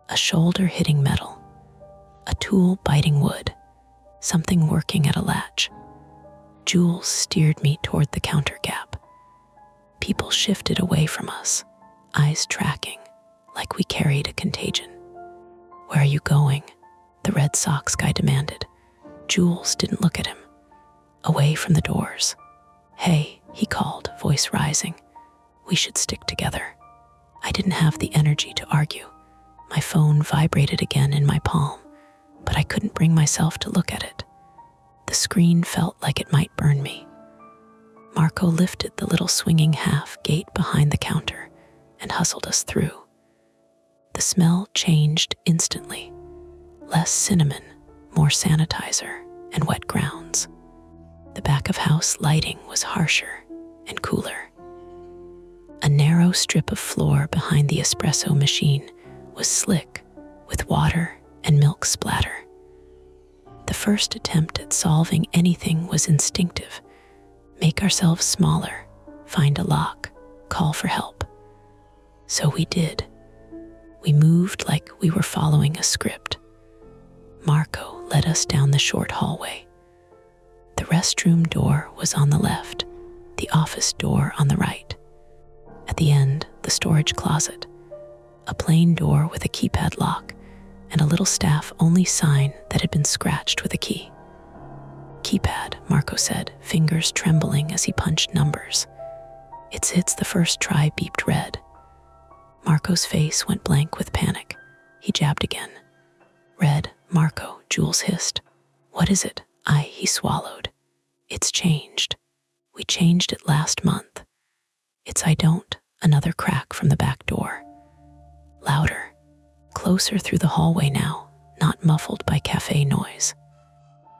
A shoulder hitting metal, a tool biting wood, something working at a latch. Jules steered me toward the counter gap. People shifted away from us, eyes tracking, like we carried a contagion. "Where are you going?" the Red Sox guy demanded. Jules didn't look at him. "Away from the doors." "Hey," he called, voice rising. "We should stick together." I didn't have the energy to argue. My phone vibrated again in my palm, but I couldn't bring myself to look at it. The screen felt like it might burn me. Marco lifted the little swinging half gate behind the counter and hustled us through. The smell changed instantly. Less cinnamon, more sanitizer, and wet grounds. The back of house lighting was harsher and cooler. A narrow strip of floor behind the espresso machine was slick with water and milk splatter. The first attempt at solving anything was instinctive. Make ourselves smaller, find a lock, call for help. So we did. We moved like we were following a script. Marco led us down the short hallway. The restroom door was on the left, the office door on the right. At the end, the storage closet, a plain door with a keypad lock, and a little staff-only sign that had been scratched with a key. "Keypad," Marco said, fingers trembling as he punched numbers. It's the first try beeped red. Marco's face went blank with panic. He jabbed again. "Red, Marco," Jules hissed. "What is it?" He swallowed. "It's changed. We changed it last month." I don't," another crack from the back door. Louder, closer through the hallway now, not muffled by cafe noise.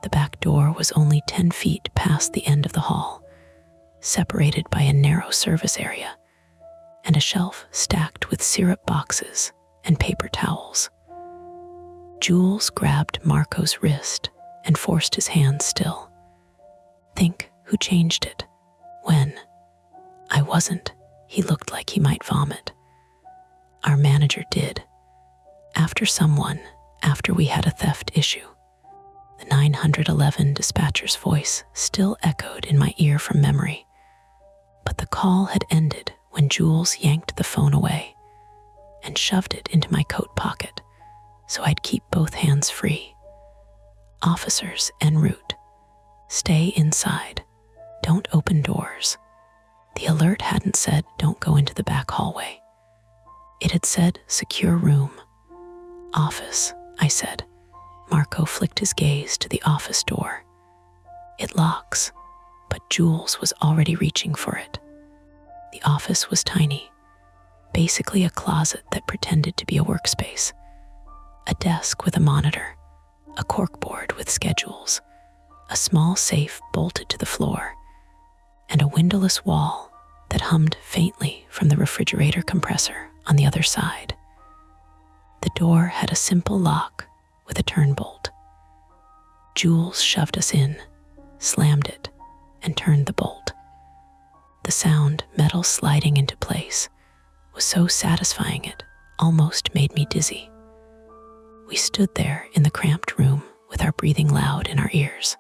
The back door was only 10 feet past the end of the hall, separated by a narrow service area, and a shelf stacked with syrup boxes and paper towels. Jules grabbed Marco's wrist and forced his hand still. "Think who changed it? When?" "I wasn't." He looked like he might vomit. "Our manager did. After we had a theft issue." The 911 dispatcher's voice still echoed in my ear from memory. But the call had ended when Jules yanked the phone away and shoved it into my coat pocket so I'd keep both hands free. "Officers en route. Stay inside. Don't open doors." The alert hadn't said, "Don't go into the back hallway." It had said, "Secure room." "Office," I said. Marco flicked his gaze to the office door. "It locks," but Jules was already reaching for it. The office was tiny, basically a closet that pretended to be a workspace. A desk with a monitor, a corkboard with schedules, a small safe bolted to the floor, and a windowless wall that hummed faintly from the refrigerator compressor on the other side. The door had a simple lock with a turn bolt. Jules shoved us in, slammed it, and turned the bolt. The sound, metal sliding into place, was so satisfying it almost made me dizzy. We stood there in the cramped room with our breathing loud in our ears.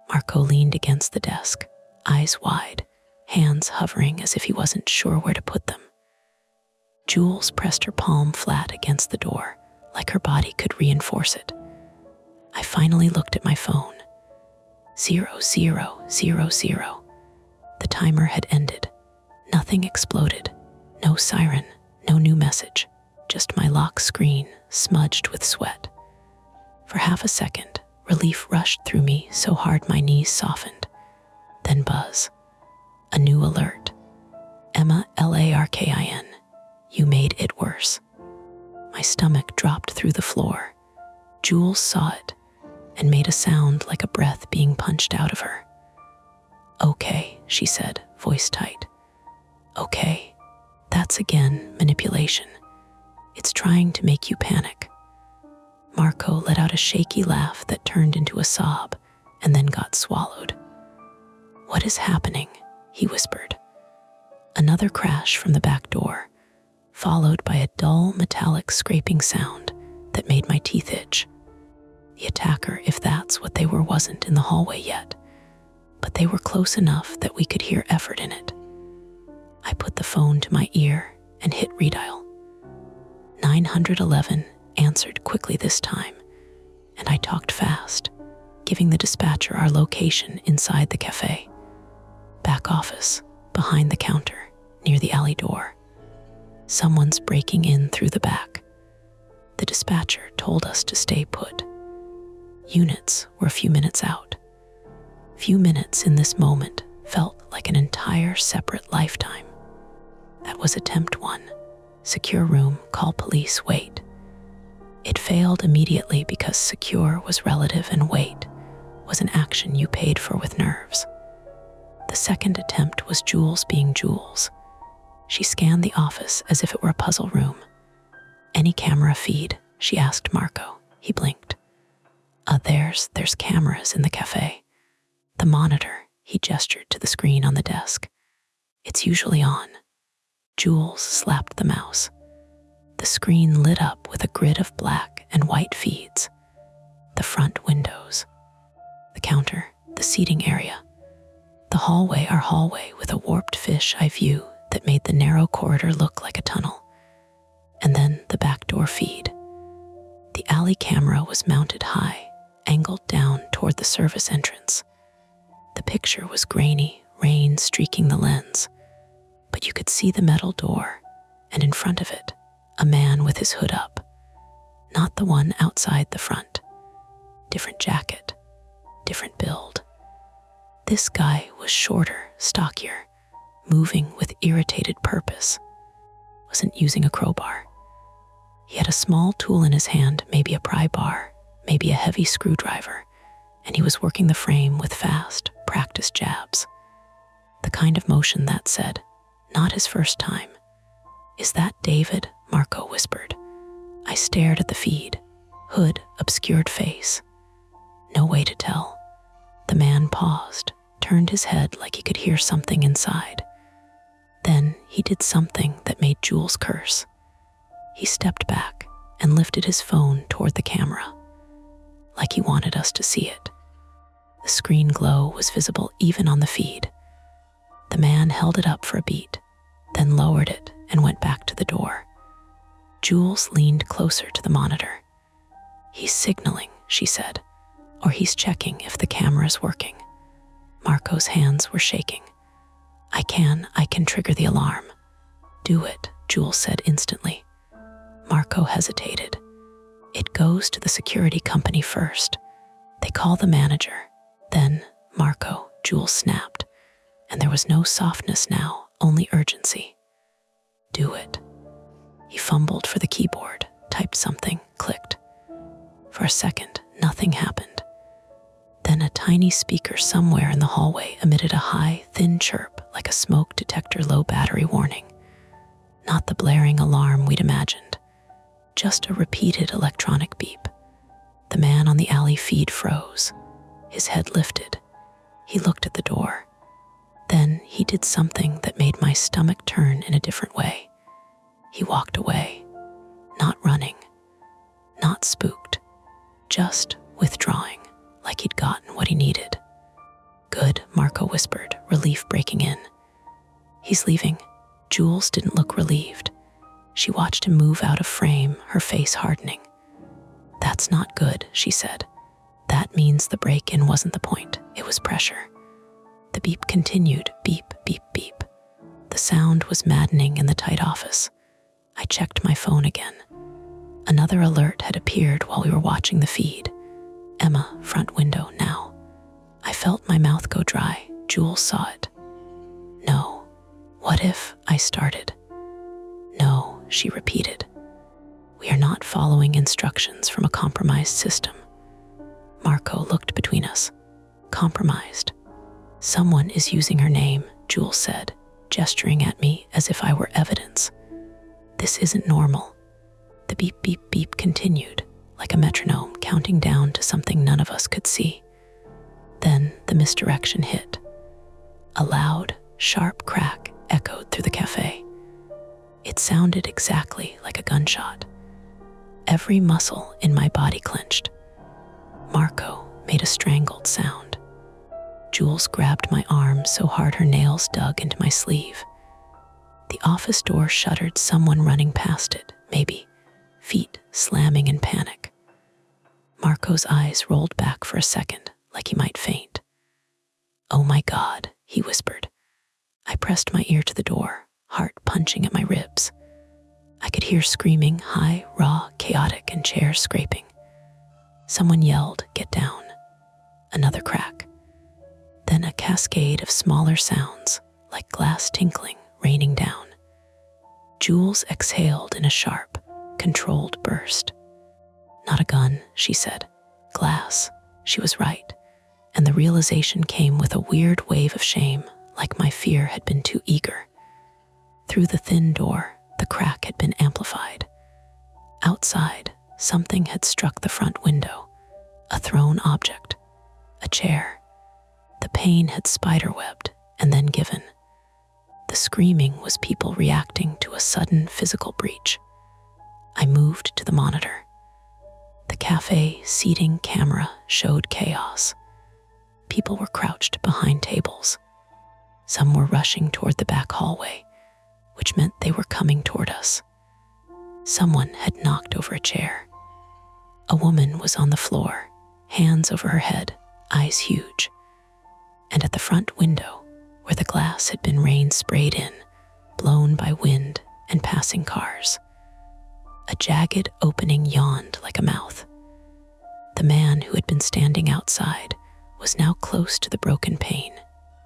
Marco leaned against the desk, eyes wide, hands hovering as if he wasn't sure where to put them. Jules pressed her palm flat against the door, like her body could reinforce it. I finally looked at my phone. 0000. The timer had ended. Nothing exploded. No siren, no new message. Just my lock screen, smudged with sweat. For half a second, relief rushed through me so hard my knees softened. Then buzz. A new alert. "Emma Larkin, you made it worse." My stomach dropped through the floor. Jules saw it and made a sound like a breath being punched out of her. "Okay," she said, voice tight. "Okay, That's again manipulation. It's trying to make you panic. Marco let out a shaky laugh that turned into a sob and then got swallowed. "What is happening?" he whispered. Another crash from the back door, followed by a dull metallic scraping sound that made my teeth itch. The attacker, if that's what they were, wasn't in the hallway yet, but they were close enough that we could hear effort in it. I put the phone to my ear and hit redial. 911 answered quickly this time, and I talked fast, giving the dispatcher our location inside the cafe. Back office, behind the counter, near the alley door. Someone's breaking in through the back. The dispatcher told us to stay put. Units were a few minutes out. Few minutes in this moment felt like an entire separate lifetime. That was attempt 1. Secure room, call police, wait. It failed immediately because secure was relative and wait was an action you paid for with nerves. The second attempt was Jules being Jules. She scanned the office as if it were a puzzle room. "Any camera feed?" she asked Marco. He blinked. There's cameras in the cafe." "The monitor," he gestured to the screen on the desk. "It's usually on." Jules slapped the mouse. The screen lit up with a grid of black and white feeds. The front windows, the counter, the seating area, the hallway, our hallway with a warped fisheye view that made the narrow corridor look like a tunnel. And then the back door feed. The alley camera was mounted high, angled down toward the service entrance. The picture was grainy, rain streaking the lens, but you could see the metal door, and in front of it, a man with his hood up. Not the one outside the front. Different jacket, different build. This guy was shorter, stockier, moving with irritated purpose. Wasn't using a crowbar. He had a small tool in his hand, maybe a pry bar, maybe a heavy screwdriver, and he was working the frame with fast, practiced jabs. The kind of motion that said, not his first time. "Is that David?" Marco whispered. I stared at the feed. Hood, obscured face. No way to tell. The man paused, turned his head like he could hear something inside. Then he did something that made Jules curse. He stepped back and lifted his phone toward the camera, like he wanted us to see it. The screen glow was visible even on the feed. The man held it up for a beat, then lowered it and went back to the door. Jules leaned closer to the monitor. "He's signaling," she said, "or he's checking if the camera's working." Marco's hands were shaking. I can trigger the alarm." "Do it," Jules said instantly. Marco hesitated. "It goes to the security company first. They call the manager. Then, Marco," Jules snapped, and there was no softness now, only urgency. "Do it." He fumbled for the keyboard, typed something, clicked. For a second, nothing happened. Then a tiny speaker somewhere in the hallway emitted a high, thin chirp like a smoke detector low battery warning. Not the blaring alarm we'd imagined, just a repeated electronic beep. The man on the alley feed froze. His head lifted. He looked at the door. Then he did something that made my stomach turn in a different way. He walked away, not running, not spooked, just withdrawing, like he'd gotten what he needed. "Good," Marco whispered, relief breaking in. "He's leaving." Jules didn't look relieved. She watched him move out of frame, her face hardening. "That's not good," she said. "That means the break-in wasn't the point. It was pressure." The beep continued, beep, beep, beep. The sound was maddening in the tight office. I checked my phone again. Another alert had appeared while we were watching the feed. "Emma, front window now." I felt my mouth go dry. Jules saw it. "No. What if?" I started. "No," she repeated. "We are not following instructions from a compromised system." Marco looked between us. "Compromised. Someone is using her name," Jules said, gesturing at me as if I were evidence. This isn't normal. The beep, beep, beep continued, like a metronome counting down to something none of us could see. Then the misdirection hit. A loud, sharp crack echoed through the cafe. It sounded exactly like a gunshot. Every muscle in my body clenched. Marco made a strangled sound. Jules grabbed my arm so hard her nails dug into my sleeve. The office door shuddered, someone running past it, maybe, feet slamming in panic. Marco's eyes rolled back for a second, like he might faint. "Oh my God," he whispered. I pressed my ear to the door, heart punching at my ribs. I could hear screaming, high, raw, chaotic, and chairs scraping. Someone yelled, "Get down." Another crack. Then a cascade of smaller sounds, like glass tinkling, raining down. Jules exhaled in a sharp, controlled burst. "Not a gun," she said. "Glass." She was right, and the realization came with a weird wave of shame, like my fear had been too eager. Through the thin door, the crack had been amplified. Outside, something had struck the front window, a thrown object, a chair. The pain had spiderwebbed and then given. The screaming was people reacting to a sudden physical breach. I moved to the monitor. The cafe seating camera showed chaos. People were crouched behind tables. Some were rushing toward the back hallway, which meant they were coming toward us. Someone had knocked over a chair. A woman was on the floor, hands over her head, eyes huge. And at the front window, where the glass had been rain sprayed in, blown by wind and passing cars, a jagged opening yawned like a mouth. The man who had been standing outside was now close to the broken pane,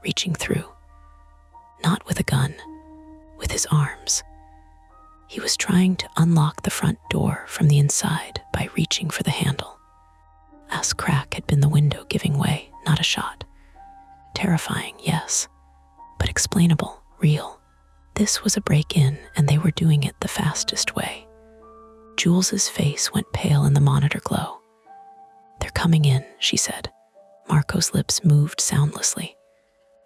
reaching through. Not with a gun, with his arms. He was trying to unlock the front door from the inside by reaching for the handle. Last crack had been the window giving way, not a shot. Terrifying, yes, but explainable, real. This was a break-in, and they were doing it the fastest way. Jules's face went pale in the monitor glow. "They're coming in," she said. Marco's lips moved soundlessly.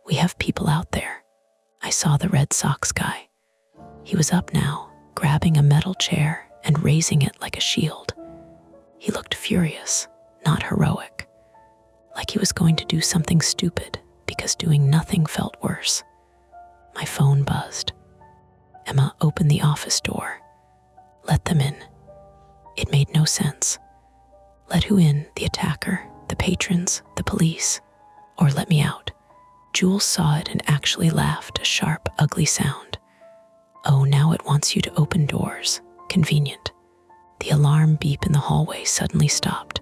"We have people out there." I saw the Red Sox guy. He was up now, grabbing a metal chair and raising it like a shield. He looked furious, not heroic, like he was going to do something stupid because doing nothing felt worse. My phone buzzed. Emma opened the office door. Let them in. It made no sense. Let who in? The attacker, the patrons, the police, or let me out? Jules saw it and actually laughed, a sharp, ugly sound. "Oh, now it wants you to open doors. Convenient." The alarm beep in the hallway suddenly stopped,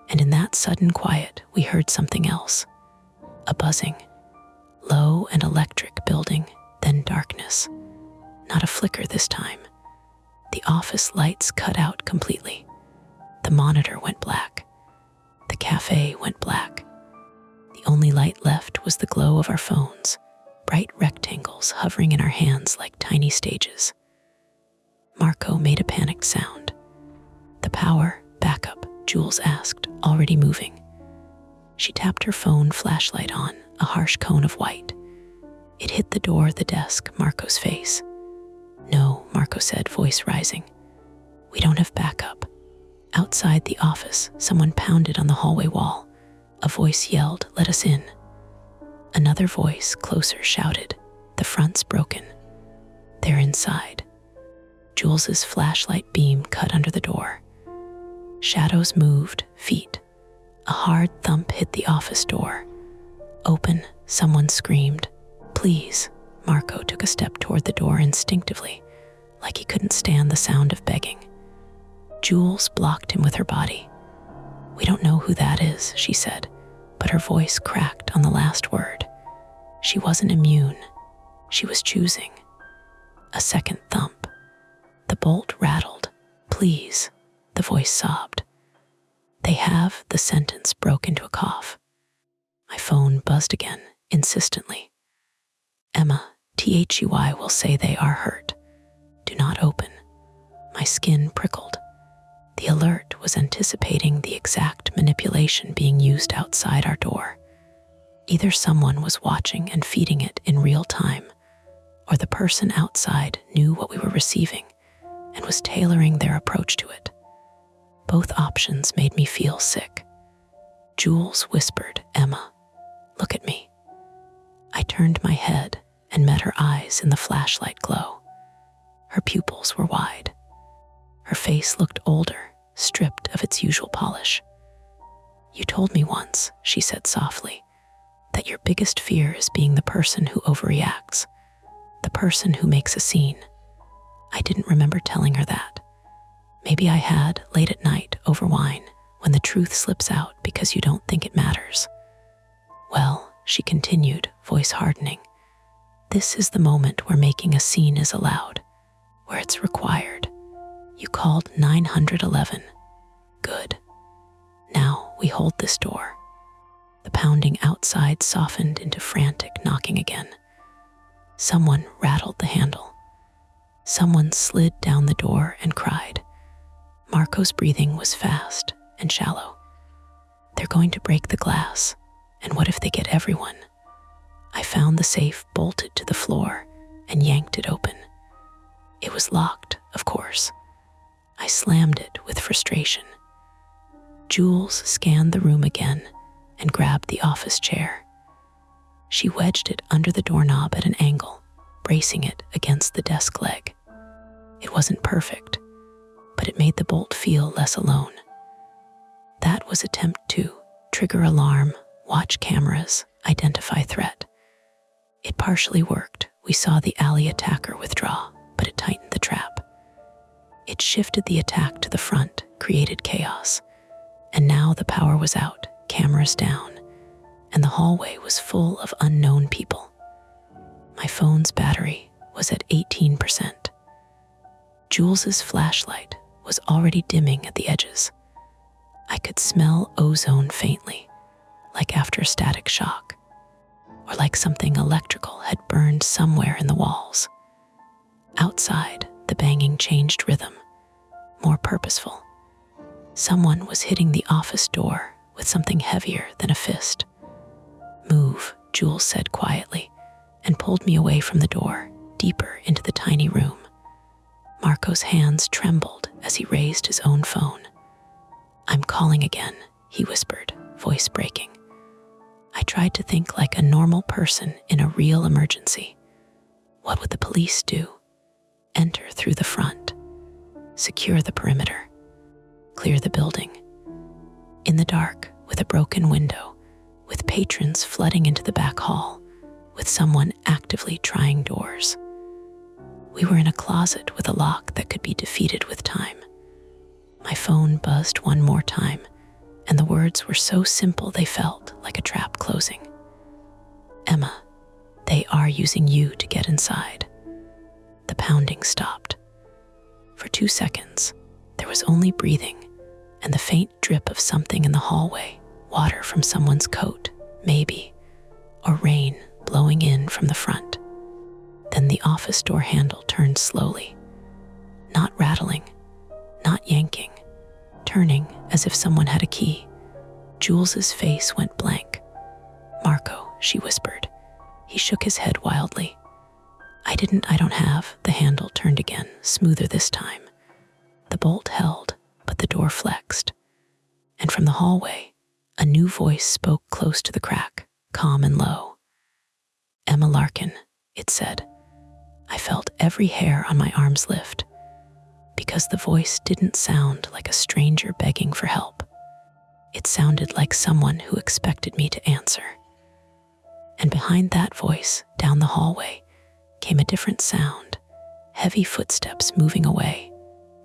and in that sudden quiet, we heard something else. A buzzing, low and electric building, then darkness. Not a flicker this time. The office lights cut out completely. The monitor went black. The cafe went black. The only light left was the glow of our phones, bright rectangles hovering in our hands like tiny stages. Marco made a panicked sound. "The power, backup," Jules asked, already moving. She tapped her phone flashlight on, a harsh cone of white. It hit the door, the desk, Marco's face. "No," Marco said, voice rising. "We don't have backup." Outside the office, someone pounded on the hallway wall. A voice yelled, "Let us in." Another voice, closer, shouted, "The front's broken." "They're inside." Jules's flashlight beam cut under the door. Shadows moved, feet. A hard thump hit the office door. "Open," someone screamed. "Please." Marco took a step toward the door instinctively, like he couldn't stand the sound of begging. Jules blocked him with her body. "We don't know who that is," she said, but her voice cracked on the last word. She wasn't immune. She was choosing. A second thump. The bolt rattled. "Please," the voice sobbed. "They have," the sentence broke into a cough. My phone buzzed again, insistently. "Emma, THUI will say they are hurt. Do not open. My skin prickled. The alert was anticipating the exact manipulation being used outside our door. Either someone was watching and feeding it in real time, or the person outside knew what we were receiving and was tailoring their approach to it. Both options made me feel sick. Jules whispered, "Emma, look at me." I turned my head and met her eyes in the flashlight glow. Her pupils were wide. Her face looked older, stripped of its usual polish. "You told me once," she said softly, "that your biggest fear is being the person who overreacts, the person who makes a scene." I didn't remember telling her that. Maybe I had, late at night, over wine, when the truth slips out because you don't think it matters. "Well," she continued, voice hardening, "this is the moment where making a scene is allowed, where it's required. You called 911. Good. Now we hold this door." The pounding outside softened into frantic knocking again. Someone rattled the handle. Someone slid down the door and cried. Marco's breathing was fast and shallow. "They're going to break the glass, and what if they get everyone?" I found the safe bolted to the floor and yanked it open. It was locked, of course. I slammed it with frustration. Jules scanned the room again and grabbed the office chair. She wedged it under the doorknob at an angle, bracing it against the desk leg. It wasn't perfect, but it made the bolt feel less alone. That was attempt 2, trigger alarm, watch cameras, identify threat. It partially worked. We saw the alley attacker withdraw, but it tightened the trap. It shifted the attack to the front, created chaos. And now the power was out, cameras down, and the hallway was full of unknown people. My phone's battery was at 18%. Jules's flashlight was already dimming at the edges. I could smell ozone faintly, like after a static shock, or like something electrical had burned somewhere in the walls. Outside, the banging changed rhythm, more purposeful. Someone was hitting the office door with something heavier than a fist. "Move," Jules said quietly, and pulled me away from the door, deeper into the tiny room. Marco's hands trembled as he raised his own phone. "I'm calling again," he whispered, voice breaking. I tried to think like a normal person in a real emergency. What would the police do? Enter through the front. Secure the perimeter. Clear the building. In the dark, with a broken window, with patrons flooding into the back hall, with someone actively trying doors. We were in a closet with a lock that could be defeated with time. My phone buzzed one more time, and the words were so simple they felt like a trap closing. "Emma, they are using you to get inside." The pounding stopped. For 2 seconds, there was only breathing and the faint drip of something in the hallway, water from someone's coat, maybe, or rain blowing in from the front. Then the office door handle turned slowly, not rattling, not yanking, turning as if someone had a key. Jules's face went blank. "Marco," she whispered. He shook his head wildly. I don't have." The handle turned again, smoother this time. The bolt held, but the door flexed. And from the hallway, a new voice spoke close to the crack, calm and low. "Emma Larkin," it said. I felt every hair on my arms lift, because the voice didn't sound like a stranger begging for help. It sounded like someone who expected me to answer. And behind that voice, down the hallway, came a different sound, heavy footsteps moving away,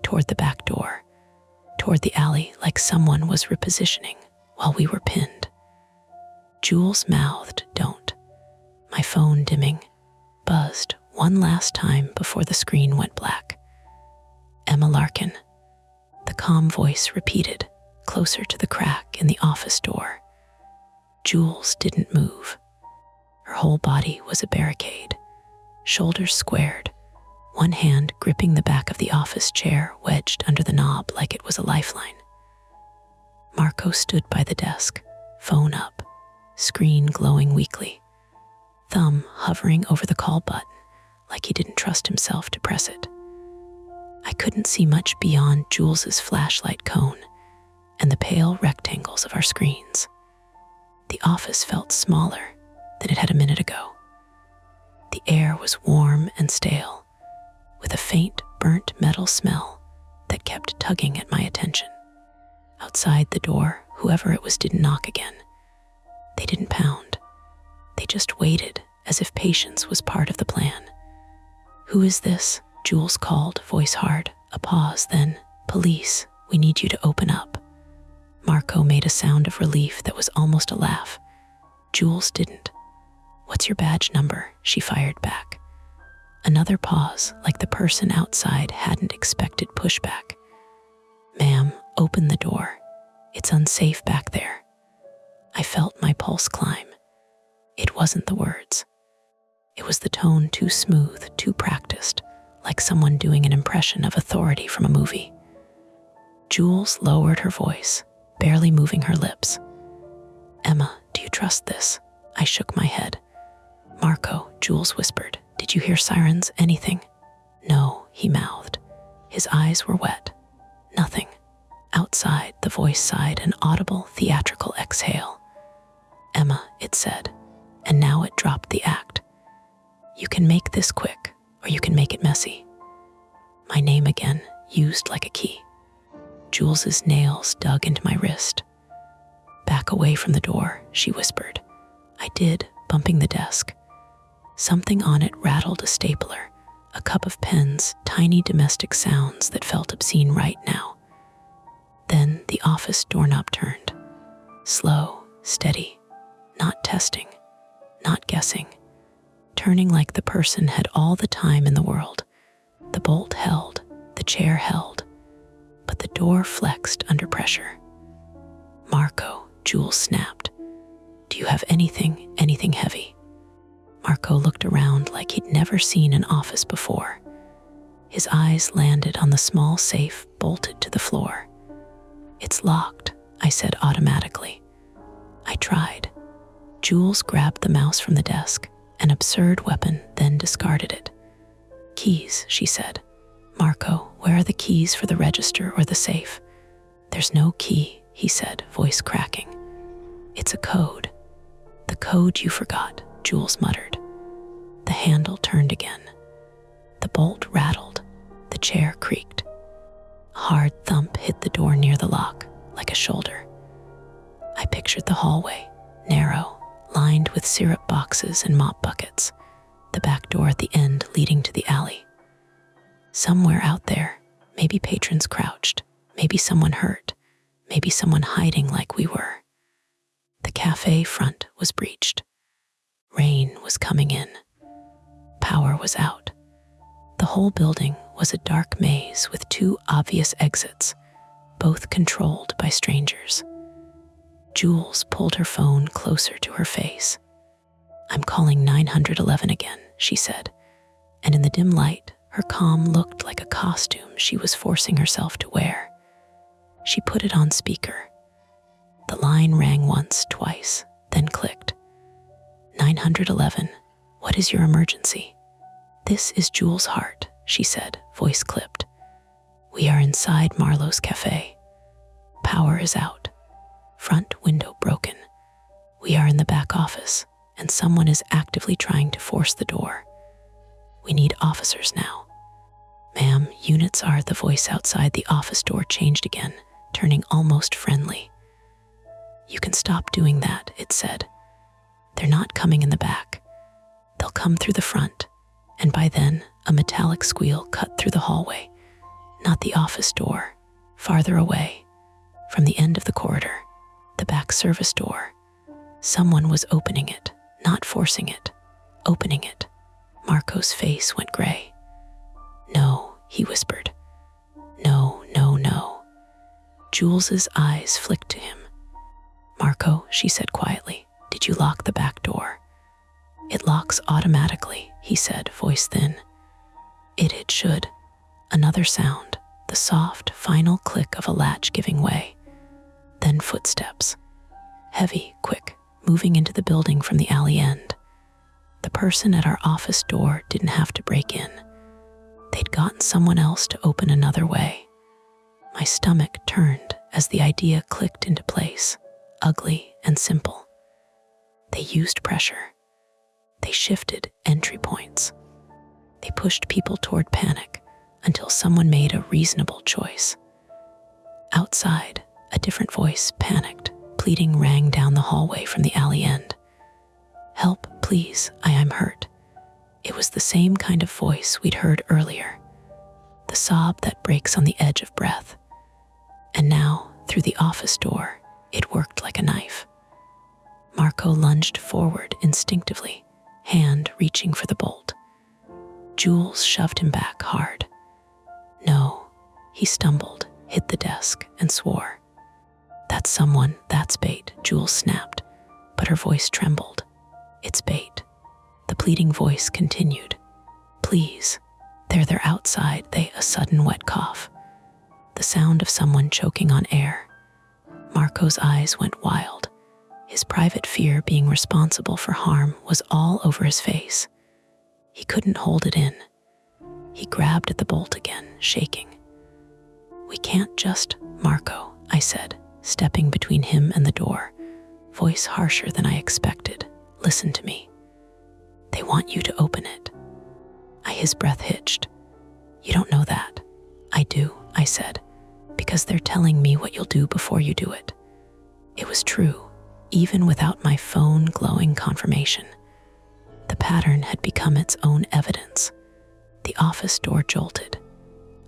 toward the back door, toward the alley like someone was repositioning while we were pinned. Jules mouthed, "Don't." My phone, dimming, buzzed one last time before the screen went black. "Emma Larkin," the calm voice repeated, closer to the crack in the office door. Jules didn't move. Her whole body was a barricade. shoulders squared, one hand gripping the back of the office chair wedged under the knob like it was a lifeline. Marco stood by the desk, phone up, screen glowing weakly, thumb hovering over the call button like he didn't trust himself to press it. I couldn't see much beyond Jules's flashlight cone and the pale rectangles of our screens. The office felt smaller than it had a minute ago. The air was warm and stale, with a faint burnt metal smell that kept tugging at my attention. Outside the door, whoever it was didn't knock again. They didn't pound. They just waited as if patience was part of the plan. "Who is this?" Jules called, voice hard. A pause, then, "Police, we need you to open up." Marco made a sound of relief that was almost a laugh. Jules didn't. "What's your badge number?" she fired back. Another pause, like the person outside hadn't expected pushback. "Ma'am, open the door. It's unsafe back there." I felt my pulse climb. It wasn't the words. It was the tone, too smooth, too practiced, like someone doing an impression of authority from a movie. Jules lowered her voice, barely moving her lips. "Emma, do you trust this?" I shook my head. "Marco," Jules whispered, "did you hear sirens? Anything?" "No," he mouthed. His eyes were wet. "Nothing." Outside, the voice sighed an audible, theatrical exhale. "Emma," it said, and now it dropped the act. "You can make this quick, or you can make it messy." My name again, used like a key. Jules's nails dug into my wrist. "Back away from the door," she whispered. I did, bumping the desk. Something on it rattled a stapler, a cup of pens, tiny domestic sounds that felt obscene right now. Then the office doorknob turned. Slow, steady, not testing, not guessing, turning like the person had all the time in the world. The bolt held, the chair held, but the door flexed under pressure. "Marco," Jules snapped. "Do you have anything heavy?" Marco looked around like he'd never seen an office before. His eyes landed on the small safe bolted to the floor. "It's locked," I said automatically. I tried. Jules grabbed the mouse from the desk, an absurd weapon, then discarded it. "Keys," she said. "Marco, where are the keys for the register or the safe?" "There's no key," he said, voice cracking. "It's a code." "The code you forgot," Jules muttered. The handle turned again. The bolt rattled. The chair creaked. A hard thump hit the door near the lock, like a shoulder. I pictured the hallway, narrow, lined with syrup boxes and mop buckets, the back door at the end leading to the alley. Somewhere out there, maybe patrons crouched, maybe someone hurt, maybe someone hiding like we were. The cafe front was breached. Rain was coming in. Power was out. The whole building was a dark maze with two obvious exits, both controlled by strangers. Jules pulled her phone closer to her face. "I'm calling 911 again," she said, and in the dim light, her calm looked like a costume she was forcing herself to wear. She put it on speaker. The line rang once, twice, then clicked. 911, what is your emergency?" "This is Jules Hart," she said, voice clipped. "We are inside Marlowe's cafe. Power is out. Front window broken. We are in the back office, and someone is actively trying to force the door. We need officers now." "Ma'am, units are..." The voice outside the office door changed again, turning almost friendly. "You can stop doing that," it said. "They're not coming in the back. They'll come through the front." And by then, a metallic squeal cut through the hallway. Not the office door, farther away, from the end of the corridor, the back service door. Someone was opening it, not forcing it, opening it. Marco's face went gray. "No," he whispered. "No, no, no." Jules's eyes flicked to him. "Marco," she said quietly, "did you lock the back door?" It locks automatically, he said, voice thin. It should. Another sound, the soft, final click of a latch giving way. Then footsteps. Heavy, quick, moving into the building from the alley end. The person at our office door didn't have to break in. They'd gotten someone else to open another way. My stomach turned as the idea clicked into place, ugly and simple. They used pressure. They shifted entry points. They pushed people toward panic until someone made a reasonable choice. Outside, a different voice, panicked, pleading, rang down the hallway from the alley end. "Help, please, I'm hurt." It was the same kind of voice we'd heard earlier, the sob that breaks on the edge of breath. And now, through the office door, it worked like a knife. Marco lunged forward instinctively, hand reaching for the bolt. Jules shoved him back hard. "No," he stumbled, hit the desk, and swore. "That's someone, that's bait," Jules snapped, but her voice trembled. "It's bait." The pleading voice continued. "Please." They're outside, a sudden wet cough. The sound of someone choking on air. Marco's eyes went wild. His private fear being responsible for harm was all over his face. He couldn't hold it in. He grabbed at the bolt again, shaking. "We can't just, Marco," I said, stepping between him and the door, voice harsher than I expected. "Listen to me. They want you to open it." His breath hitched. "You don't know that." "I do," I said, "because they're telling me what you'll do before you do it." It was true, even without my phone glowing confirmation. The pattern had become its own evidence. The office door jolted.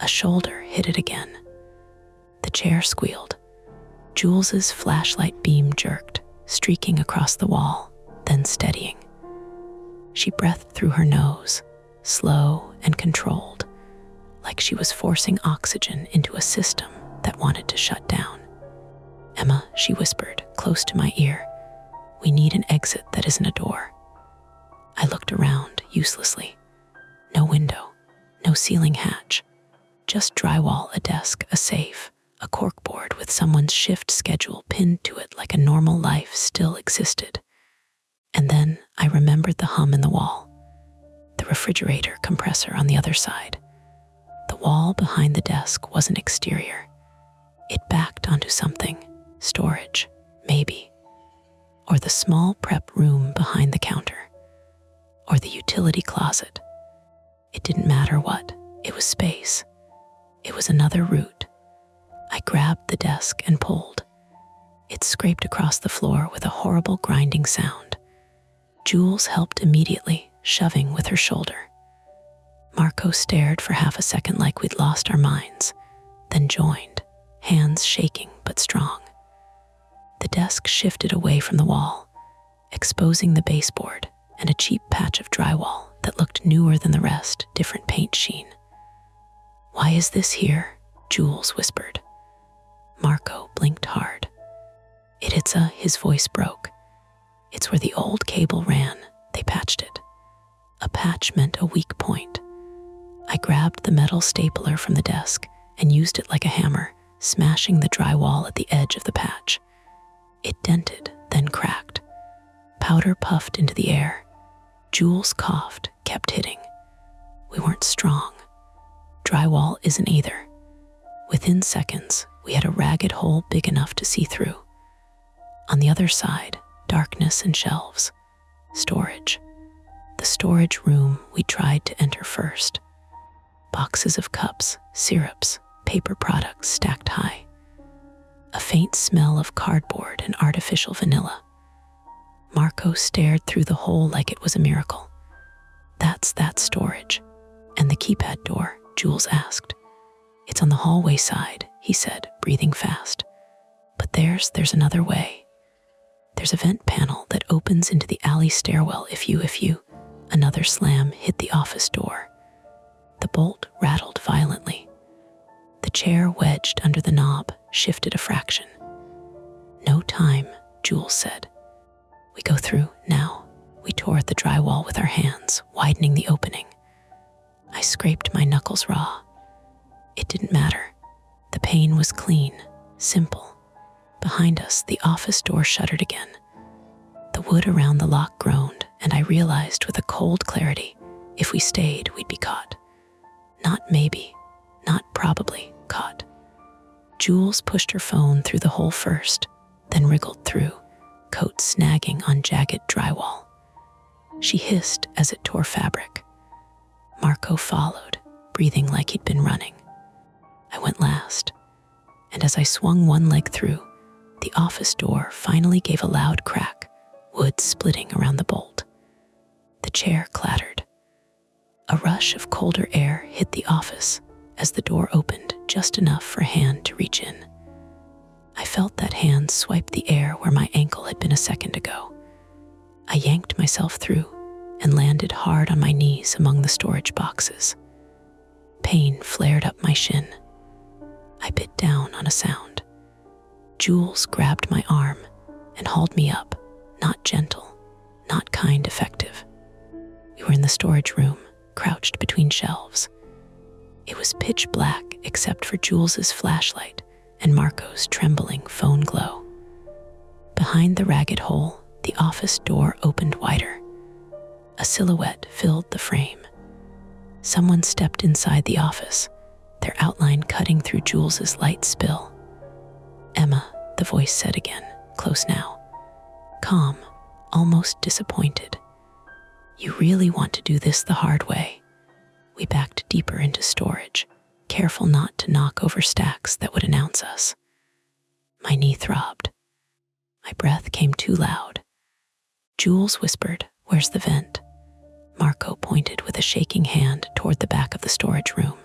A shoulder hit it again. The chair squealed. Jules's flashlight beam jerked, streaking across the wall, then steadying. She breathed through her nose, slow and controlled, like she was forcing oxygen into a system that wanted to shut down. "Emma," she whispered, close to my ear, "we need an exit that isn't a door." I looked around uselessly. No window, no ceiling hatch, just drywall, a desk, a safe, a corkboard with someone's shift schedule pinned to it like a normal life still existed. And then I remembered the hum in the wall. The refrigerator compressor on the other side. The wall behind the desk wasn't exterior. It backed onto something, storage, maybe. Or the small prep room behind the counter. Or the utility closet. It didn't matter what, it was space. It was another route. I grabbed the desk and pulled. It scraped across the floor with a horrible grinding sound. Jules helped immediately, shoving with her shoulder. Marco stared for half a second like we'd lost our minds, then joined, hands shaking but strong. The desk shifted away from the wall, exposing the baseboard and a cheap patch of drywall that looked newer than the rest, different paint sheen. "Why is this here?" Jules whispered. Marco blinked hard. His voice broke. "It's where the old cable ran. They patched it." A patch meant a weak point. I grabbed the metal stapler from the desk and used it like a hammer, smashing the drywall at the edge of the patch. It dented, then cracked. Powder puffed into the air. Jules coughed, kept hitting. We weren't strong. Drywall isn't either. Within seconds, we had a ragged hole big enough to see through. On the other side, darkness and shelves. Storage. The storage room we tried to enter first. Boxes of cups, syrups, paper products stacked high. A faint smell of cardboard and artificial vanilla. Marco stared through the hole like it was a miracle. "That's that storage." "And the keypad door?" Jules asked. "It's on the hallway side," he said, breathing fast. "But there's another way. There's a vent panel that opens into the alley stairwell if you... Another slam hit the office door. The bolt rattled violently. The chair wedged under the knob shifted a fraction. "No time," Jules said. "We go through now. We tore at the drywall with our hands, widening the opening. I scraped my knuckles raw. It didn't matter. The pain was clean, simple. Behind us, the office door shuttered again. The wood around the lock groaned, and I realized with a cold clarity, if we stayed, we'd be caught. Not maybe, not probably, caught. Jules pushed her phone through the hole first, then wriggled through, coat snagging on jagged drywall. She hissed as it tore fabric. Marco followed, breathing like he'd been running. I went last, and as I swung one leg through, the office door finally gave a loud crack, wood splitting around the bolt. The chair clattered. A rush of colder air hit the office as the door opened just enough for a hand to reach in. I felt that hand swipe the air where my ankle had been a second ago. I yanked myself through and landed hard on my knees among the storage boxes. Pain flared up my shin. I bit down on a sound. Jules grabbed my arm and hauled me up, not gentle, not kind effective. We were in the storage room, crouched between shelves. It was pitch black except for Jules's flashlight and Marco's trembling phone glow. Behind the ragged hole, the office door opened wider. A silhouette filled the frame. Someone stepped inside the office, their outline cutting through Jules's light spill. "Emma," the voice said again, close now. Calm, almost disappointed. "You really want to do this the hard way." We backed deeper into storage, careful not to knock over stacks that would announce us. My knee throbbed. My breath came too loud. Jules whispered, "Where's the vent?" Marco pointed with a shaking hand toward the back of the storage room.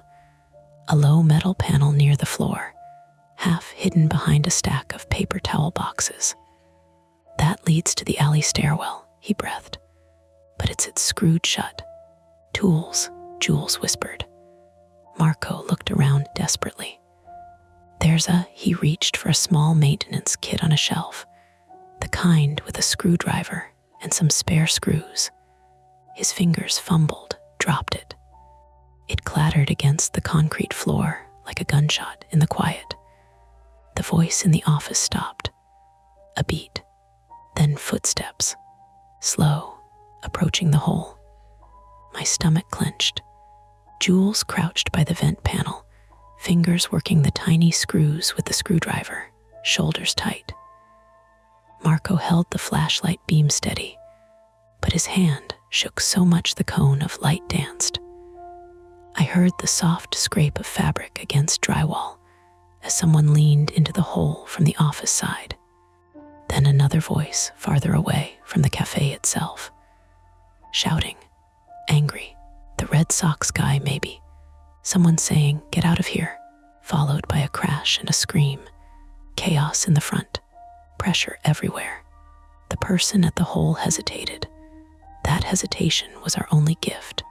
A low metal panel near the floor, half hidden behind a stack of paper towel boxes. "That leads to the alley stairwell," he breathed. "But it's screwed shut." "Tools," Jules whispered. Marco looked around desperately. He reached for a small maintenance kit on a shelf, the kind with a screwdriver and some spare screws. His fingers fumbled, dropped it. It clattered against the concrete floor like a gunshot in the quiet. The voice in the office stopped. A beat, then footsteps, slow, approaching the hole. My stomach clenched. Jules crouched by the vent panel, fingers working the tiny screws with the screwdriver, shoulders tight. Marco held the flashlight beam steady, but his hand shook so much the cone of light danced. I heard the soft scrape of fabric against drywall as someone leaned into the hole from the office side. Then another voice farther away from the cafe itself, shouting, angry, the Red Sox guy maybe. Someone saying, "Get out of here," followed by a crash and a scream. Chaos in the front, pressure everywhere. The person at the hole hesitated. That hesitation was our only gift.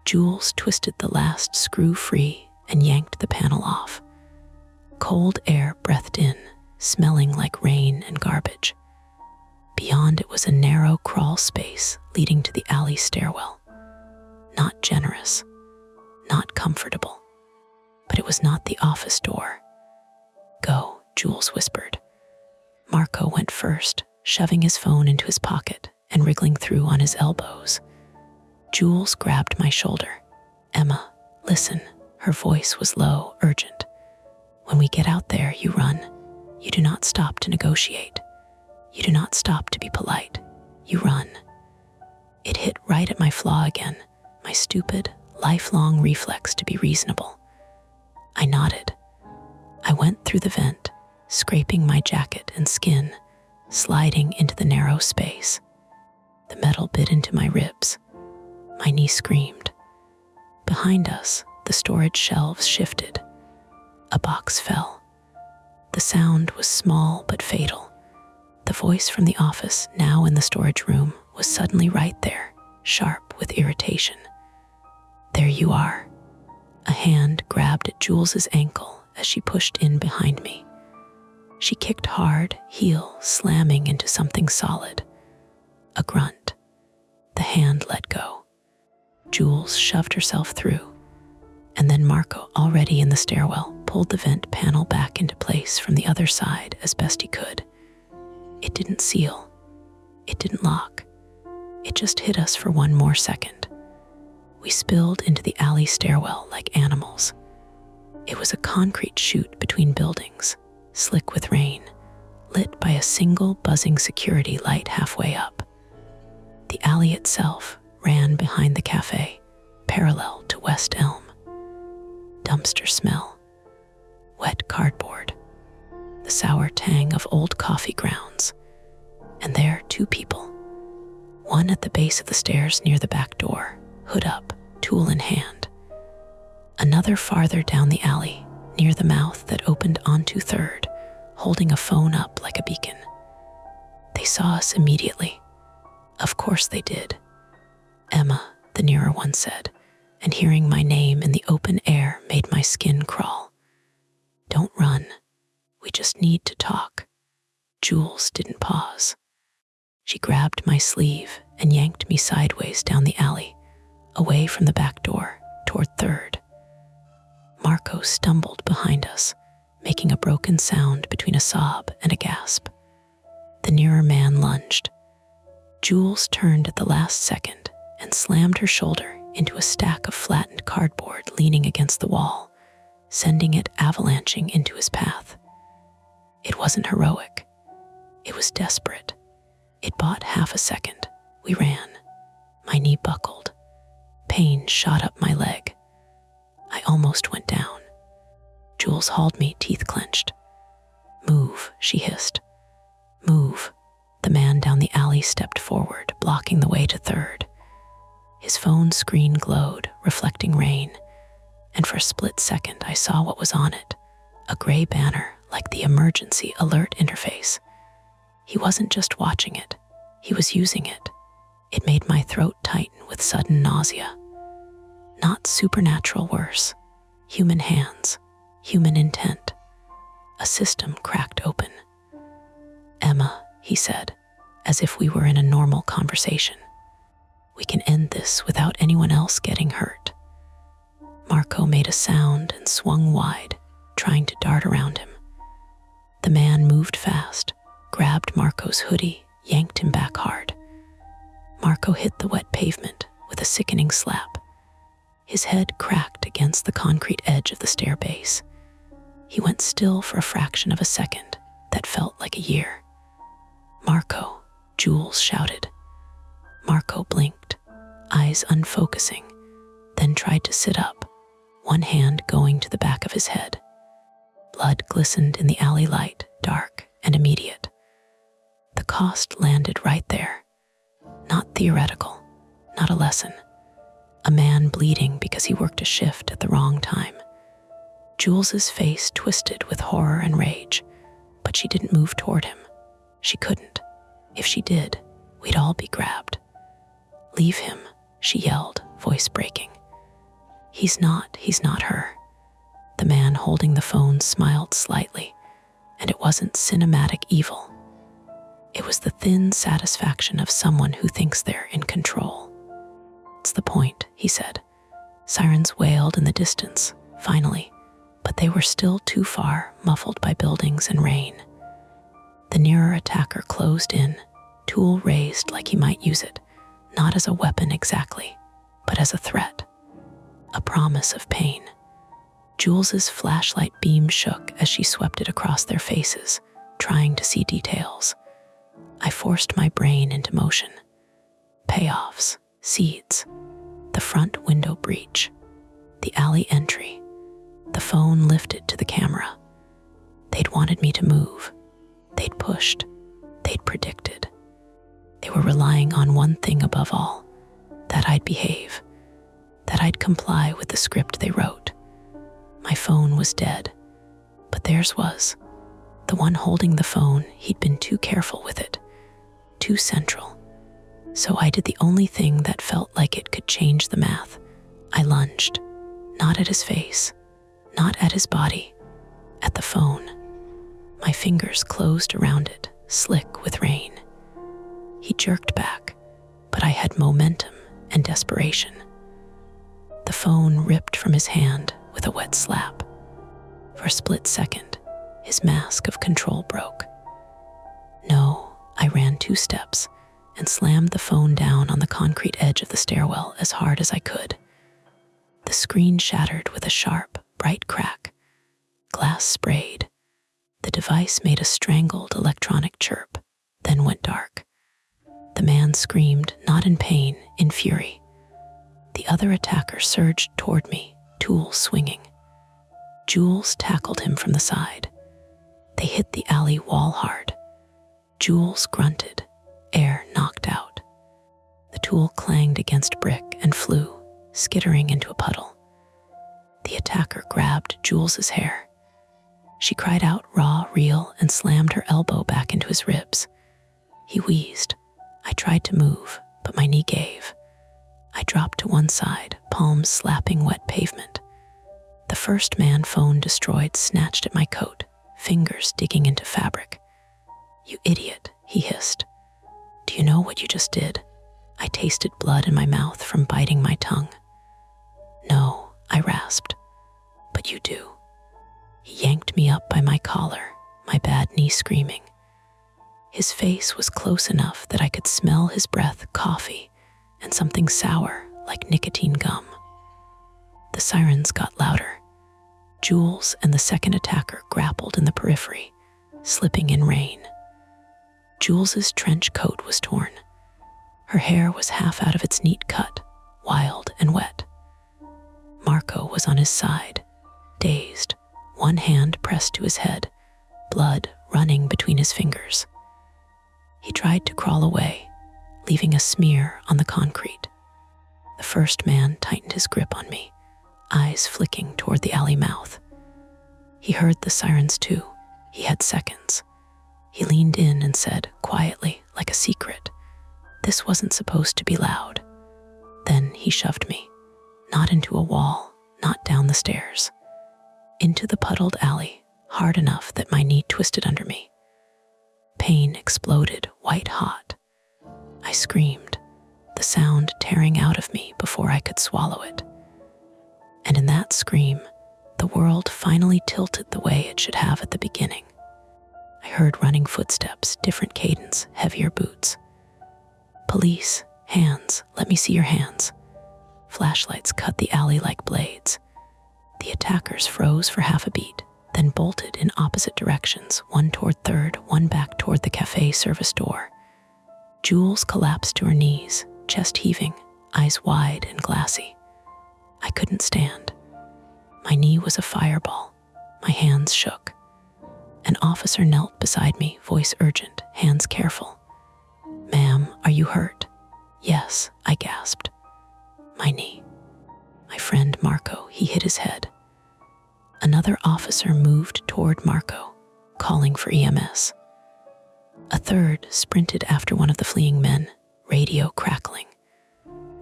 Jules twisted the last screw free and yanked the panel off. Cold air breathed in, smelling like rain and garbage. Beyond it was a narrow crawl space leading to the alley stairwell. Not generous, not comfortable, but it was not the office door. "Go," Jules whispered. Marco went first, shoving his phone into his pocket and wriggling through on his elbows. Jules grabbed my shoulder. "Emma, listen." Her voice was low, urgent. "When we get out there, you run. You do not stop to negotiate. You do not stop to be polite. You run." It hit right at my flaw again, my stupid, lifelong reflex to be reasonable. I nodded. I went through the vent, scraping my jacket and skin, sliding into the narrow space. The metal bit into my ribs. My knee screamed. Behind us, the storage shelves shifted. A box fell. The sound was small but fatal. The voice from the office, now in the storage room, was suddenly right there, sharp with irritation. "There you are." A hand grabbed at Jules's ankle as she pushed in behind me. She kicked hard, heel slamming into something solid. A grunt, The hand let go. Jules shoved herself through, and then Marco, already in the stairwell, pulled the vent panel back into place from the other side as best he could. It didn't seal. It didn't lock. It just hit us for one more second. We spilled into the alley stairwell like animals. It was a concrete chute between buildings, slick with rain, lit by a single buzzing security light halfway up. The alley itself ran behind the cafe, parallel to West Elm. Dumpster smell, wet cardboard, the sour tang of old coffee grounds, and there 2 people. One at the base of the stairs near the back door, hood up, tool in hand. Another farther down the alley, near the mouth that opened onto 3rd, holding a phone up like a beacon. They saw us immediately. Of course they did. Emma, the nearer one, said, and hearing my name in the open air made my skin crawl. Don't run. We just need to talk. Jules didn't pause. She grabbed my sleeve and yanked me sideways down the alley, away from the back door, toward 3rd. Marco stumbled behind us, making a broken sound between a sob and a gasp. The nearer man lunged. Jules turned at the last second and slammed her shoulder into a stack of flattened cardboard leaning against the wall, sending it avalanching into his path. It wasn't heroic. It was desperate. It bought half a second. We ran. My knee buckled. Pain shot up my leg. I almost went down. Jules hauled me, teeth clenched. Move, she hissed. Move. The man down the alley stepped forward, blocking the way to 3rd. His phone screen glowed, reflecting rain, and for a split second I saw what was on it, a gray banner like the emergency alert interface. He wasn't just watching it, he was using it. It made my throat tighten with sudden nausea. Not supernatural worse. Human hands, human intent. A system cracked open. Emma, he said, as if we were in a normal conversation. We can end this without anyone else getting hurt. Marco made a sound and swung wide, trying to dart around him. The man moved fast, grabbed Marco's hoodie, yanked him back hard. Marco hit the wet pavement with a sickening slap. His head cracked against the concrete edge of the stair base. He went still for a fraction of a second that felt like a year. Marco, Jules shouted. Marco blinked, eyes unfocusing, then tried to sit up, one hand going to the back of his head. Blood glistened in the alley light, dark and immediate. The cost landed right there. Not theoretical, not a lesson. A man bleeding because he worked a shift at the wrong time. Jules's face twisted with horror and rage, but she didn't move toward him. She couldn't. If she did, we'd all be grabbed. Leave him, she yelled, voice breaking. He's not her. The man holding the phone smiled slightly, and it wasn't cinematic evil. It was the thin satisfaction of someone who thinks they're in control. It's the point, he said. Sirens wailed in the distance, finally, but they were still too far, muffled by buildings and rain. The nearer attacker closed in, tool raised like he might use it, not as a weapon exactly, but as a threat, a promise of pain. Jules's flashlight beam shook as she swept it across their faces, trying to see details. I forced my brain into motion. Payoffs, seeds, the front window breach, the alley entry, the phone lifted to the camera. They'd wanted me to move. They'd pushed. They'd predicted. They were relying on one thing above all, that I'd behave, that I'd comply with the script they wrote. My phone was dead, but theirs was. The one holding the phone, he'd been too careful with it, too central. So I did the only thing that felt like it could change the math. I lunged, not at his face, not at his body, at the phone. My fingers closed around it, slick with rain. He jerked back, but but I had momentum and desperation. The phone ripped from his hand with a wet slap. For a split second, his mask of control broke. No, I ran 2 steps and slammed the phone down on the concrete edge of the stairwell as hard as I could. The screen shattered with a sharp, bright crack. Glass sprayed. The device made a strangled electronic chirp, then went dark. The man screamed, not in pain, in fury. The other attacker surged toward me, tools swinging. Jules tackled him from the side. They hit the alley wall hard. Jules grunted, air knocked out. The tool clanged against brick and flew, skittering into a puddle. The attacker grabbed Jules's hair. She cried out raw, real, and slammed her elbow back into his ribs. He wheezed. I tried to move, but my knee gave. I dropped to one side, palms slapping wet pavement. The first man phone destroyed snatched at my coat, fingers digging into fabric. "You idiot," he hissed. "Do you know what you just did?" I tasted blood in my mouth from biting my tongue. "No," I rasped. "But you do." He yanked me up by my collar, my bad knee screaming. His face was close enough that I could smell his breath, coffee, and something sour like nicotine gum. The sirens got louder. Jules and the second attacker grappled in the periphery, slipping in rain. Jules's trench coat was torn. Her hair was half out of its neat cut, wild and wet. Marco was on his side, dazed, one hand pressed to his head, blood running between his fingers. He tried to crawl away, leaving a smear on the concrete. The first man tightened his grip on me, eyes flicking toward the alley mouth. He heard the sirens too. He had seconds. He leaned in and said, quietly, like a secret, "This wasn't supposed to be loud." Then he shoved me, not into a wall, not down the stairs, into the puddled alley, hard enough that my knee twisted under me. Pain exploded, white hot. I screamed, the sound tearing out of me before I could swallow it. And in that scream, the world finally tilted the way it should have at the beginning. I heard running footsteps, different cadence, heavier boots. "Police, hands, let me see your hands." Flashlights cut the alley like blades. The attackers froze for half a beat, then bolted in opposite directions, one toward Third, one back toward the cafe service door. Jules collapsed to her knees, chest heaving, eyes wide and glassy. I couldn't stand. My knee was a fireball. My hands shook. An officer knelt beside me, voice urgent, hands careful. "Ma'am, are you hurt?" "Yes," I gasped. "My knee." My friend Marco, he hit his head. Another officer moved toward Marco, calling for EMS. A third sprinted after one of the fleeing men, radio crackling.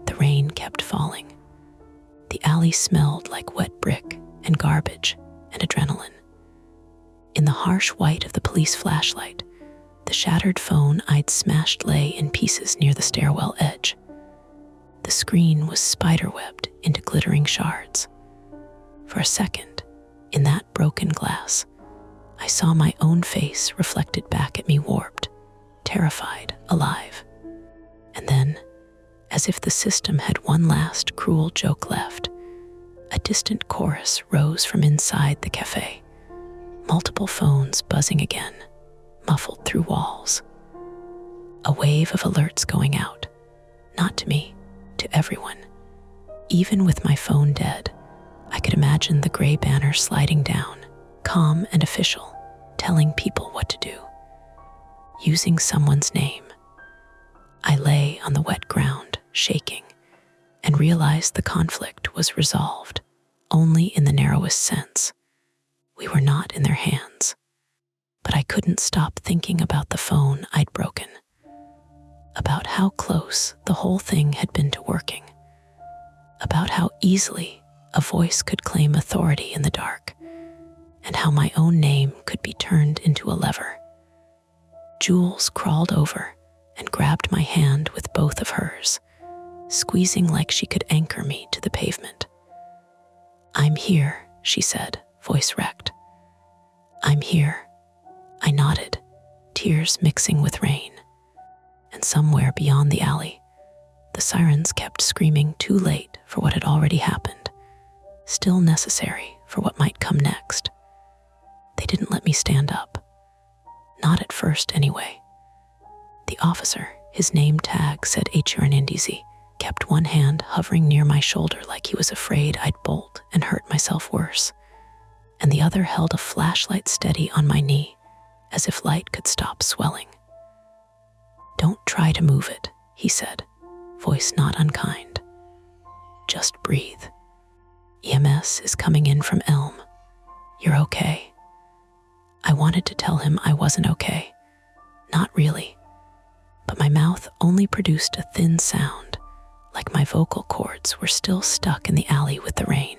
The rain kept falling. The alley smelled like wet brick and garbage and adrenaline. In the harsh white of the police flashlight, the shattered phone I'd smashed lay in pieces near the stairwell edge. The screen was spiderwebbed into glittering shards. For a second, in that broken glass, I saw my own face reflected back at me, warped, terrified, alive. And then, as if the system had one last cruel joke left, a distant chorus rose from inside the cafe. Multiple phones buzzing again, muffled through walls. A wave of alerts going out, not to me, to everyone. Even with my phone dead, I could imagine the gray banner sliding down, calm and official, telling people what to do. Using someone's name. I lay on the wet ground, shaking, and realized the conflict was resolved, only in the narrowest sense. We were not in their hands. But I couldn't stop thinking about the phone I'd broken, about how close the whole thing had been to working, about how easily a voice could claim authority in the dark, and how my own name could be turned into a lever. Jules crawled over and grabbed my hand with both of hers, squeezing like she could anchor me to the pavement. "I'm here," she said, voice wrecked. "I'm here." I nodded, tears mixing with rain. And somewhere beyond the alley, the sirens kept screaming too late for what had already happened, still necessary for what might come next. They didn't let me stand up. Not at first, anyway. The officer, his name tag said HRNNDZ, kept one hand hovering near my shoulder like he was afraid I'd bolt and hurt myself worse, and the other held a flashlight steady on my knee, as if light could stop swelling. "Don't try to move it," he said, voice not unkind. "Just breathe. EMS is coming in from Elm. You're okay." I wanted to tell him I wasn't okay. Not really. But my mouth only produced a thin sound, like my vocal cords were still stuck in the alley with the rain.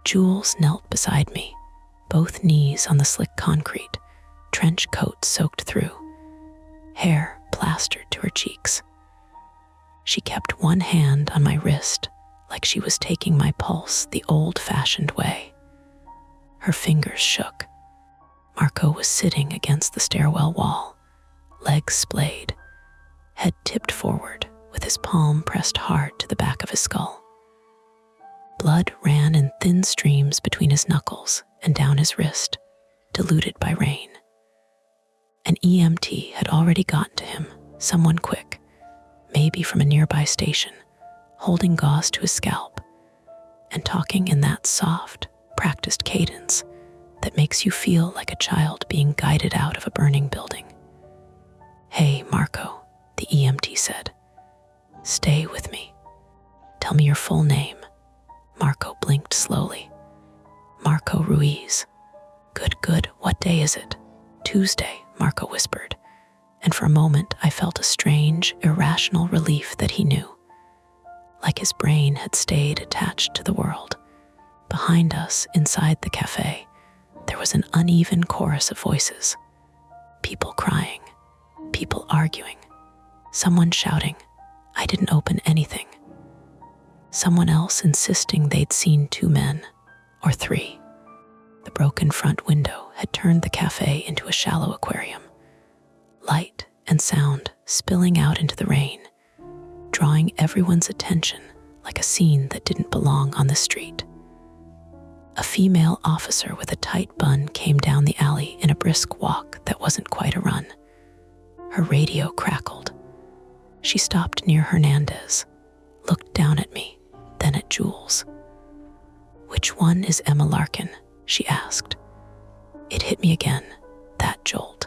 Jules knelt beside me, both knees on the slick concrete, trench coat soaked through, hair plastered to her cheeks. She kept one hand on my wrist like she was taking my pulse the old-fashioned way. Her fingers shook. Marco was sitting against the stairwell wall, legs splayed, head tipped forward with his palm pressed hard to the back of his skull. Blood ran in thin streams between his knuckles and down his wrist, diluted by rain. An EMT had already gotten to him, someone quick, maybe from a nearby station, holding gauze to his scalp and talking in that soft, practiced cadence that makes you feel like a child being guided out of a burning building. "Hey, Marco," the EMT said. "Stay with me. Tell me your full name." Marco blinked slowly. "Marco Ruiz." Good. What day is it?" "Tuesday," Marco whispered, and for a moment I felt a strange, irrational relief that he knew. Like his brain had stayed attached to the world. Behind us, inside the cafe, there was an uneven chorus of voices. People crying, people arguing, someone shouting, "I didn't open anything." Someone else insisting they'd seen 2 men, or 3. The broken front window had turned the cafe into a shallow aquarium. Light and sound spilling out into the rain, drawing everyone's attention like a scene that didn't belong on the street. A female officer with a tight bun came down the alley in a brisk walk that wasn't quite a run. Her radio crackled. She stopped near Hernandez, looked down at me, then at Jules. "Which one is Emma Larkin?" she asked. It hit me again, that jolt.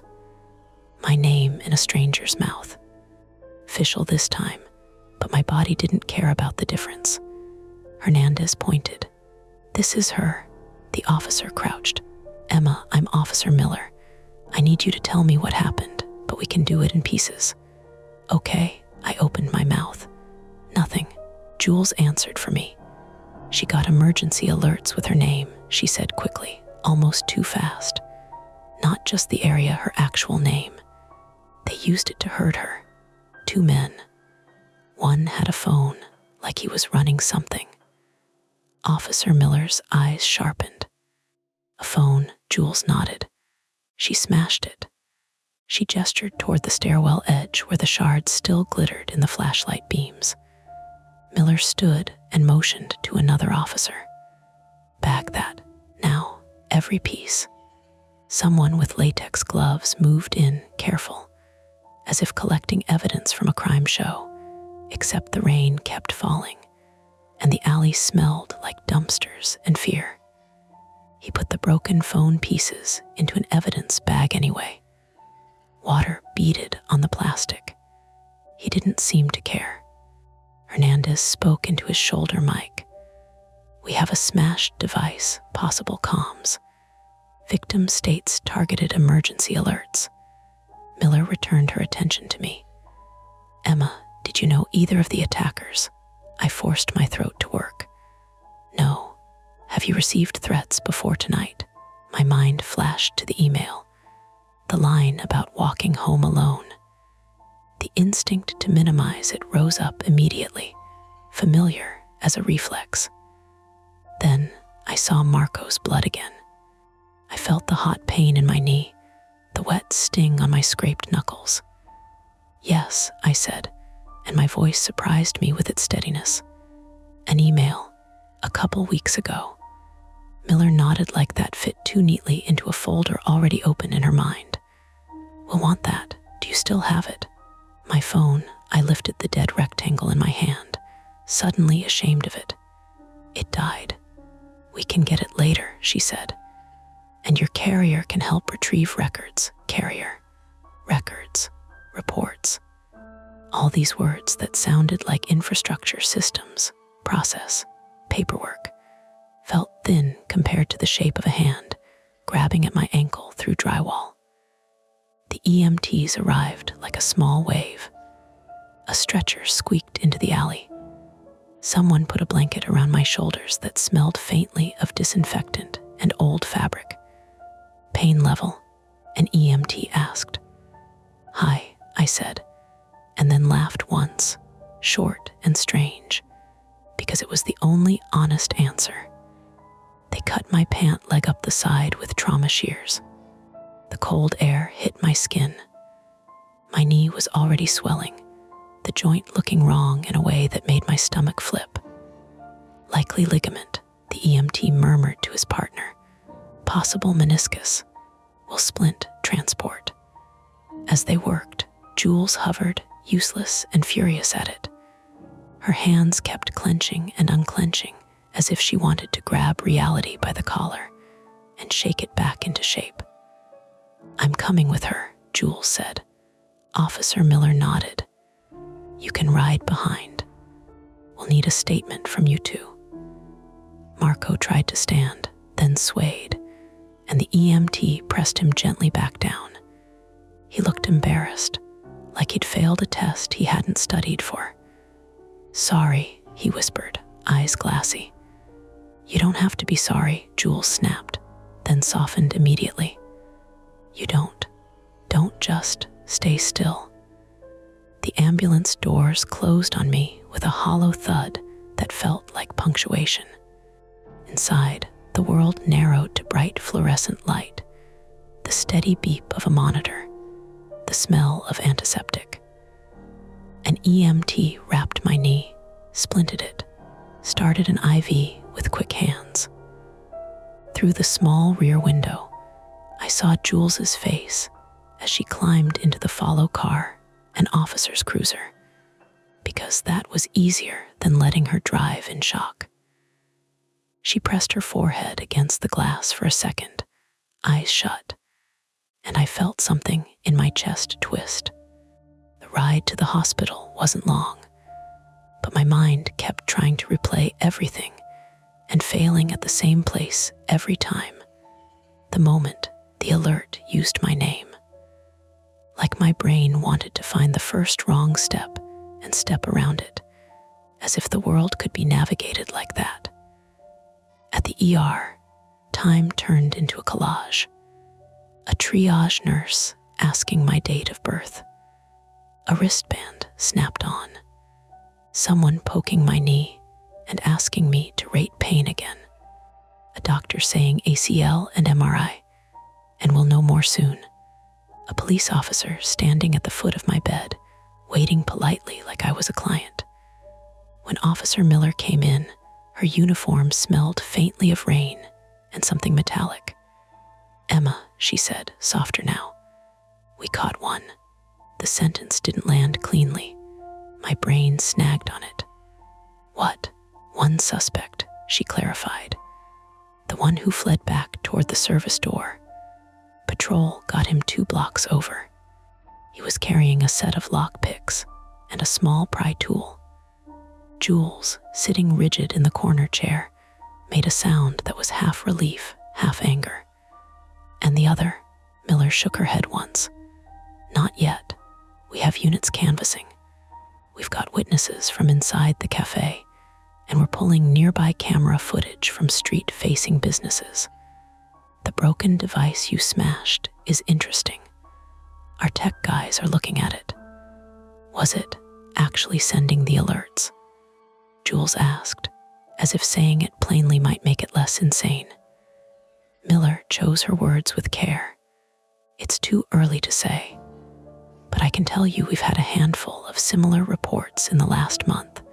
My name in a stranger's mouth. Official this time, but my body didn't care about the difference. Hernandez pointed. "This is her." The officer crouched. "Emma, I'm Officer Miller. I need you to tell me what happened, but we can do it in pieces." "Okay," I opened my mouth. "Nothing." Jules answered for me. "She got emergency alerts with her name," she said quickly, almost too fast. Not just the area, her actual name. They used it to hurt her. 2 men. One had a phone, like he was running something. Officer Miller's eyes sharpened. "A phone," Jules nodded. "She smashed it." She gestured toward the stairwell edge where the shards still glittered in the flashlight beams. Miller stood and motioned to another officer. "Bag that, now, every piece." Someone with latex gloves moved in, careful, as if collecting evidence from a crime show, except the rain kept falling, and the alley smelled like dumpsters and fear. He put the broken phone pieces into an evidence bag anyway. Water beaded on the plastic. He didn't seem to care. Hernandez spoke into his shoulder mic. "We have a smashed device, possible comms. Victim states targeted emergency alerts." Miller returned her attention to me. "Emma, did you know either of the attackers?" I forced my throat to work. "No. Have you received threats before tonight?" My mind flashed to the email. The line about walking home alone. The instinct to minimize it rose up immediately, familiar as a reflex. Then I saw Marco's blood again. I felt the hot pain in my knee, the wet sting on my scraped knuckles. "Yes," I said, and my voice surprised me with its steadiness. "An email, a couple weeks ago." Miller nodded like that fit too neatly into a folder already open in her mind. "We'll want that. Do you still have it?" My phone, I lifted the dead rectangle in my hand, suddenly ashamed of it. "It died." "We can get it later," she said. "And your carrier can help retrieve records." Carrier, records, reports. All these words that sounded like infrastructure, systems, process, paperwork, felt thin compared to the shape of a hand grabbing at my ankle through drywall. The EMTs arrived like a small wave. A stretcher squeaked into the alley. Someone put a blanket around my shoulders that smelled faintly of disinfectant and old fabric. "Pain level?" an EMT asked. "High," I said, and then laughed once, short and strange, because it was the only honest answer. They cut my pant leg up the side with trauma shears. The cold air hit my skin. My knee was already swelling, the joint looking wrong in a way that made my stomach flip. "Likely ligament," the EMT murmured to his partner. "Possible meniscus. Will splint transport." As they worked, Jules hovered, useless and furious at it. Her hands kept clenching and unclenching, as if she wanted to grab reality by the collar and shake it back into shape. "I'm coming with her," Jules said. Officer Miller nodded. "You can ride behind. We'll need a statement from you two." Marco tried to stand, then swayed, and the EMT pressed him gently back down. He looked embarrassed, like he'd failed a test he hadn't studied for. "Sorry," he whispered, eyes glassy. "You don't have to be sorry," Jules snapped, then softened immediately. "You don't just stay still." The ambulance doors closed on me with a hollow thud that felt like punctuation. Inside, the world narrowed to bright fluorescent light, the steady beep of a monitor, the smell of antiseptic. An EMT wrapped my knee, splinted it, started an IV with quick hands. Through the small rear window, I saw Jules's face as she climbed into the follow car, an officer's cruiser, because that was easier than letting her drive in shock. She pressed her forehead against the glass for a second, eyes shut, and I felt something in my chest twist. The ride to the hospital wasn't long, but my mind kept trying to replay everything and failing at the same place every time. The moment the alert used my name. Like my brain wanted to find the first wrong step and step around it, as if the world could be navigated like that. At the ER, time turned into a collage. A triage nurse asking my date of birth. A wristband snapped on. Someone poking my knee and asking me to rate pain again. A doctor saying ACL and MRI, and we'll know more soon. A police officer standing at the foot of my bed, waiting politely like I was a client. When Officer Miller came in, her uniform smelled faintly of rain and something metallic. "Emma," she said, softer now. "We caught one." The sentence didn't land cleanly. My brain snagged on it. "What?" "One suspect," she clarified. "The one who fled back toward the service door. Patrol got him 2 blocks over. He was carrying a set of lockpicks and a small pry tool." Jules, sitting rigid in the corner chair, made a sound that was half relief, half anger. "And the other?" Miller shook her head once. "Not yet. We have units canvassing. We've got witnesses from inside the cafe, and we're pulling nearby camera footage from street-facing businesses. The broken device you smashed is interesting. Our tech guys are looking at it. Was it actually sending the alerts? Jules asked, as if saying it plainly might make it less insane. Miller chose her words with care. It's too early to say, but I can tell you we've had a handful of similar reports in the last month.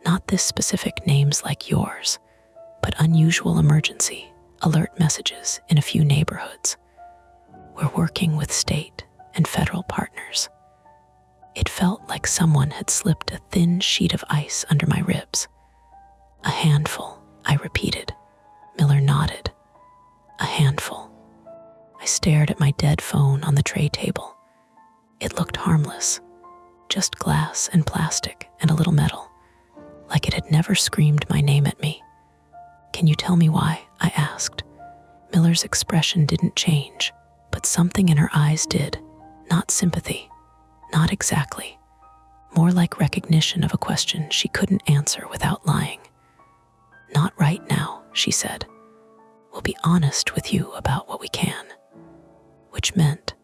Not this specific names like yours, but unusual emergency alert messages in a few neighborhoods. We're working with state and federal partners. It felt like someone had slipped a thin sheet of ice under my ribs. A handful, I repeated. Miller nodded. A handful. I stared at my dead phone on the tray table. It looked harmless, just glass and plastic and a little metal, like it had never screamed my name at me. Can you tell me why? I asked. Miller's expression didn't change, but something in her eyes did. Not sympathy. Not exactly. More like recognition of a question she couldn't answer without lying. Not right now, she said. We'll be honest with you about what we can. Which meant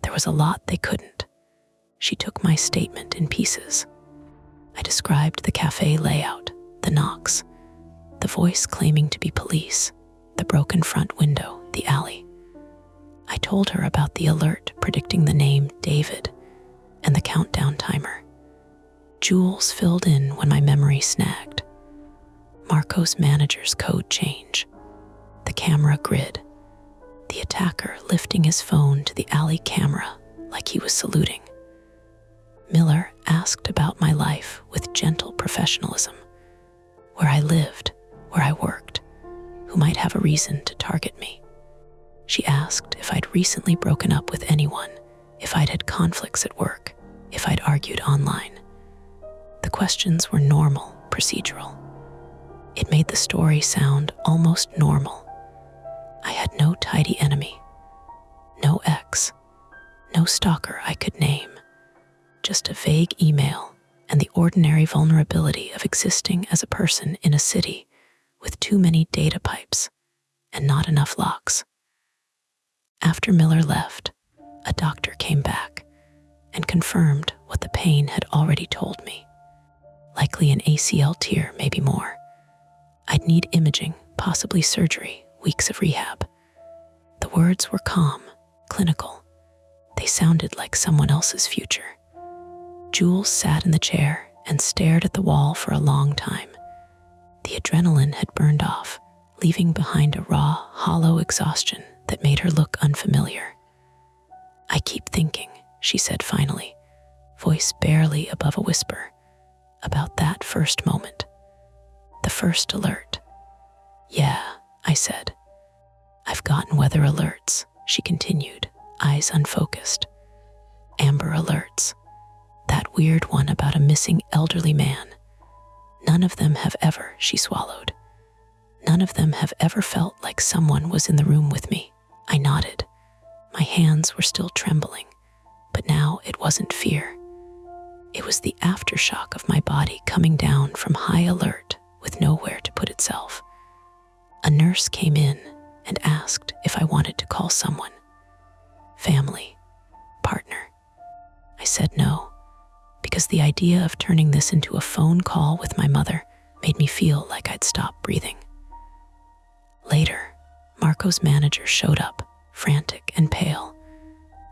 there was a lot they couldn't. She took my statement in pieces. I described the cafe layout, the knocks, the voice claiming to be police, the broken front window, the alley. I told her about the alert predicting the name David and the countdown timer. Jules filled in when my memory snagged. Marco's manager's code change, the camera grid, the attacker lifting his phone to the alley camera like he was saluting. Miller asked about my life with gentle professionalism, where I lived, where I worked, who might have a reason to target me. She asked if I'd recently broken up with anyone, if I'd had conflicts at work, if I'd argued online. The questions were normal, procedural. It made the story sound almost normal. I had no tidy enemy, no ex, no stalker I could name, just a vague email and the ordinary vulnerability of existing as a person in a city with too many data pipes and not enough locks. After Miller left, a doctor came back and confirmed what the pain had already told me. Likely an ACL tear, maybe more. I'd need imaging, possibly surgery, weeks of rehab. The words were calm, clinical. They sounded like someone else's future. Jules sat in the chair and stared at the wall for a long time. The adrenaline had burned off, leaving behind a raw, hollow exhaustion that made her look unfamiliar. I keep thinking, she said finally, voice barely above a whisper, about that first moment. The first alert. Yeah, I said. I've gotten weather alerts, she continued, eyes unfocused. Amber alerts. That weird one about a missing elderly man. None of them have ever, she swallowed. None of them have ever felt like someone was in the room with me. I nodded. My hands were still trembling, but now it wasn't fear. It was the aftershock of my body coming down from high alert with nowhere to put itself. A nurse came in and asked if I wanted to call someone. Family, partner. I said no, because the idea of turning this into a phone call with my mother made me feel like I'd stop breathing. Later, Marco's manager showed up, frantic and pale,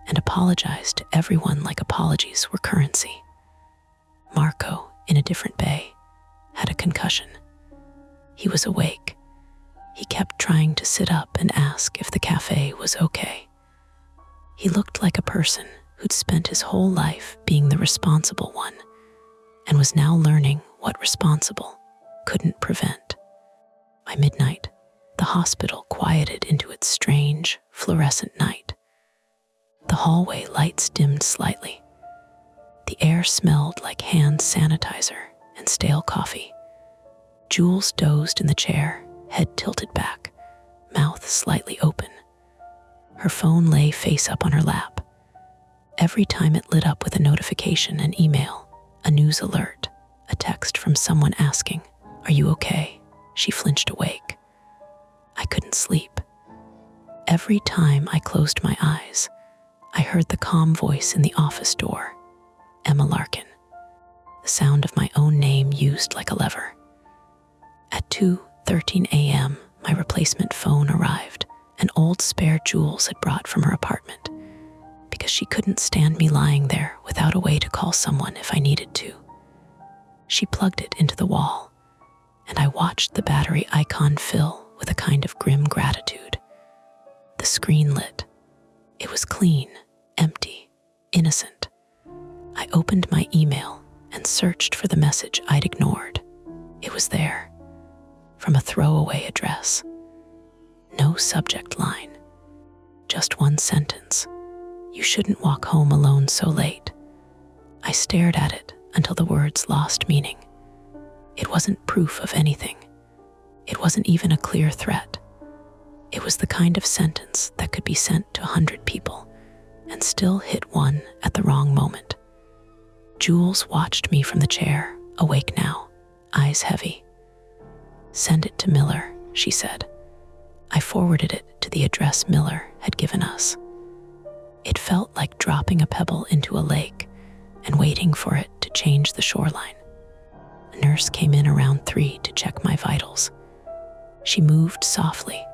and apologized to everyone like apologies were currency. Marco, in a different bay, had a concussion. He was awake. He kept trying to sit up and ask if the cafe was okay. He looked like a person who'd spent his whole life being the responsible one and was now learning what responsible couldn't prevent. By midnight, the hospital quieted into its strange, fluorescent night. The hallway lights dimmed slightly. The air smelled like hand sanitizer and stale coffee. Jules dozed in the chair, head tilted back, mouth slightly open. Her phone lay face up on her lap. Every time it lit up with a notification, an email, a news alert, a text from someone asking, "Are you okay?" She flinched awake. I couldn't sleep. Every time I closed my eyes, I heard the calm voice in the office door. Emma Larkin. The sound of my own name used like a lever. At 2:13 a.m., my replacement phone arrived, an old spare Jules had brought from her apartment, because she couldn't stand me lying there without a way to call someone if I needed to. She plugged it into the wall, and I watched the battery icon fill with a kind of grim gratitude. The screen lit. It was clean, empty, innocent. I opened my email and searched for the message I'd ignored. It was there, from a throwaway address. No subject line, just one sentence. You shouldn't walk home alone so late. I stared at it until the words lost meaning. It wasn't proof of anything. It wasn't even a clear threat. It was the kind of sentence that could be sent to 100 people and still hit one at the wrong moment. Jules watched me from the chair, awake now, eyes heavy. "Send it to Miller," she said. I forwarded it to the address Miller had given us. It felt like dropping a pebble into a lake and waiting for it to change the shoreline. A nurse came in around 3 to check my vitals. She moved softly,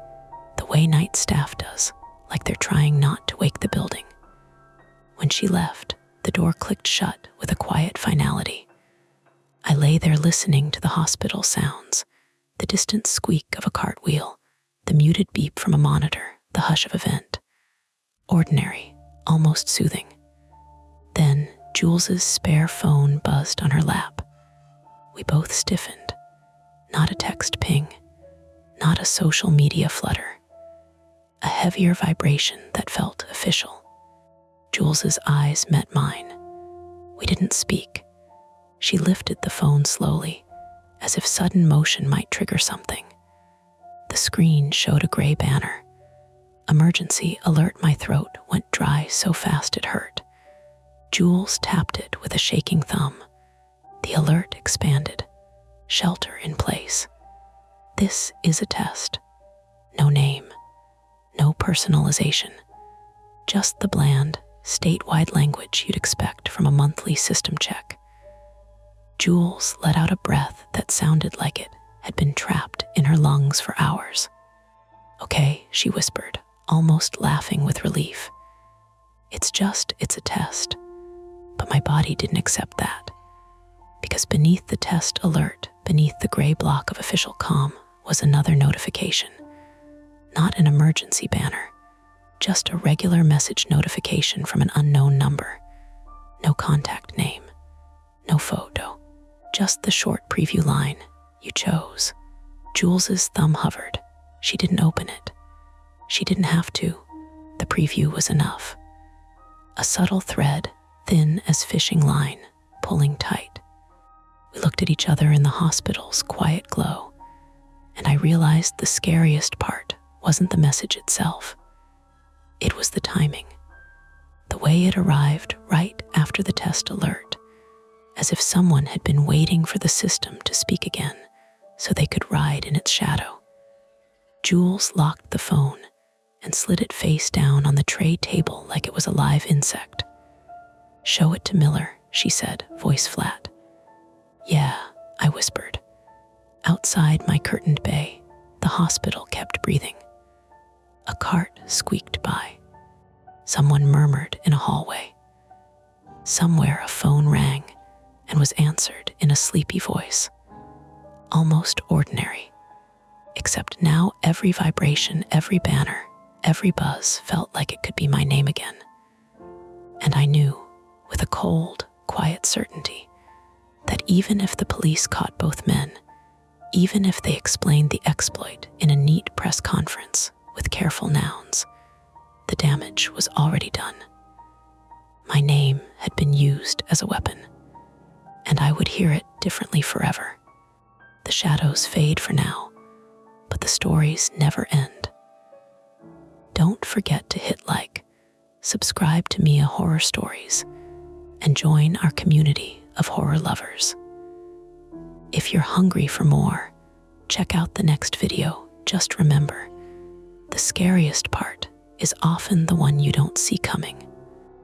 the way night staff does, like they're trying not to wake the building. When she left, the door clicked shut with a quiet finality. I lay there listening to the hospital sounds, the distant squeak of a cartwheel, the muted beep from a monitor, the hush of a vent. Ordinary, almost soothing. Then Jules's spare phone buzzed on her lap. We both stiffened. Not a text ping, not a social media flutter. A heavier vibration that felt official. Jules's eyes met mine. We didn't speak. She lifted the phone slowly, as if sudden motion might trigger something. The screen showed a gray banner. Emergency alert. My throat went dry so fast it hurt. Jules tapped it with a shaking thumb. The alert expanded. Shelter in place. This is a test. No name. No personalization. Just the bland, statewide language you'd expect from a monthly system check. Jules let out a breath that sounded like it had been trapped in her lungs for hours. "Okay," she whispered, almost laughing with relief. It's a test." But my body didn't accept that. Because beneath the test alert, beneath the gray block of official comm, was another notification. Not an emergency banner, just a regular message notification from an unknown number. No contact name, no photo, just the short preview line. "You chose." Jules's thumb hovered. She didn't open it. She didn't have to. The preview was enough. A subtle thread, thin as fishing line, pulling tight. We looked at each other in the hospital's quiet glow, and I realized the scariest part wasn't the message itself. It was the timing. The way it arrived right after the test alert, as if someone had been waiting for the system to speak again so they could ride in its shadow. Jules locked the phone and slid it face down on the tray table like it was a live insect. "Show it to Miller," she said, voice flat. "Yeah," I whispered. Outside my curtained bay, the hospital kept breathing. A cart squeaked by. Someone murmured in a hallway. Somewhere a phone rang and was answered in a sleepy voice. Almost ordinary. Except now every vibration, every banner, every buzz felt like it could be my name again. And I knew, with a cold, quiet certainty, that even if the police caught both men, even if they explained the exploit in a neat press conference with careful nouns, the damage was already done. My name had been used as a weapon, and I would hear it differently forever. The shadows fade for now, but the stories never end. Don't forget to hit like, subscribe to Mia Horror Stories, and join our community of horror lovers. If you're hungry for more, check out the next video. Just remember, the scariest part is often the one you don't see coming.